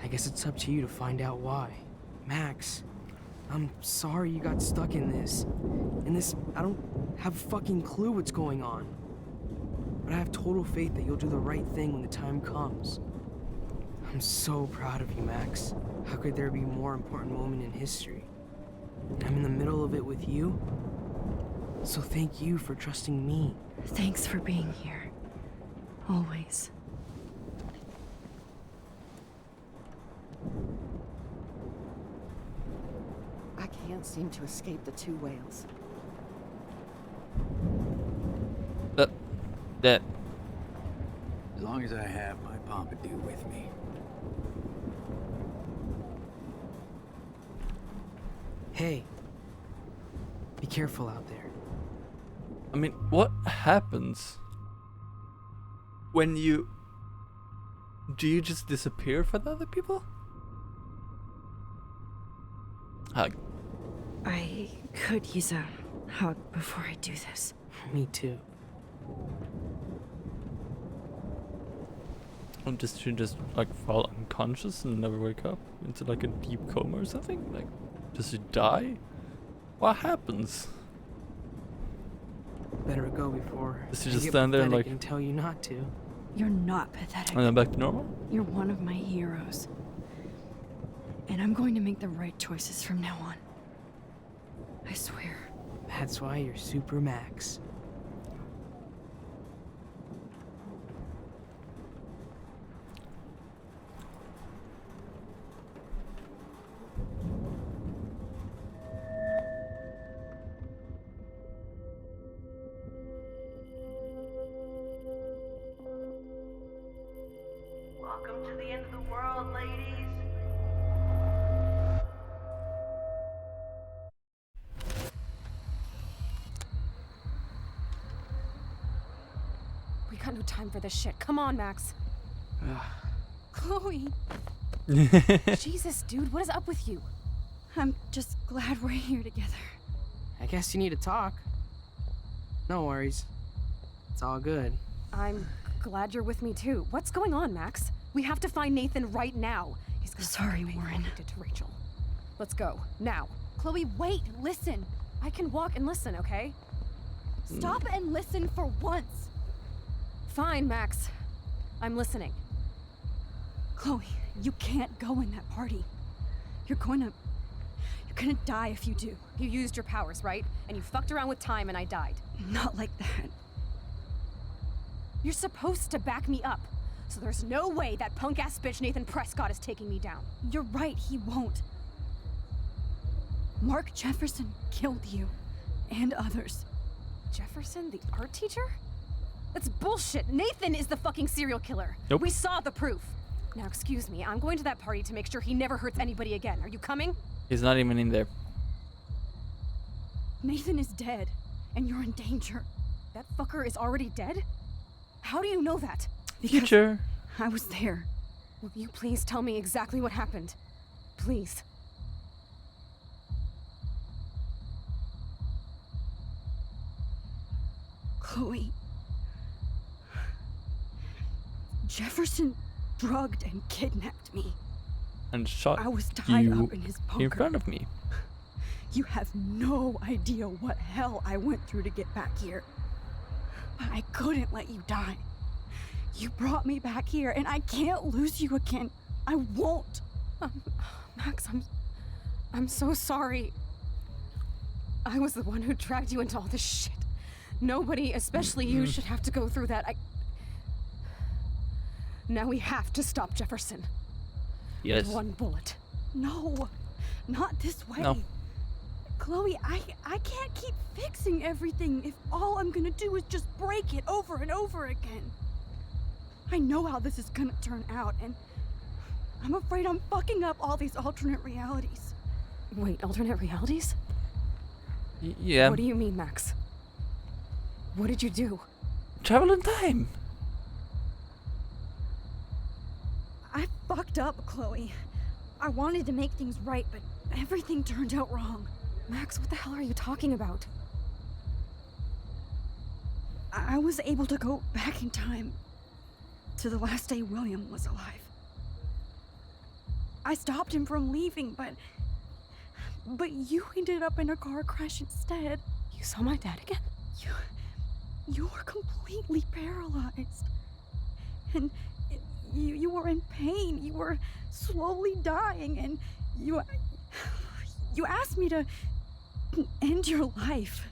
I guess it's up to you to find out why. Max, I'm sorry you got stuck in this. I don't have a fucking clue what's going on. But I have total faith that you'll do the right thing when the time comes. I'm so proud of you, Max. How could there be a more important moment in history? And I'm in the middle of it with you. So thank you for trusting me.
Thanks for being here. Always.
I can't seem to escape the two whales.
That.
As long as I have my Pompadour with me.
Hey, be careful out there.
I mean, what happens when you... Do you just disappear for the other people? Hug.
I could use a hug before I do this.
Me too.
Or just you just like fall unconscious and never wake up into like a deep coma or something? Like, does you die? What happens?
Better go before
Does he
I
just
get
stand there and,
pathetic
like-
and tell you not to.
You're not pathetic.
And then back to normal?
You're one of my heroes. And I'm going to make the right choices from now on. I swear.
That's why you're Super Max.
Welcome to the end of the world, ladies.
We got no time for this shit. Come on, Max. Chloe. Jesus, dude, what is up with you?
I'm just glad we're here together.
I guess you need to talk. No worries. It's all good.
I'm glad you're with me too. What's going on, Max? We have to find Nathan right now. He's gonna
Sorry, Warren.
Did to Rachel. Let's go now. Chloe, wait, listen. I can walk and listen, okay? Stop and listen for once. Fine, Max. I'm listening.
Chloe, you can't go in that party. You're gonna die if you do.
You used your powers, right? And you fucked around with time and I died.
Not like that.
You're supposed to back me up. So there's no way that punk-ass bitch Nathan Prescott is taking me down.
You're right, he won't. Mark Jefferson killed you. And others.
Jefferson, the art teacher? That's bullshit. Nathan is the fucking serial killer.
Nope.
We saw the proof. Now, excuse me, I'm going to that party to make sure he never hurts anybody again. Are you coming?
He's not even in there.
Nathan is dead, and you're in danger.
That fucker is already dead? How do you know that?
Because
Future.
I was there.
Will you please tell me exactly what happened? Please.
Chloe. Jefferson drugged and kidnapped me.
And shot
I was tied
you
up in his bunker.
in front of me.
You have no idea what hell I went through to get back here. But I couldn't let you die. You brought me back here, and I can't lose you again. I won't.
Max, I'm so sorry. I was the one who dragged you into all this shit. Nobody, especially you, should have to go through that. Now we have to stop Jefferson.
Yes.
With one bullet.
No, not this way.
No.
Chloe, I can't keep fixing everything if all I'm gonna do is just break it over and over again. I know how this is gonna turn out, and I'm afraid I'm fucking up all these alternate realities.
Wait, alternate realities?
Yeah.
What do you mean, Max? What did you do?
travel in time.
I fucked up, Chloe. I wanted to make things right, but everything turned out wrong.
Max, what the hell are you talking about?
I was able to go back in time to the last day William was alive. I stopped him from leaving, but you ended up in a car crash instead.
You saw my dad again?
You were completely paralyzed. And you were in pain. You were slowly dying, and you asked me to end your life.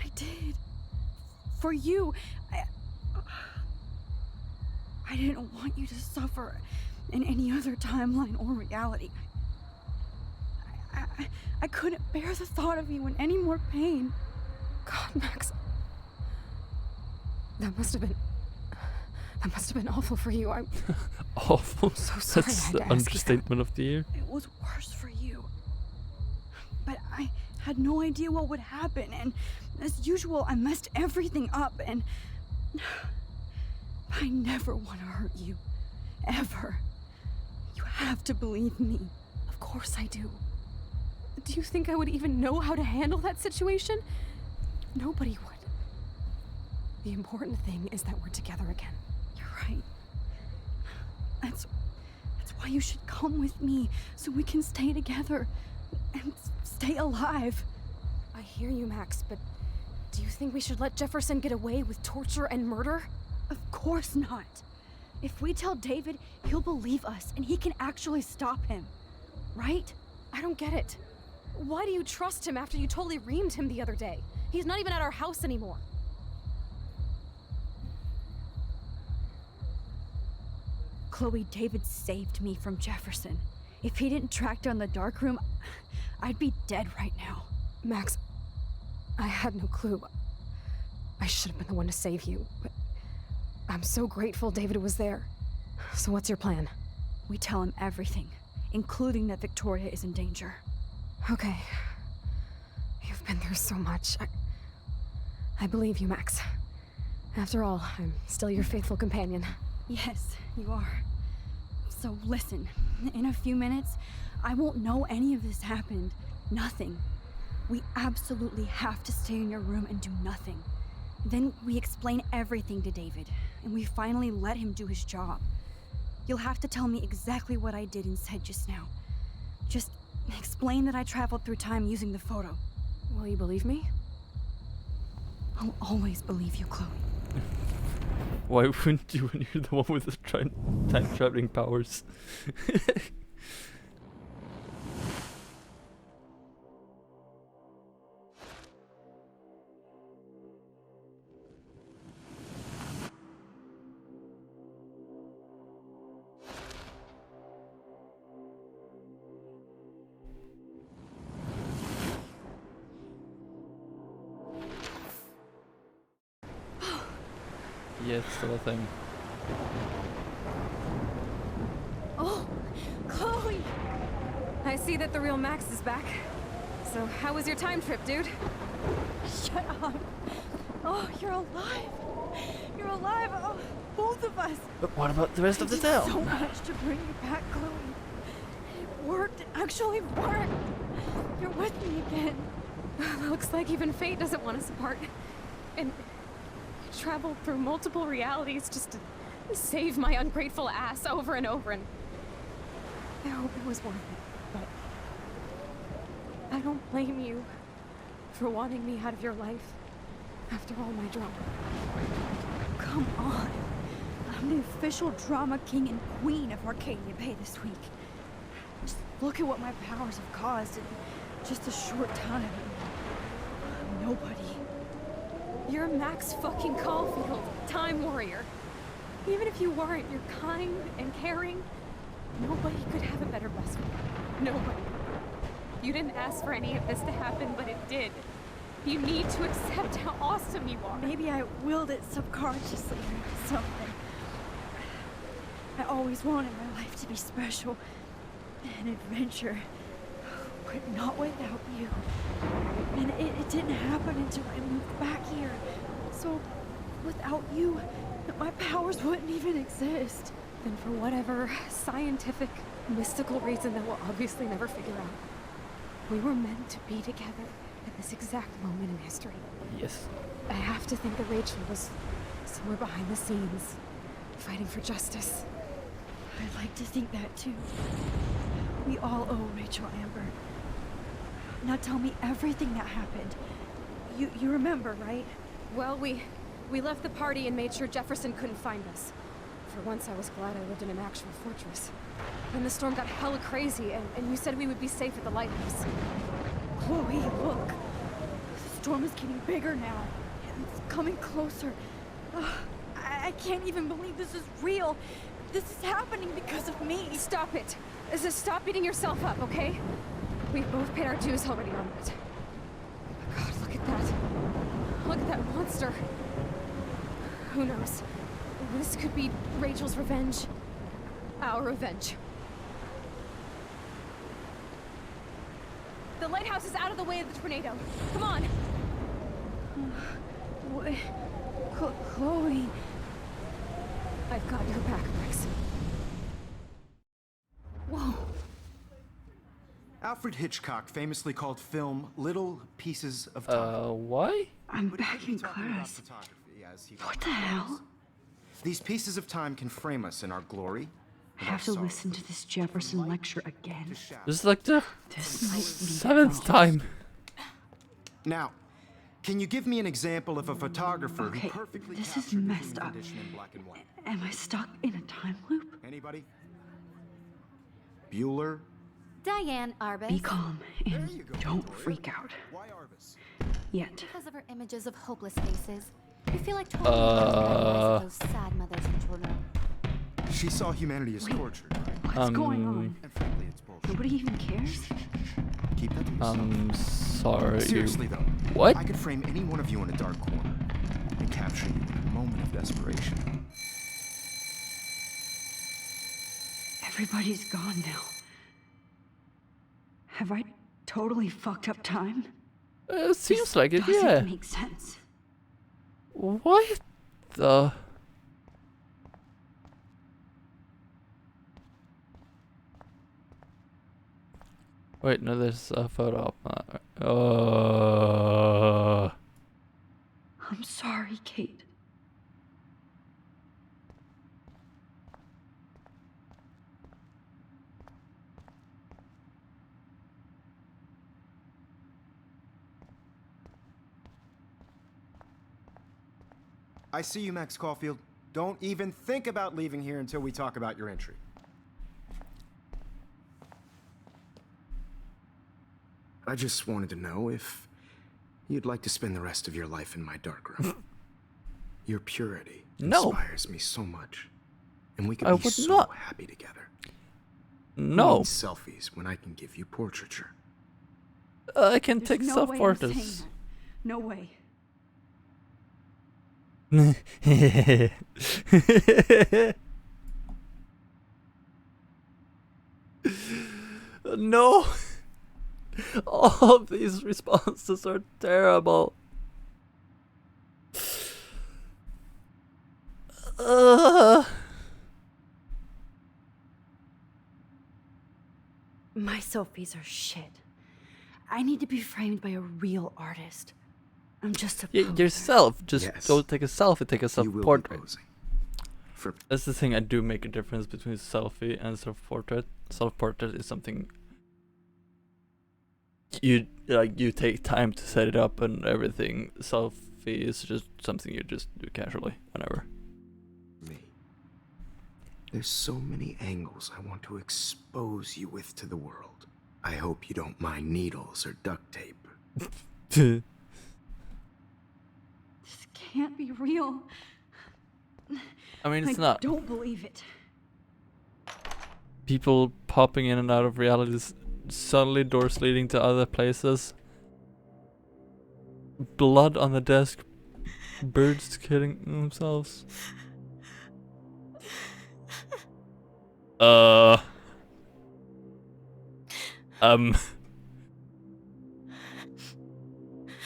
I did. For you. I didn't want you to suffer in any other timeline or reality. I couldn't bear the thought of you in any more pain.
God, Max. That must have been awful for you. I'm
awful.
So sorry.
That's
I
the
had to ask you
understatement of the year.
It was worse for you. But I had no idea what would happen, and as usual, I messed everything up, and I never want to hurt you. Ever. You have to believe me.
Of course I do. Do you think I would even know how to handle that situation? Nobody would. The important thing is that we're together again.
You're right. That's why you should come with me, so we can stay together and stay alive.
I hear you, Max, but do you think we should let Jefferson get away with torture and murder?
Of course not. If we tell David, he'll believe us and he can actually stop him. Right?
I don't get it. Why do you trust him after you totally reamed him the other day? He's not even at our house anymore.
Chloe, David saved me from Jefferson. If he didn't track down the darkroom, I'd be dead right now.
Max, I had no clue. I should have been the one to save you, but I'm so grateful David was there. So what's your plan?
We tell him everything, including that Victoria is in danger.
Okay. You've been through so much. I believe you, Max. After all, I'm still your faithful companion.
Yes, you are. So listen, in a few minutes, I won't know any of this happened. Nothing. We absolutely have to stay in your room and do nothing. Then we explain everything to David, and we finally let him do his job. You'll have to tell me exactly what I did and said just now. Just explain that I traveled through time using the photo.
Will you believe me?
I'll always believe you, Chloe.
Why wouldn't you when you're the one with the time traveling powers? Yeah, it's still a thing.
Oh, Chloe! I see that the real Max is back. So how was your time trip, dude?
Shut up. Oh, you're alive. You're alive. Oh, both of us.
But what about the rest of the
did
town?
So much to bring you back, Chloe. It worked. It actually worked. You're with me again.
Looks like even fate doesn't want us apart. And I traveled through multiple realities just to save my ungrateful ass over and over, and I hope it was worth it, but I don't blame you for wanting me out of your life after all my drama.
Come on. I'm the official drama king and queen of Arcadia Bay this week. Just look at what my powers have caused in just a short time. Nobody.
You're Max fucking Caulfield, Time Warrior. Even if you weren't, you're kind and caring. Nobody could have a better best friend. Nobody. You didn't ask for any of this to happen, but it did. You need to accept how awesome you are.
Maybe I willed it subconsciously or something. I always wanted my life to be special. An adventure. But not without you. And it didn't happen until I moved back here. So Without you, my powers wouldn't even exist.
Then for whatever scientific, mystical reason that we'll obviously never figure out, we were meant to be together at this exact moment in history.
Yes.
I have to think that Rachel was somewhere behind the scenes, fighting for justice.
I'd like to think that too. We all owe Rachel Amber. Now tell me everything that happened. You remember, right?
Well, we left the party and made sure Jefferson couldn't find us. For once, I was glad I lived in an actual fortress. Then the storm got hella crazy, and you said we would be safe at the lighthouse.
Chloe, look. The storm is getting bigger now. It's coming closer. I can't even believe this is real. This is happening because of me.
Stop it. Stop beating yourself up, okay? We've both paid our dues already on it. God, look at that. Look at that monster. Who knows? This could be Rachel's revenge. Our revenge. The lighthouse is out of the way of the tornado. Come on!
Chloe...
I've got your back, Max.
Whoa.
Alfred Hitchcock famously called film little pieces of time.
Why?
I'm back in class. What the hell?
These pieces of time can frame us in our glory.
I have to listen to this Jefferson lecture again.
This is like the
This might be
7th time.
Now, can you give me an example of a photographer
Okay,
who perfectly
this is
captured
messed
human
up.
condition in black and white?
Am I stuck in a time loop?
Anybody? Bueller?
Diane Arbus.
Be calm and don't freak out.
Why Arbus?
Yet.
Because of her images of hopeless faces. I feel like totally of those sad mothers in children.
She saw humanity as tortured.
What's going on?
And frankly, it's bullshit.
Nobody even cares?
Keep that to yourself.
Sorry.
Seriously though,
What?
I could frame any one of you in a dark corner and capture you in a moment of desperation.
Everybody's gone now. Have I totally fucked up time?
Seems like it,
Doesn't
yeah.
make sense.
What the? Wait, no, there's a photo of
I'm sorry, Kate.
I see you, Max Caulfield. Don't even think about leaving here until we talk about your entry. I just wanted to know if you'd like to spend the rest of your life in my darkroom. Your purity inspires me so much. And we could be so happy together.
No.
Who needs selfies when I can give you portraiture?
I can take
There's no way I'm saying
self-portraits.
that. No way.
No. All of these responses are terrible.
My selfies are shit. I need to be framed by a real artist. I'm just a
Yourself. Just
Yes.
go take a selfie, take a
You will be
self-portrait.
posing. For
That's the thing, I do make a difference between selfie and self-portrait. Self-portrait is something you take time to set it up and everything. Selfie is just something you just do casually whenever.
me. There's so many angles I want to expose you with to the world. I hope you don't mind needles or duct tape.
This can't be real.
I mean, it's
I
not.
don't believe it.
People popping in and out of realities, suddenly doors leading to other places. Blood on the desk. Birds killing themselves.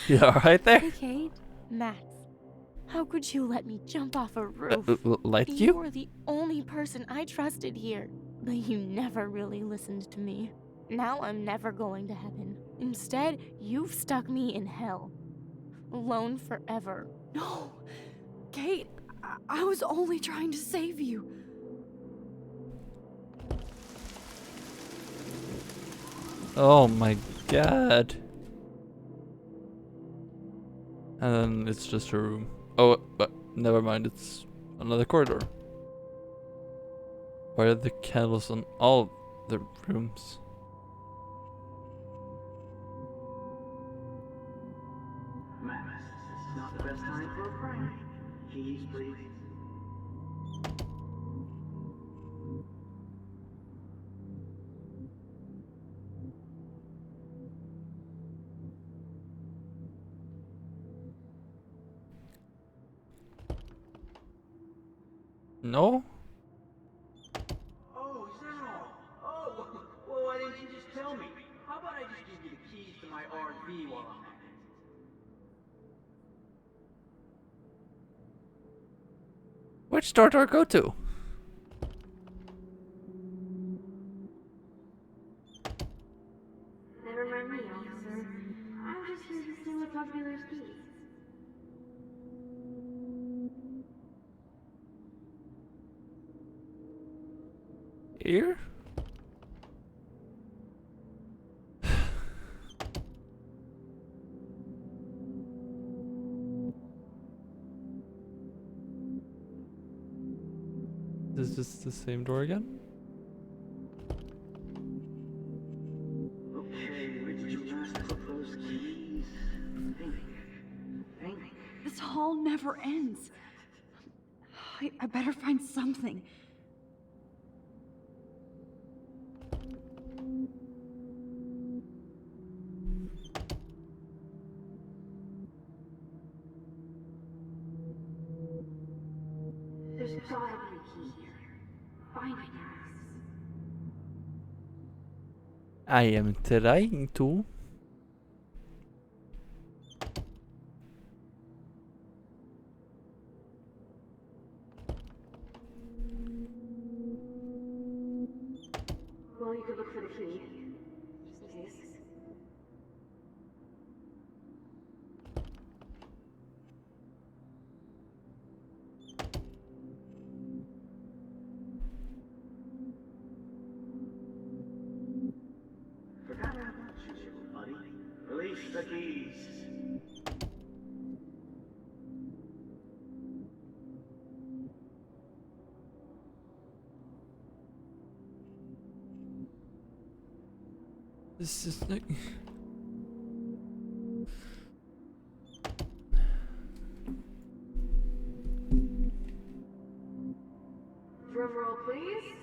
You alright there?
Hey, Kate. Max.
How could you let me jump off a roof?
Like
You
you?
were the only person I trusted here, but you never really listened to me. Now I'm never going to heaven. Instead, you've stuck me in hell. Alone forever.
No! Kate, I was only trying to save you.
Oh my god. And then it's just a room. Oh, but never mind, it's another corridor. Why are the candles on all the rooms?
Max, this is not the best time for a prank. Keys, please.
No?
Oh, is that all? Oh, well, why didn't you just tell me? How about I just give you the keys to my RV while I'm at it?
Which door do I go to?
Never mind me, officer. I'm just here to see what's up Wheeler's keys.
Here? Is this the same door again?
Okay, where did you last put those keys? Think.
This hall never ends. I better find something.
There's gotta be a key here. Find it, Max.
I am trying to.
Well, you could look for the key. Just in case.
Forgot how much you, buddy. Release the keys.
This is like
Drum roll, please.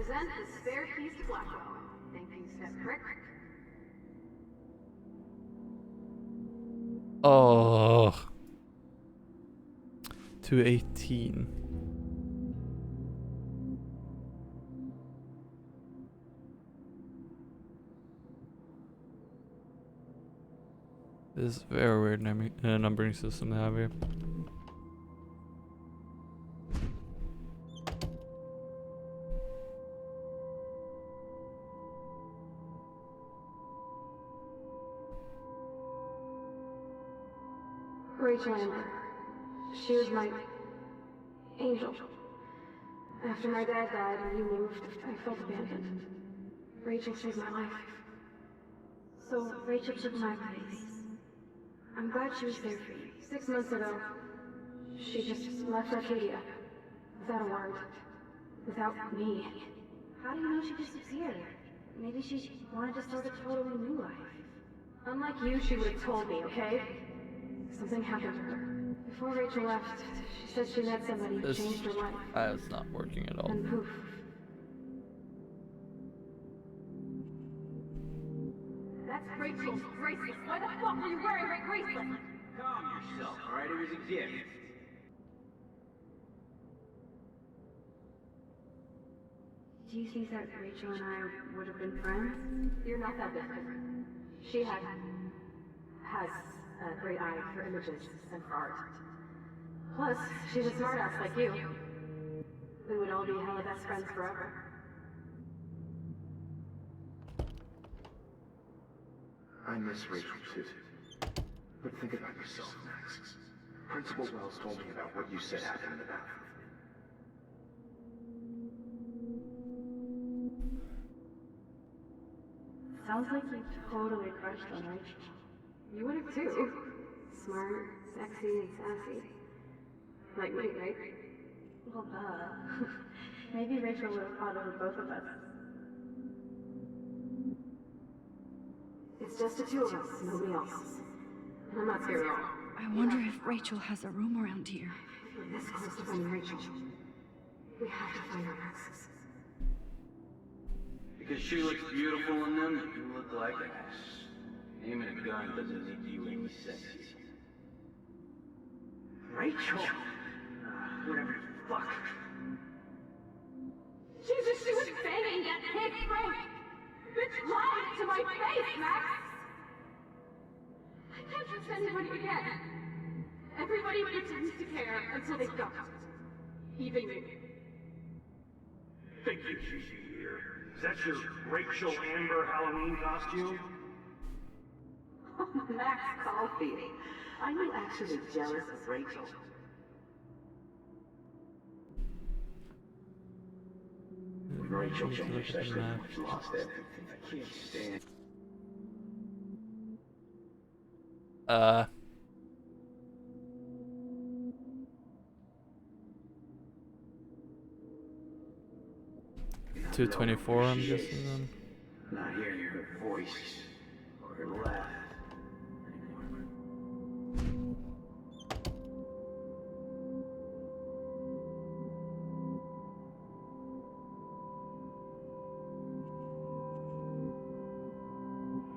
present the spare keys to Blackwell. Think you step prick?
Oh. 218. This is very weird numbering system they have here.
Rachel Amber. She was my angel. After my dad died and you moved, I felt abandoned. Rachel saved my life. So Rachel took my place. I'm glad she was there for you. 6 months ago, she just left Arcadia. Without a word. Without me. How do you know she disappeared? Maybe she wanted to start a totally new life. Unlike you, she would have told me, okay? Something happened to her. Before Rachel left, she said she met somebody who changed her life.
It's not working at all.
And poof. That's Rachel's bracelet. Why the fuck are you wearing my bracelet?
Calm yourself, alright? It was a gift.
Do you think that Rachel and I would have been friends? You're not that different. She has a great eye for images and for art. Plus, she's a smartass like you. We would all be hella best friends forever.
I miss Rachel too. But think about yourself, Max. Principal Wells told me about what you said happened in the bathroom.
Sounds like you totally crushed on Rachel. You would have too. Smart, sexy, and sassy. Like me, right? Well, duh. Maybe Rachel would have fought over both of us. It's just the two of us, nobody else. And I'm not scared at all.
I wonder if Rachel has a room around here.
We're this close to finding Rachel. We have to find her next.
Because she looks beautiful in them, you look like an ass. Aiming a gun doesn't make you any sexy. Rachel? Whatever the fuck.
Jesus, she was banging that pig Frank! Bitch lied to my face, Max! I can't trust anybody again. Everybody pretends to care until they don't. Even you.
Think you should be here. Is that your Rachel Amber Halloween costume?
Max Caulfield. Are you actually jealous of Rachel?
When Rachel changed, I pretty much lost everything. I can't stand.
224, I'm guessing then.
Not hearing her voice or her laugh anymore.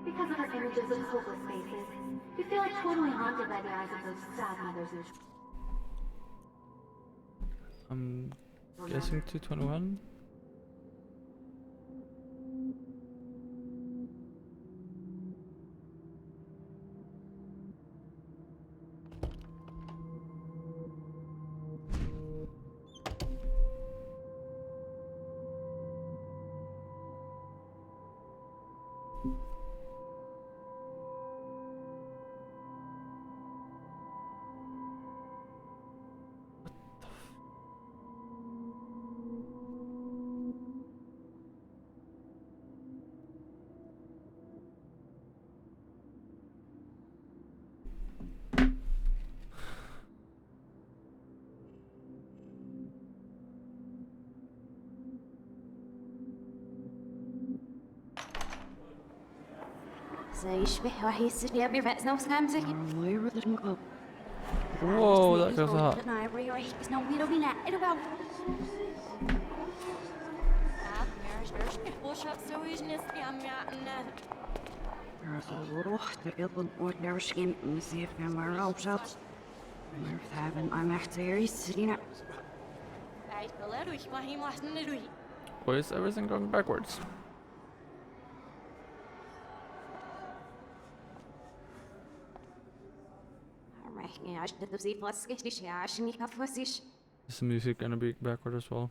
Because of her images of hopeless faces, you feel like totally haunted by the eyes of those sad mothers and...
I'm guessing 221.
زي يشبه واحد يستشبه بيرفع سنو سامسك.
Whoa, that goes hot. Why is everything going backwards? Is the music gonna be backward as well?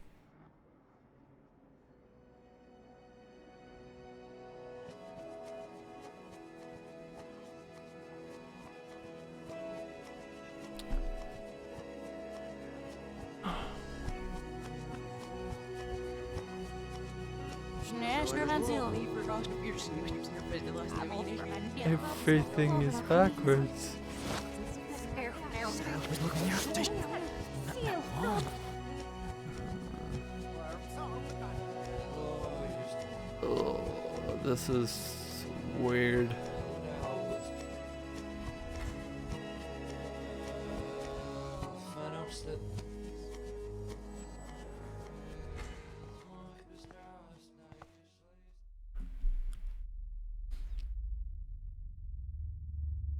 Everything is backwards. Oh, this is weird.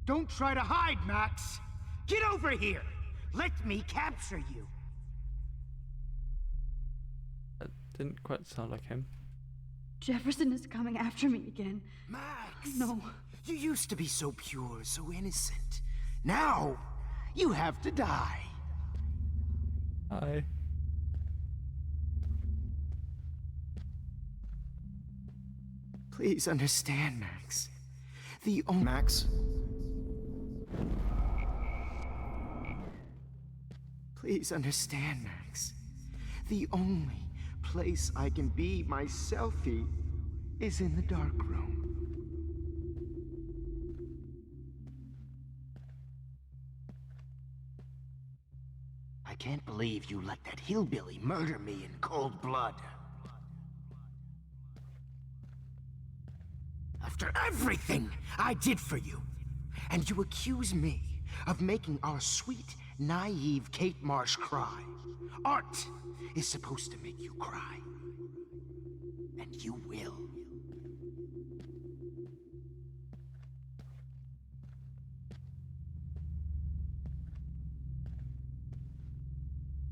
Don't try to hide, Max! Get over here! Let me capture you!
That didn't quite sound like him.
Jefferson is coming after me again.
Max!
No.
You used to be so pure, so innocent. Now, you have to die.
Hi.
Please understand, Max. The only... Max? Please understand, Max. The only place I can be myself-y is in the dark room. I can't believe you let that hillbilly murder me in cold blood. After everything I did for you, and you accuse me of making our sweet, naive Kate Marsh cry. Art is supposed to make you cry. And you will.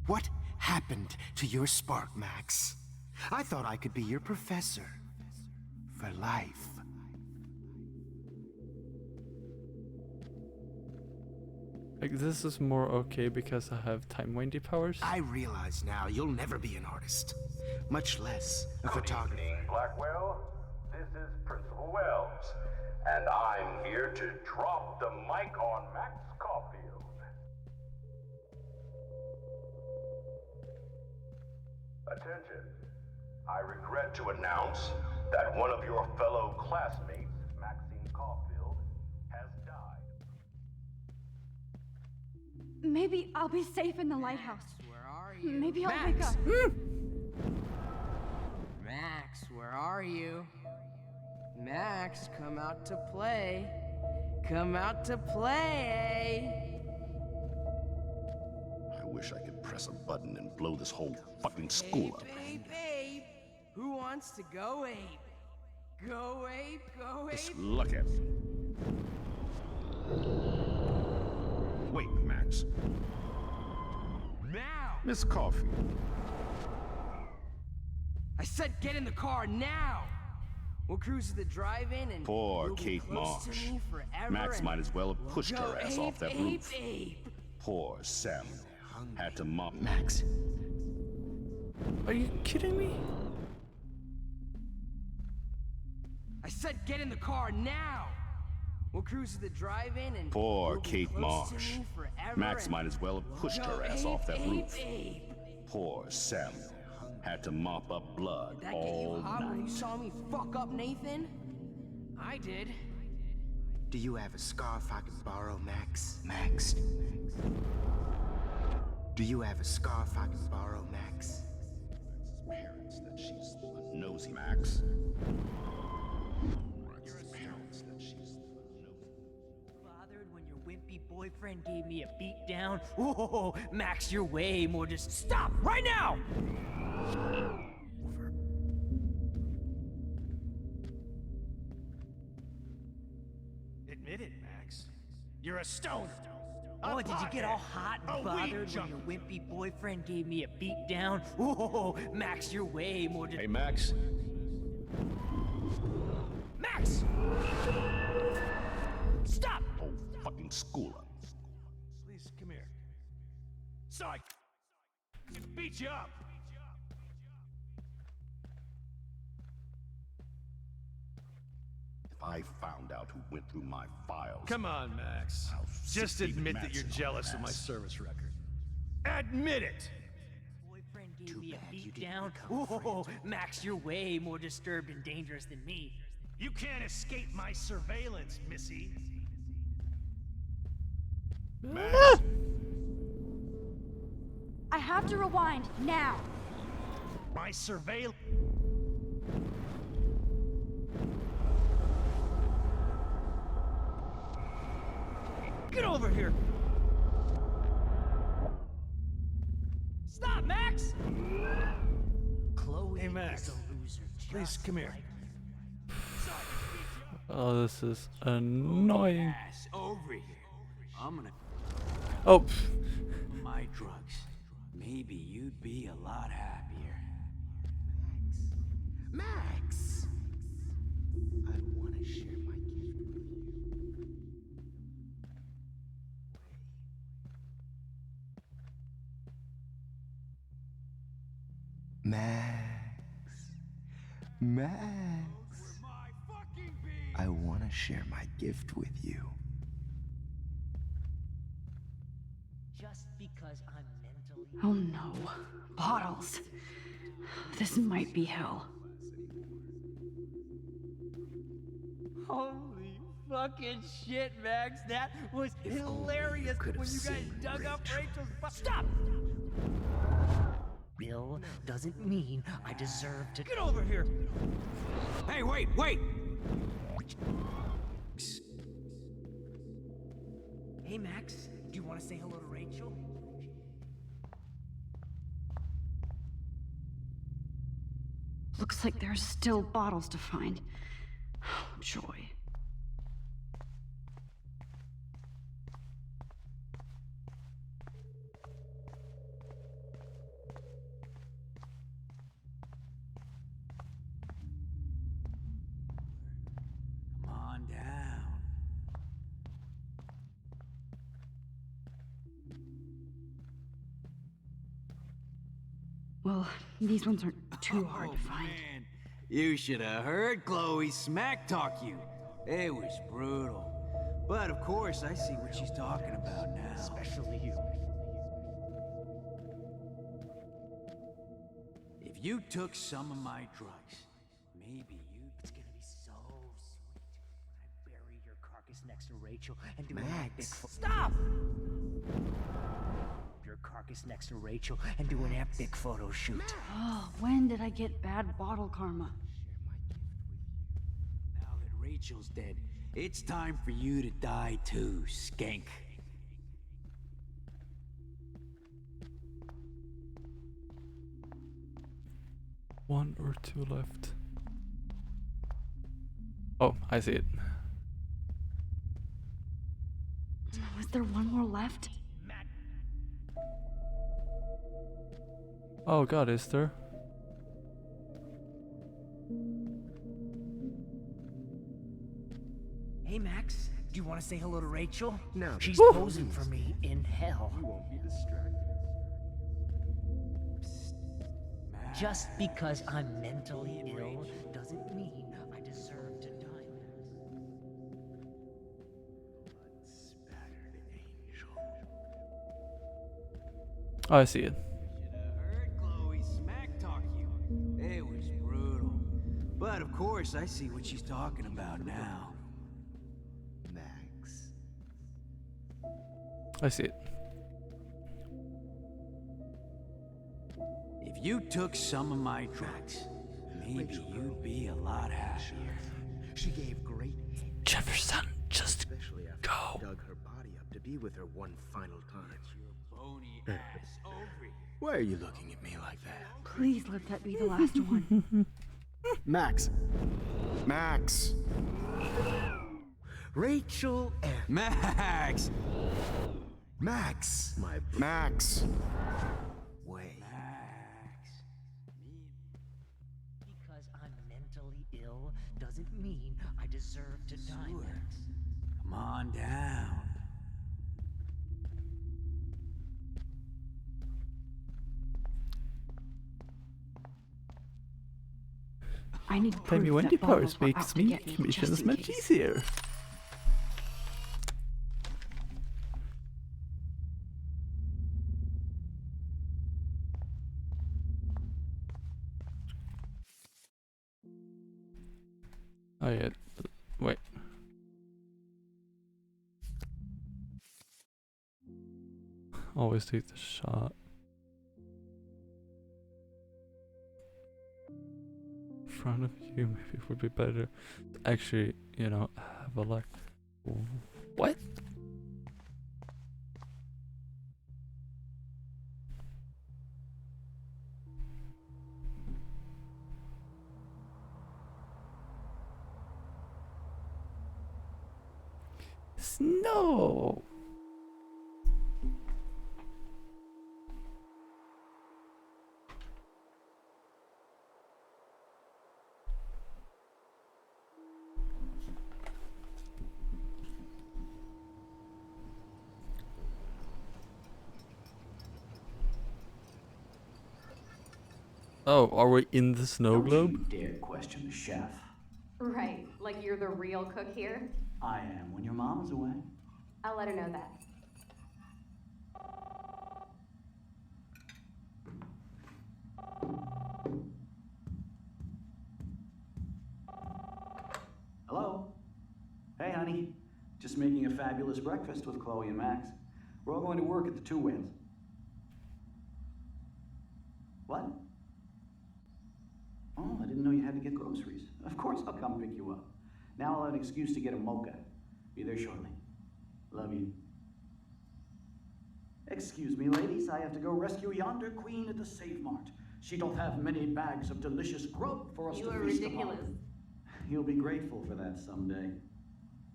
What happened to your spark, Max? I thought I could be your professor. For life.
Like, this is more okay because I have time-windy powers.
I realize now you'll never be an artist, much less a photographer.
Good evening, Blackwell. This is Principal Wells, and I'm here to drop the mic on Max Caulfield. Attention. I regret to announce that one of your fellow classmates, Maxine Caulfield, has died.
Maybe I'll be safe in the lighthouse.
Where are you?
Maybe I'll
Max!
wake up.
Max, where are you? Max, come out to play. Come out to play.
I wish I could press a button and blow this whole fucking school up.
Babe, who wants to go ape? Go ape, go ape.
Just look at me. Wait, Max.
Now!
Miss Coffee.
I said get in the car now! We'll cruise to the drive-in and
Poor
you'll be
Kate
close to
Marsh.
me forever
Max
and
might as well have
we'll
pushed
go
her ass off that
ape,
roof.
ape.
Poor Samuel. Had to mop.
Max.
Are you kidding me?
I said get in the car now! We'll cruise to the drive-in and
Poor
you'll be
Kate
close to
Marsh.
me forever
Max
and
might as well have
we'll
pushed
go
her ass
ape,
off that
ape,
roof.
ape.
Poor Samuel. Had to mop up blood
Did that get you
all
hot when you
night.
saw me fuck up Nathan? I did.
Do you have a scarf I can borrow, Max? Max. Do you have a scarf I can borrow, Max?
Parents that she's a nosy Max. Parents that she's
Bothered when your wimpy boyfriend gave me a beat down? Whoa, Max, you're way more just. Stop right now!
stoner.
Oh, did you get all hot and bothered when your wimpy boyfriend gave me a beat down? Whoa, Max, you're way more.
Hey, Max.
Max! Stop!
Oh, fucking school up.
Please, come here. Sorry. Beat you up.
If I found out who went through my files...
Come on, Max. Just admit that you're jealous of my service record. Admit it!
Boyfriend gave me a beat down? Whoa, Max, you're way more disturbed and dangerous than me.
You can't escape my surveillance, Missy.
I have to rewind now.
My surveillance.
Get over here! Stop, Max! Chloe
Hey, Max.
is a loser.
Please, come here.
Oh, this is annoying.
Ass over here. I'm gonna.
Oh.
My drugs. Maybe you'd be a lot happier.
Max! I want to share my gift with you. Max. Max. I want to share my gift with you.
Just because I'm mentally...
Oh no. Bottles. This might be hell.
Holy fucking shit, Max. That was hilarious when you guys dug up Rachel's... Stop! Bill doesn't mean I deserve to... Get over here!
Hey, wait!
Hey, Max, do you want to say hello to Rachel?
Looks like there's still bottles to find. Oh, joy.
Come on down.
Well, these ones aren't too hard to find.
Man, you should have heard Chloe smack talk you. It was brutal. But of course, I see what she's talking about now.
Especially you.
If you took some of my drugs, maybe you...
It's gonna be so sweet when I bury your carcass next to Rachel and do an
Max.
epic... Stop! Your carcass next to Rachel and do an epic photo shoot.
Oh, when did I get bad bottle karma?
Now that Rachel's dead, it's time for you to die too, skank.
One or two left. Oh, I see it.
Was there one more left?
Oh god, is there?
Hey, Max, do you want to say hello to Rachel?
No.
She's posing for me in hell.
You won't be distracted.
Just because I'm mentally ill doesn't mean I deserve to die.
Blood-spattered angel.
Oh, I see it.
Heard Chloe smack talk you. It was brutal. But of course, I see what she's talking about now.
Max.
I see it.
If you took some of my drugs, maybe you'd be a lot happier.
She gave great...
Jefferson, just
Especially after
go.
I dug her body up to be with her one final time.
Bony ass over here.
Why are you looking at me like that?
Please let that be the last one.
Max! Max! Rachel and
Max!
Max! Max! Wait.
Because I'm mentally ill doesn't mean I deserve to die, Max.
Come on down.
I need
Tell me
proof
when
that
the
Bartles
powers
were
makes
out to
me
get me,
mission
just
is
in
much
case.
easier. Oh yeah, wait. Always take the shot. In front of you, maybe it would be better to actually, you know, have a like. What? Snow. Oh, are we in the snow globe?
Don't you dare question the chef.
Right, like you're the real cook here?
I am when your mom is away.
I'll let her know that.
Hello? Hey, honey. Just making a fabulous breakfast with Chloe and Max. We're all going to work at the Two Whales. What? Oh, I didn't know you had to get groceries. Of course I'll come pick you up. Now I'll have an excuse to get a mocha. Be there shortly. Love you. Excuse me, ladies. I have to go rescue yonder queen at the Save Mart. She doth have many bags of delicious grub for us
You
to
are
feast
ridiculous.
upon. You'll be grateful for that someday.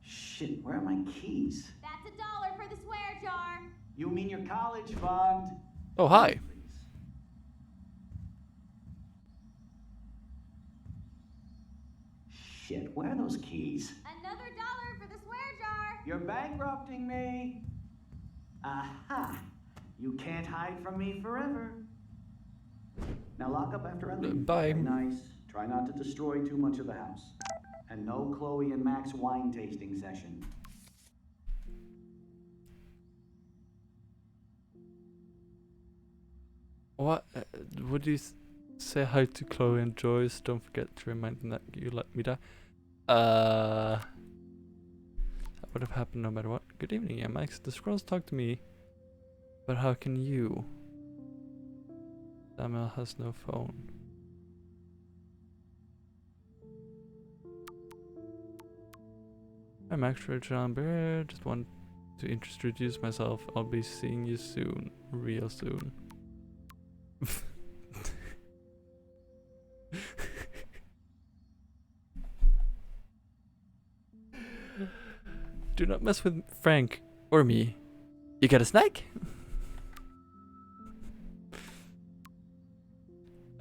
Shit, where are my keys?
That's $1 for the swear jar.
You mean your college fund?
Oh, hi.
Shit, where are those keys?
Another $1 for the swear jar.
You're bankrupting me. Aha! You can't hide from me forever. Now lock up after I leave.
Bye.
Very nice. Try not to destroy too much of the house. And no Chloe and Max wine tasting session.
What? Would you say hi to Chloe and Joyce? Don't forget to remind them that you let me die. That would have happened no matter what. Good evening, yeah, Max. The scrolls talk to me. But how can you? Samuel has no phone. I'm actually John Bear. Just want to introduce myself. I'll be seeing you soon. Real soon. Do not mess with Frank or me. You got a snack?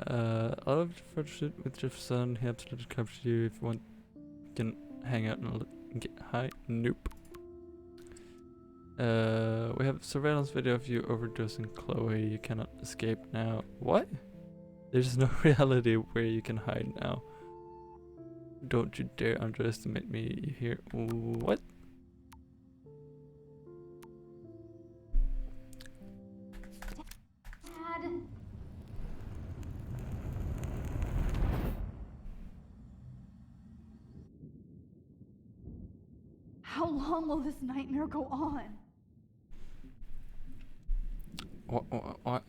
I love the photo with Jefferson. He absolutely captured you. If you want, you can hang out and get high. Nope. We have surveillance video of you overdosing Chloe. You cannot escape now. What? There's no reality where you can hide now. Don't you dare underestimate me here. What?
Dad.
How long will this nightmare go on?
What?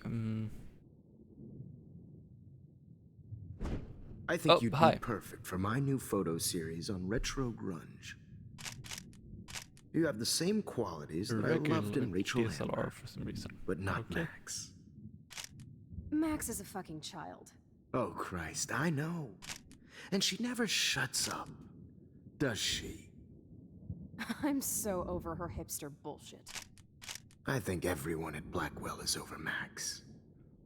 I think
Oh,
you'd
hi.
be perfect for my new photo series on retro grunge. You have the same qualities that I loved in Rachel
DSLR
Amber,
for some reason.
but not
Okay.
Max.
Max is a fucking child.
Oh, Christ, I know. And she never shuts up, does she?
I'm so over her hipster bullshit.
I think everyone at Blackwell is over Max.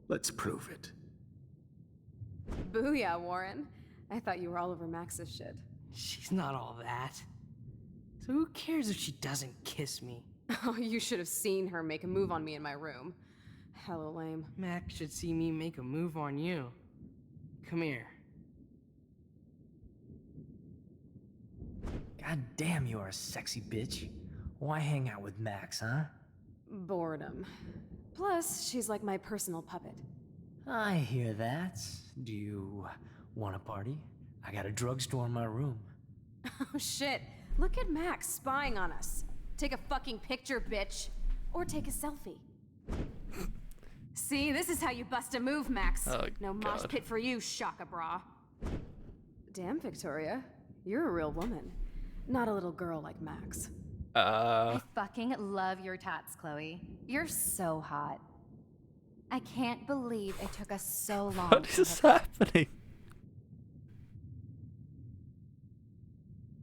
Let's prove it.
Booyah, Warren. I thought you were all over Max's shit.
She's not all that. So who cares if she doesn't kiss me?
Oh, you should have seen her make a move on me in my room. Hella lame.
Max should see me make a move on you. Come here.
God damn, you are a sexy bitch. Why hang out with Max, huh?
Boredom. Plus, she's like my personal puppet.
I hear that. Do you want a party? I got a drugstore in my room.
Oh shit. Look at Max spying on us. Take a fucking picture, bitch. Or take a selfie. See, this is how you bust a move, Max.
Oh,
no mosh
God.
pit for you, Shaka Bra. Damn, Victoria. You're a real woman. Not a little girl like Max.
I fucking love your tats, Chloe. You're so hot. I can't believe it took us so long.
What is happening?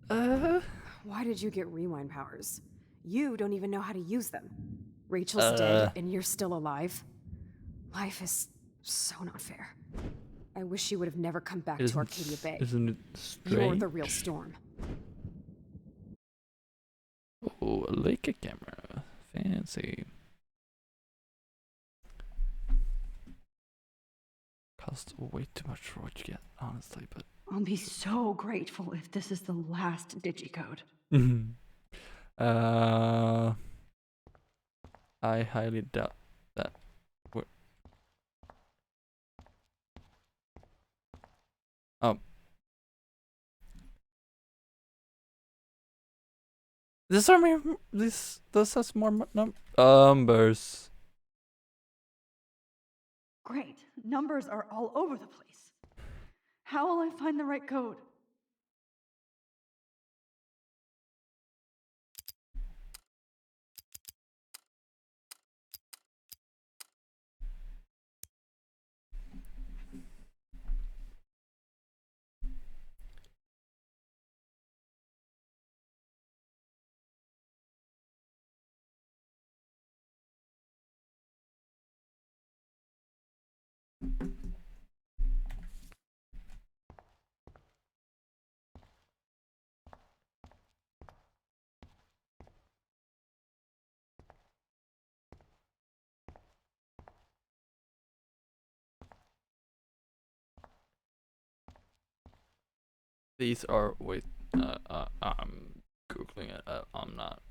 Why did you get rewind powers? You don't even know how to use them. Rachel's dead and you're still alive. Life is so not fair. I wish you would have never come back to Arcadia Bay.
Isn't it strange?
You're the real Storm.
Oh, a Leica camera. Fancy. Costs way too much for what you get, honestly, but...
I'll be so grateful if this is the last digicode.
I highly doubt that. This has more numbers.
Great. Numbers are all over the place. How will I find the right code?
These are wait. I'm googling it. I'm not.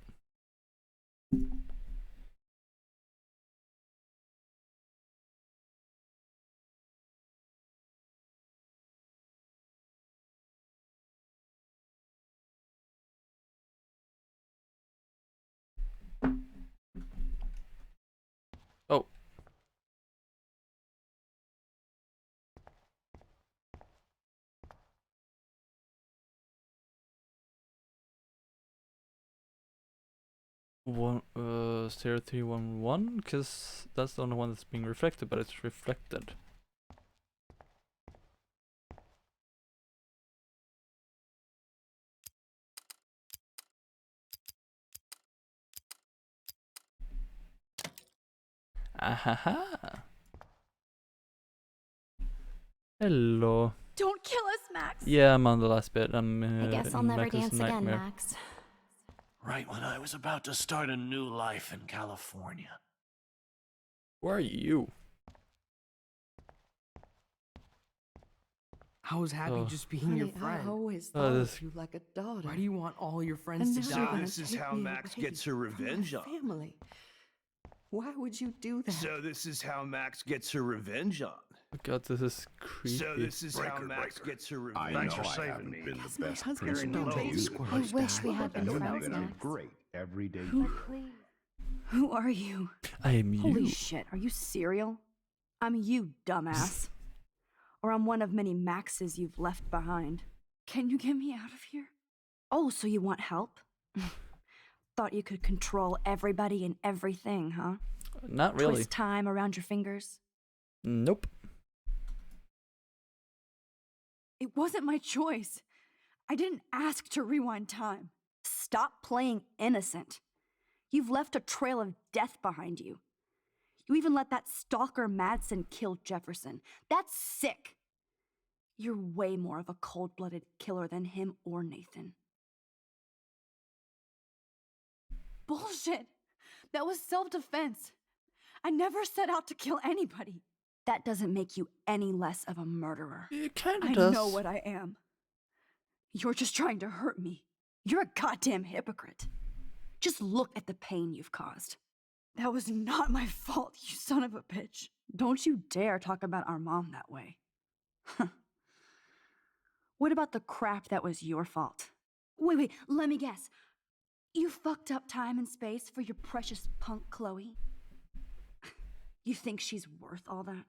Oh. One 0311, because that's the only one that's being reflected, but it's reflected. Ahaha. Hello.
Don't kill us, Max!
Yeah, I'm on the last bit. I'm
I guess I'll never dance again,
nightmare.
Max.
Right when I was about to start a new life in California.
Where are you?
I was happy just being your friend.
I always
Oh,
thought
this-
of you like a daughter.
Why do you want all your friends
And
to
now you're
die?
gonna
This is
take
how
me
Max
away
gets her
from
revenge
my
on.
family. Why would you do that?
So this is how Max gets her revenge on.
Oh God, this is creepy.
So this is how Max gets her revenge.
I know
Thanks for
I
saving
haven't
me.
been the
That's my
best
husband's
principal
baby.
to you.
I wish we had been
You're
friends,
having a
Max.
great everyday
Who-
year.
Please.
Who are you?
I am you.
Holy shit, are you cereal? I'm you, dumbass. Or I'm one of many Maxes you've left behind. Can you get me out of here? Oh, so you want help? Thought you could control everybody and everything, huh?
Not really.
Twist time around your fingers?
Nope.
It wasn't my choice. I didn't ask to rewind time. Stop playing innocent. You've left a trail of death behind you. You even let that stalker Madsen kill Jefferson. That's sick. You're way more of a cold-blooded killer than him or Nathan.
Bullshit! That was self-defense. I never set out to kill anybody.
That doesn't make you any less of a murderer.
It kinda
I
does.
know what I am. You're just trying to hurt me. You're a goddamn hypocrite. Just look at the pain you've caused.
That was not my fault, you son of a bitch.
Don't you dare talk about our mom that way. What about the crap that was your fault? Wait, let me guess. You fucked up time and space for your precious punk Chloe? You think she's worth all that?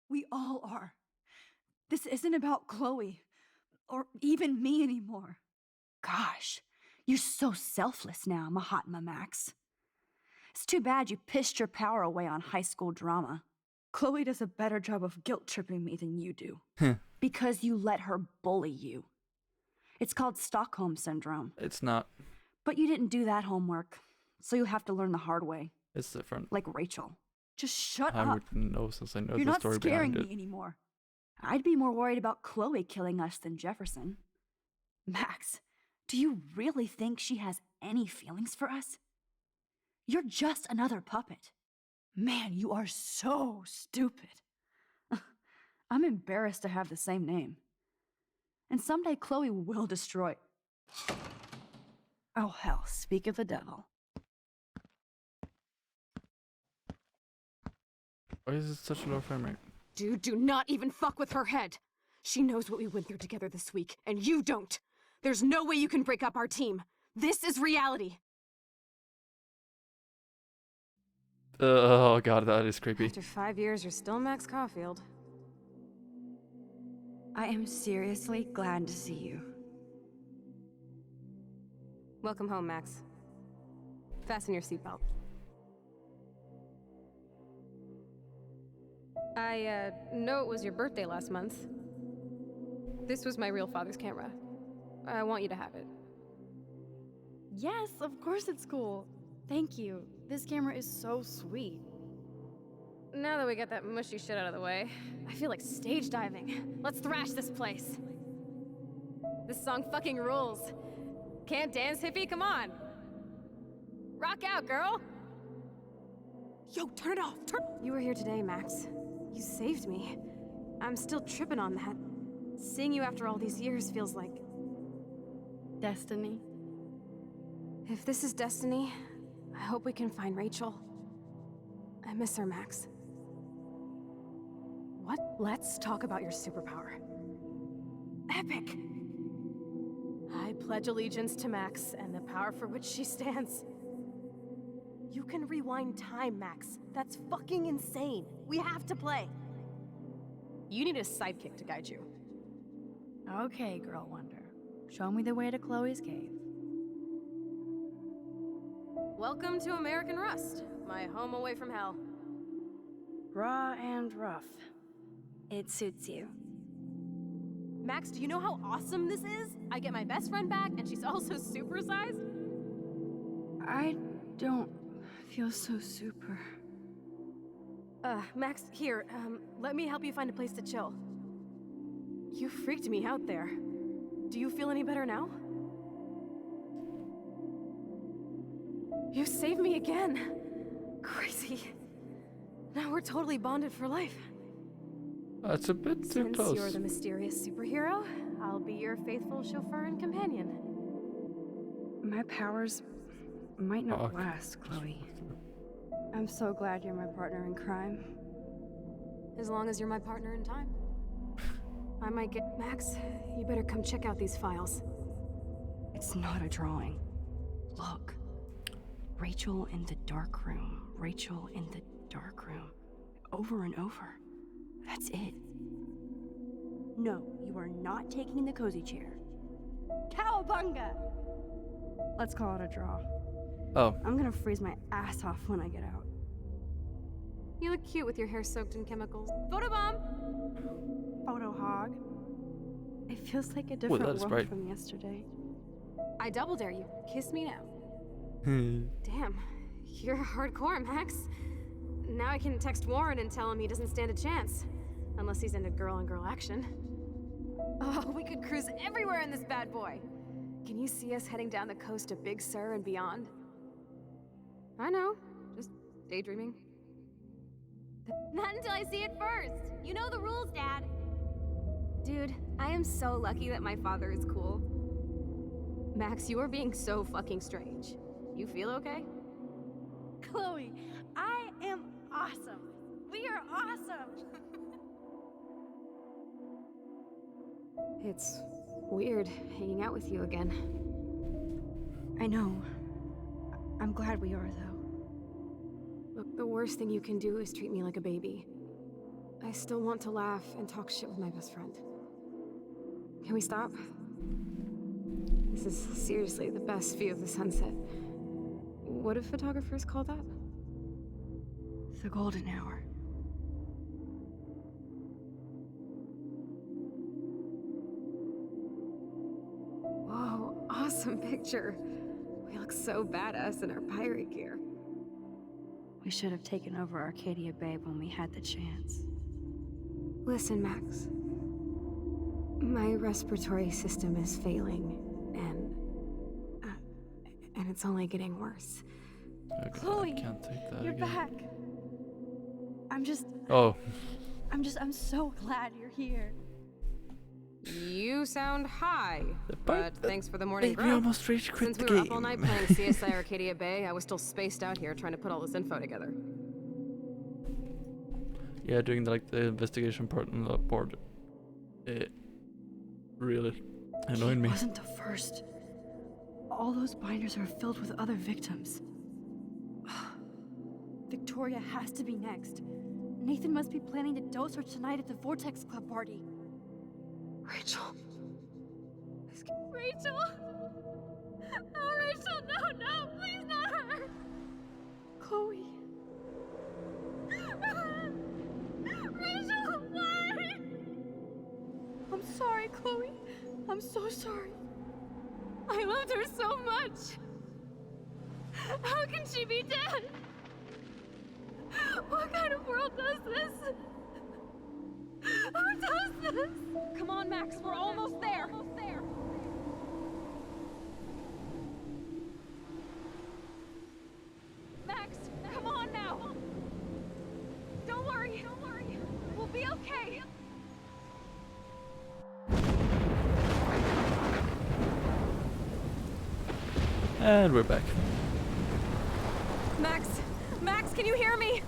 We all are. This isn't about Chloe, or even me anymore.
Gosh, you're so selfless now, Mahatma Max. It's too bad you pissed your power away on high school drama.
Chloe does a better job of guilt-tripping me than you do.
Because you let her bully you. It's called Stockholm Syndrome.
It's not.
But you didn't do that homework, so you'll have to learn the hard way.
It's different.
Like Rachel.
Just shut
I
up.
would know since I know
You're
the
not
story
scaring
behind
me
it.
anymore.
I'd be more worried about Chloe killing us than Jefferson. Max, do you really think she has any feelings for us? You're just another puppet.
Man, you are so stupid.
I'm embarrassed to have the same name. And someday Chloe will destroy... Oh hell, speak of the devil.
Why is it such a low frame rate?
Dude, do not even fuck with her head. She knows what we went through together this week, and you don't. There's no way you can break up our team. This is reality.
Oh god, that is creepy.
After 5 years, you're still Max Caulfield.
I am seriously glad to see you.
Welcome home, Max. Fasten your seatbelt. I know it was your birthday last month. This was my real father's camera. I want you to have it.
Yes, of course it's cool. Thank you. This camera is so sweet.
Now that we got that mushy shit out of the way, I feel like stage diving. Let's thrash this place. This song fucking rules. Can't dance, hippie? Come on. Rock out, girl. Yo, turn it off. You were here today, Max. You saved me. I'm still tripping on that. Seeing you after all these years feels like...
destiny.
If this is destiny, I hope we can find Rachel. I miss her, Max. What? Let's talk about your superpower. Epic! I pledge allegiance to Max and the power for which she stands. You can rewind time, Max. That's fucking insane. We have to play. You need a sidekick to guide you.
Okay, Girl Wonder. Show me the way to Chloe's cave.
Welcome to American Rust, my home away from hell.
Raw and rough. It suits you.
Max, do you know how awesome this is? I get my best friend back, and she's also supersized.
I don't feel so super.
Max, here, let me help you find a place to chill. You freaked me out there. Do you feel any better now? You saved me again. Crazy. Now we're totally bonded for life.
That's a bit too
Since
close.
you're the mysterious superhero, I'll be your faithful chauffeur and companion.
My powers might not last, Chloe. I'm so glad you're my partner in crime.
As long as you're my partner in time. I might get... Max, you better come check out these files.
It's not a drawing. Look. Rachel in the dark room. Rachel in the dark room. Over and over. That's it. No, you are not taking the cozy chair. Cowabunga! Let's call it a draw.
Oh.
I'm gonna freeze my ass off when I get out.
You look cute with your hair soaked in chemicals. Photobomb!
Photo hog.
It feels like a different
that is
world
bright.
from yesterday.
I double dare you. Kiss me now. Damn, you're hardcore, Max. Now I can text Warren and tell him he doesn't stand a chance. Unless he's into girl-on-girl action. Oh, we could cruise everywhere in this bad boy. Can you see us heading down the coast to Big Sur and beyond? I know, just daydreaming. Not until I see it first. You know the rules, Dad. Dude, I am so lucky that my father is cool. Max, you are being so fucking strange. You feel okay?
Chloe, I am awesome. We are awesome.
It's weird hanging out with you again.
I know. I'm glad we are, though.
Look, the worst thing you can do is treat me like a baby. I still want to laugh and talk shit with my best friend. Can we stop? This is seriously the best view of the sunset. What do photographers call that?
The golden hour.
Whoa, awesome picture. We look so badass in our pirate gear.
We should have taken over Arcadia Bay when we had the chance.
Listen, Max. My respiratory system is failing, and it's only getting worse.
Okay,
Chloe,
I can't take that
you're
again.
back.
Oh.
I'm so glad you're here.
You sound high, but thanks for the morning
We
grub.
almost reached quit
Since
the
we were
game.
up all night playing CSI Arcadia Bay, I was still spaced out here trying to put all this info together.
Yeah, doing the investigation part on the board. It really annoyed me.
He wasn't the first. All those binders are filled with other victims. Victoria has to be next. Nathan must be planning to dose her tonight at the Vortex Club party.
Rachel.
Rachel! Oh, Rachel, no, please not her!
Chloe.
Rachel, why?
I'm sorry, Chloe. I'm so sorry.
I loved her so much. How can she be dead? What kind of world does this? Who does this?
Come on, Max, we're almost there.
Max, come on now. Don't worry. We'll be okay.
And we're back.
Max, can you hear me?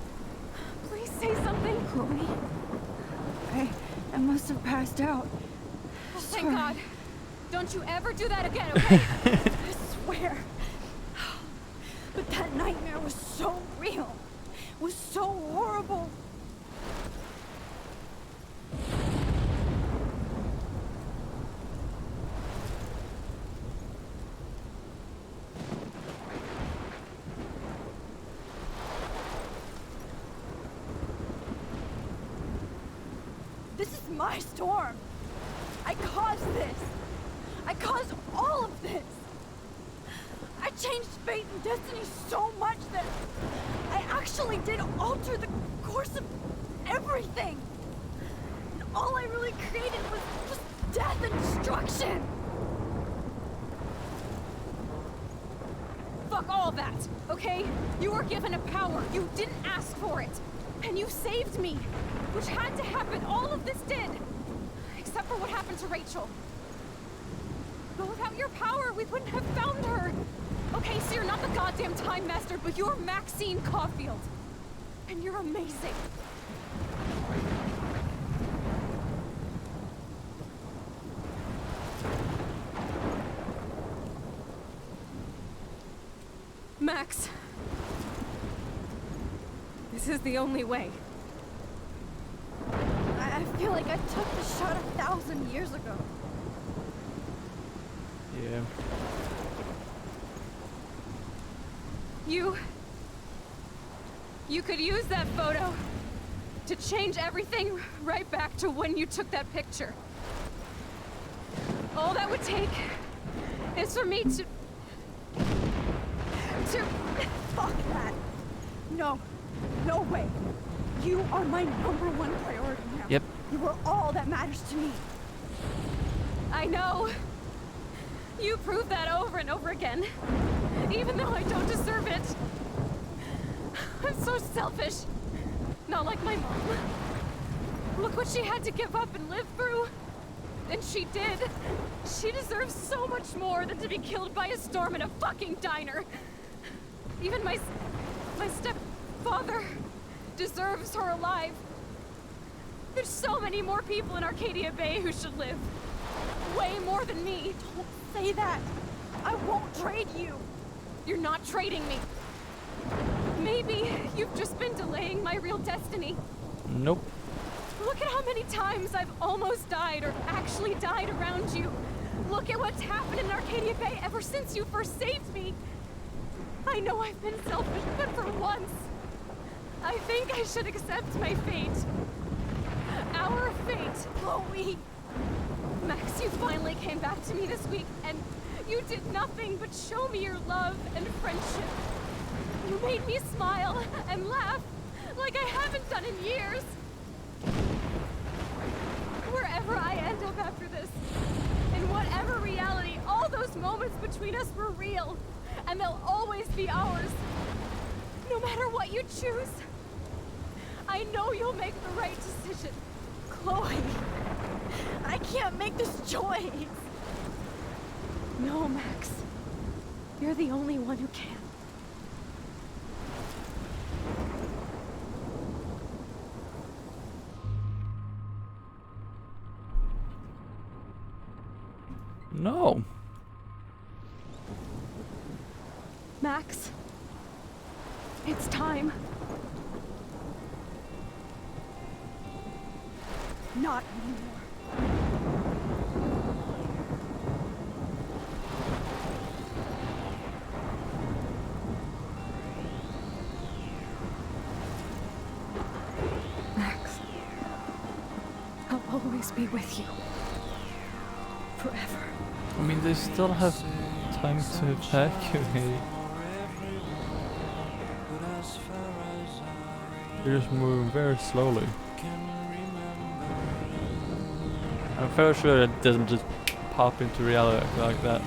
Please say something.
Chloe. I must have passed out.
Oh, thank God. Don't you ever do that again, okay?
I swear. But that nightmare was so real. Was so horrible. This is my storm. I caused this. I caused all of this. I changed fate and destiny so much that I actually did alter the course of everything. And all I really created was just death and destruction.
Fuck all that, okay? You were given a power. You didn't ask for it. And you saved me, which had to happen. All of this did. Except for what happened to Rachel. But without your power, we wouldn't have found her. Okay, so you're not the goddamn Time Master, but you're Maxine Caulfield. And you're amazing. Max. This is the only way.
I feel like I took the shot 1,000 years ago.
Yeah.
You could use that photo to change everything right back to when you took that picture. All that would take is for me to...
Fuck that! No. No way. You are my #1 priority now.
Yep.
You are all that matters to me.
I know. You prove that over and over again. Even though I don't deserve it. I'm so selfish. Not like my mom. Look what she had to give up and live through. And she did. She deserves so much more than to be killed by a storm in a fucking diner. Even my stepfather deserves her alive. There's so many more people in Arcadia Bay who should live. Way more than me.
Don't say that. I won't trade you.
You're not trading me. Maybe you've just been delaying my real destiny.
Nope.
Look at how many times I've almost died or actually died around you. Look at what's happened in Arcadia Bay ever since you first saved me. I know I've been selfish, but for once, I think I should accept my fate. Our fate, Chloe. Max, you finally came back to me this week, and you did nothing but show me your love and friendship. You made me smile and laugh like I haven't done in years. Wherever I end up after this, in whatever reality, all those moments between us were real, and they'll always be ours. No matter what you choose, I know you'll make the right decision.
Chloe, I can't make this choice.
No, Max. You're the only one who can.
No.
Max, it's time.
Not anymore.
Max, I'll always be with you. Forever.
I mean, they still have time to evacuate. They're just moving very slowly. I'm fairly sure it doesn't just pop into reality like that.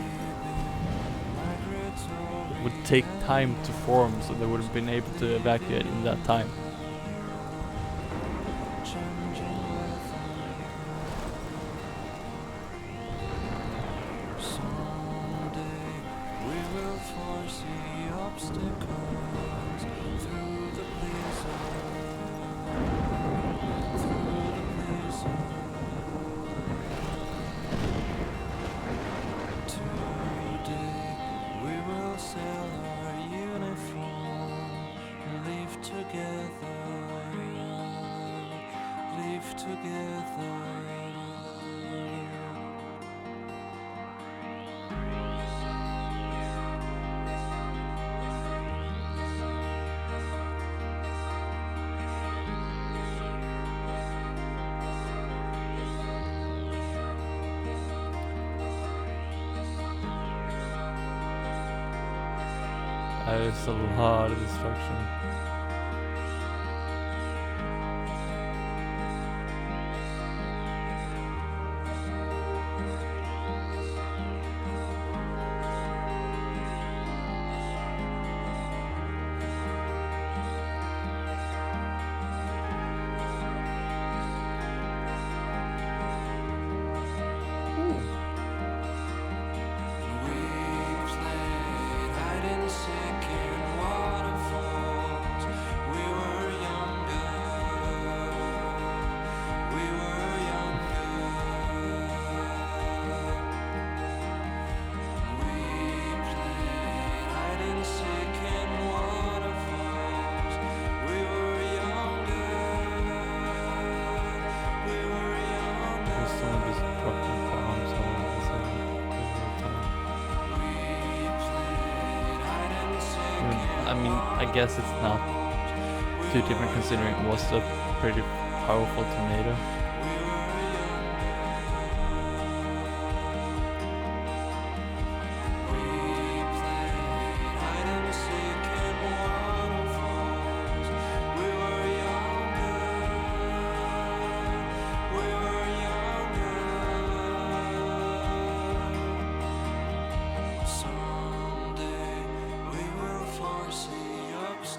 It would take time to form, so they would have been able to evacuate in that time. That is a lot of destruction. I mean, I guess it's not too different considering it was a pretty powerful tornado.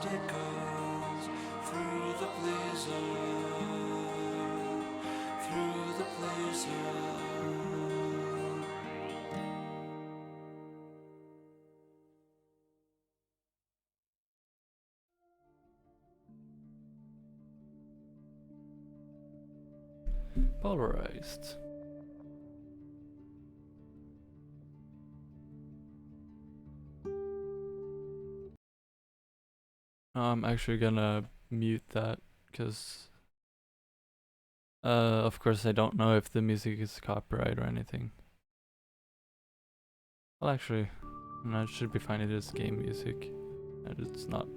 it goes through the blizzard, through the blizzard.
Polarized. I'm actually gonna mute that because of course I don't know if the music is copyright or anything. Well, actually, no, it should be fine. It is game music and it's not.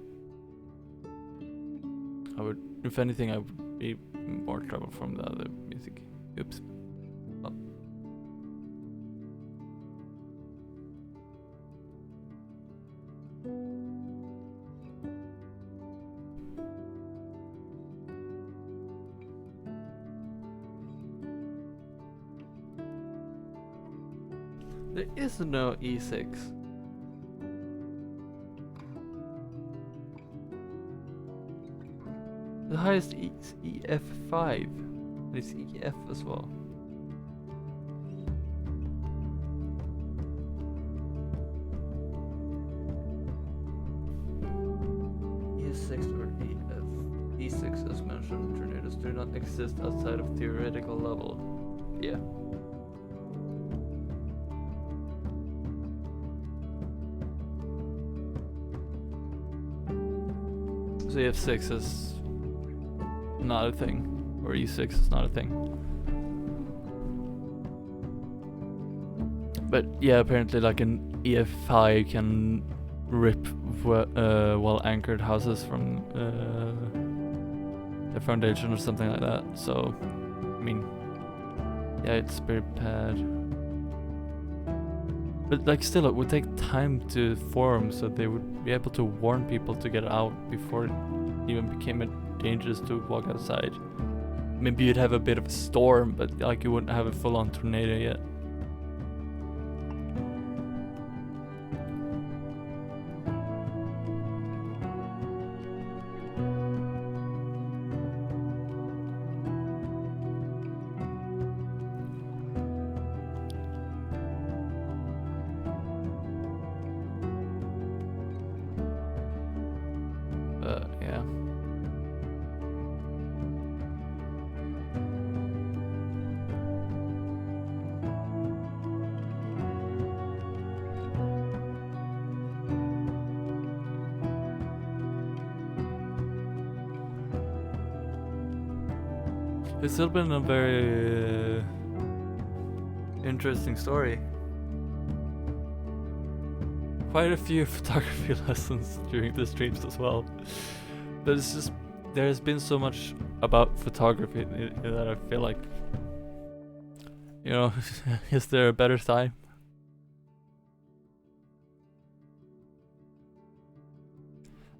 I would, if anything, I would be more trouble from the other music. Oops. Oh. There is no E6. The highest is EF5. It's EF as well. E6 or EF. E6 as mentioned, tornadoes do not exist outside of theoretical level. Yeah. So EF6 is not a thing, or E6 is not a thing. But yeah, apparently like an EF5 can rip well anchored houses from the foundation or something like that. So, I mean, yeah, it's pretty bad. But like still, it would take time to form, so they would be able to warn people to get out before it even became dangerous to walk outside. Maybe you'd have a bit of a storm, but like you wouldn't have a full-on tornado yet. Yeah. It's still been a very interesting story. Quite a few photography lessons during the streams as well. But it's just, there's been so much about photography that I feel like, you know, is there a better time?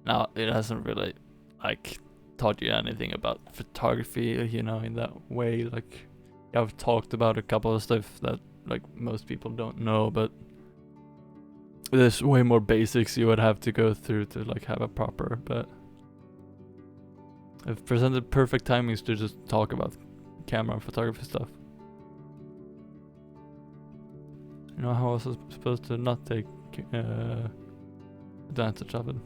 Now, it hasn't really, like, taught you anything about photography, you know, in that way. Like, I've talked about a couple of stuff that, like, most people don't know, but there's way more basics you would have to go through to, like, have a proper, but I've presented perfect timings to just talk about camera and photography stuff. You know, how I was supposed to not take advantage of it.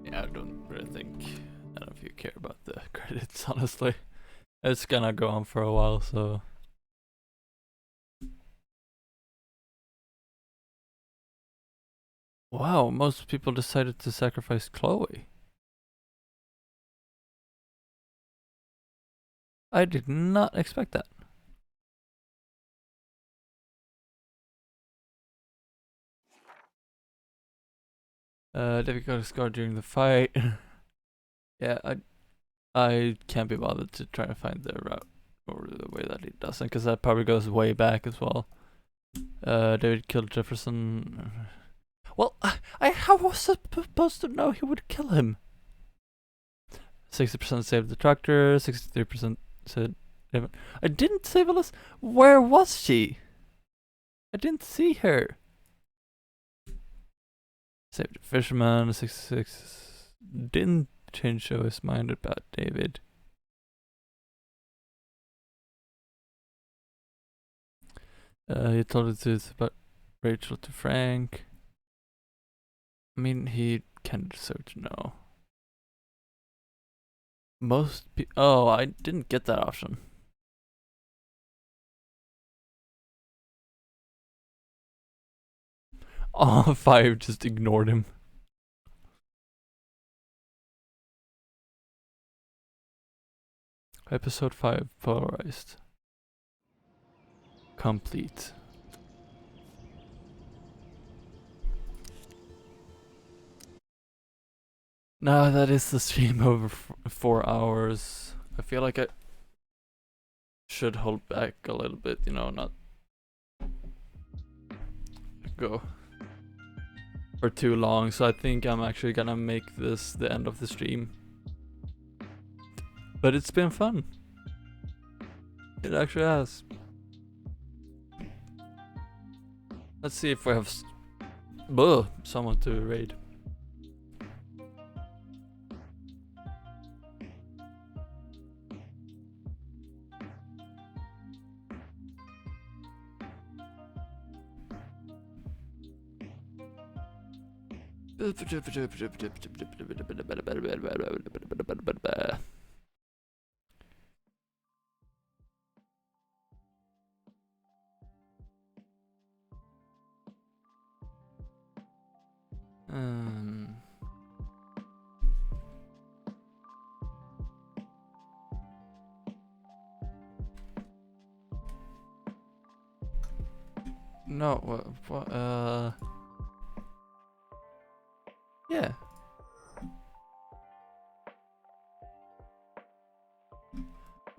Yeah, I don't really think none of you care about the credits, honestly. It's gonna go on for a while, so. Wow, most people decided to sacrifice Chloe. I did not expect that. David got a scar during the fight. Yeah, I can't be bothered to try to find the route or the way that he doesn't, because that probably goes way back as well. David killed Jefferson. Well, how was I supposed to know he would kill him? 60% saved the tractor, 63% said. I didn't save Alice. Where was she? I didn't see her. Saved the fisherman, 66. Didn't change his mind about David. He told the truth about Rachel to Frank. I mean, he can deserve to know. Oh, I didn't get that option. Oh, 5 just ignored him. Episode 5 polarized. Complete. Now that is the stream over 4 hours. I feel like I should hold back a little bit, you know, not go for too long. So I think I'm actually gonna make this the end of the stream. But it's been fun. It actually has. Let's see if we have someone to raid. No, what, yeah.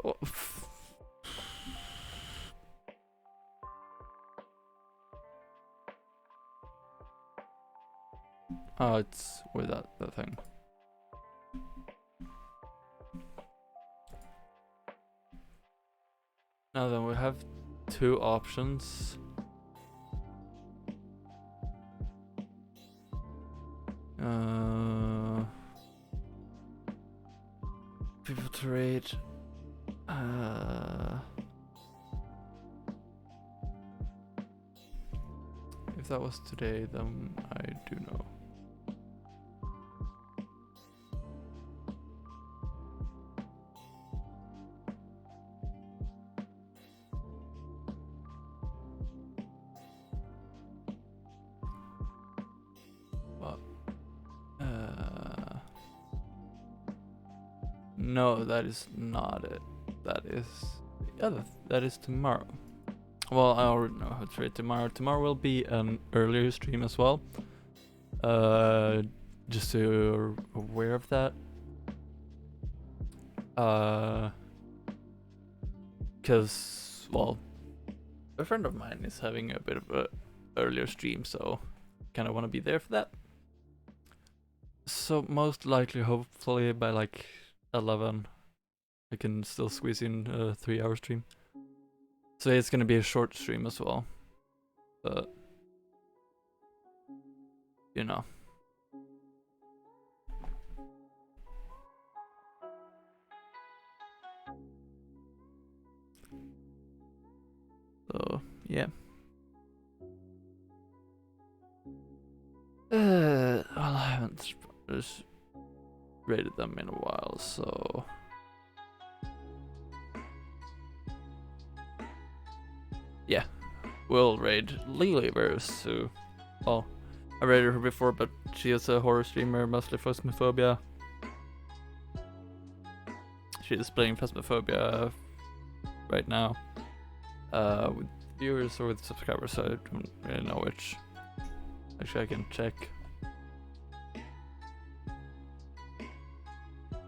Oh, oh, it's with that thing. Now then, we have 2 options. People to raid. If that was today, then I do know. No, that is not it. That is that is tomorrow. Well, I already know how to trade tomorrow. Tomorrow will be an earlier stream as well. Just so you're aware of that. Because, well, a friend of mine is having a bit of a earlier stream, so kind of want to be there for that. So most likely, hopefully by like 11, I can still squeeze in a 3-hour stream. So it's gonna be a short stream as well, but you know. So yeah. Well, I haven't just rated them in a while, so. Yeah, we'll raid Lilyverse, who, well, I raided her before, but she is a horror streamer, mostly Phasmophobia. She is playing Phasmophobia right now, with viewers or with subscribers, so I don't really know which. Actually, I can check.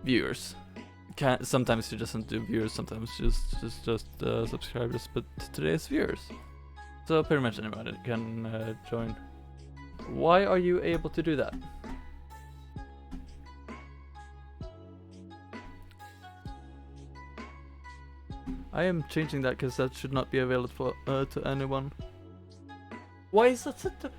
viewers. Sometimes you just do viewers, sometimes just subscribers, but today's viewers. So pretty much anyone can join. Why are you able to do that? I am changing that because that should not be available to anyone. Why is that set to...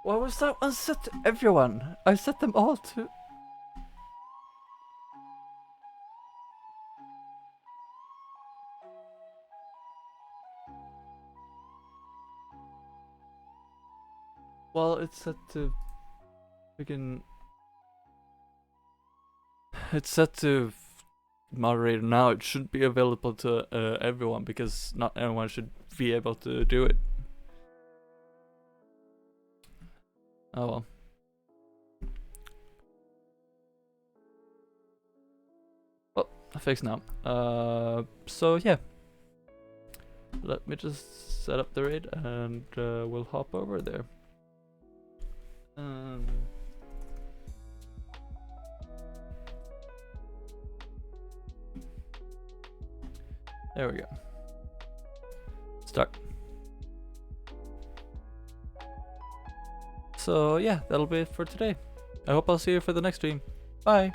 Why was that one set to everyone? I set them all to... Well, it's set to... Freaking... It's set to moderator now. It should be available to everyone because not everyone should be able to do it. Oh well. Well, fixed now. So yeah. Let me just set up the raid and we'll hop over there. There we go. Start. So yeah, that'll be it for today. I hope I'll see you for the next stream. Bye!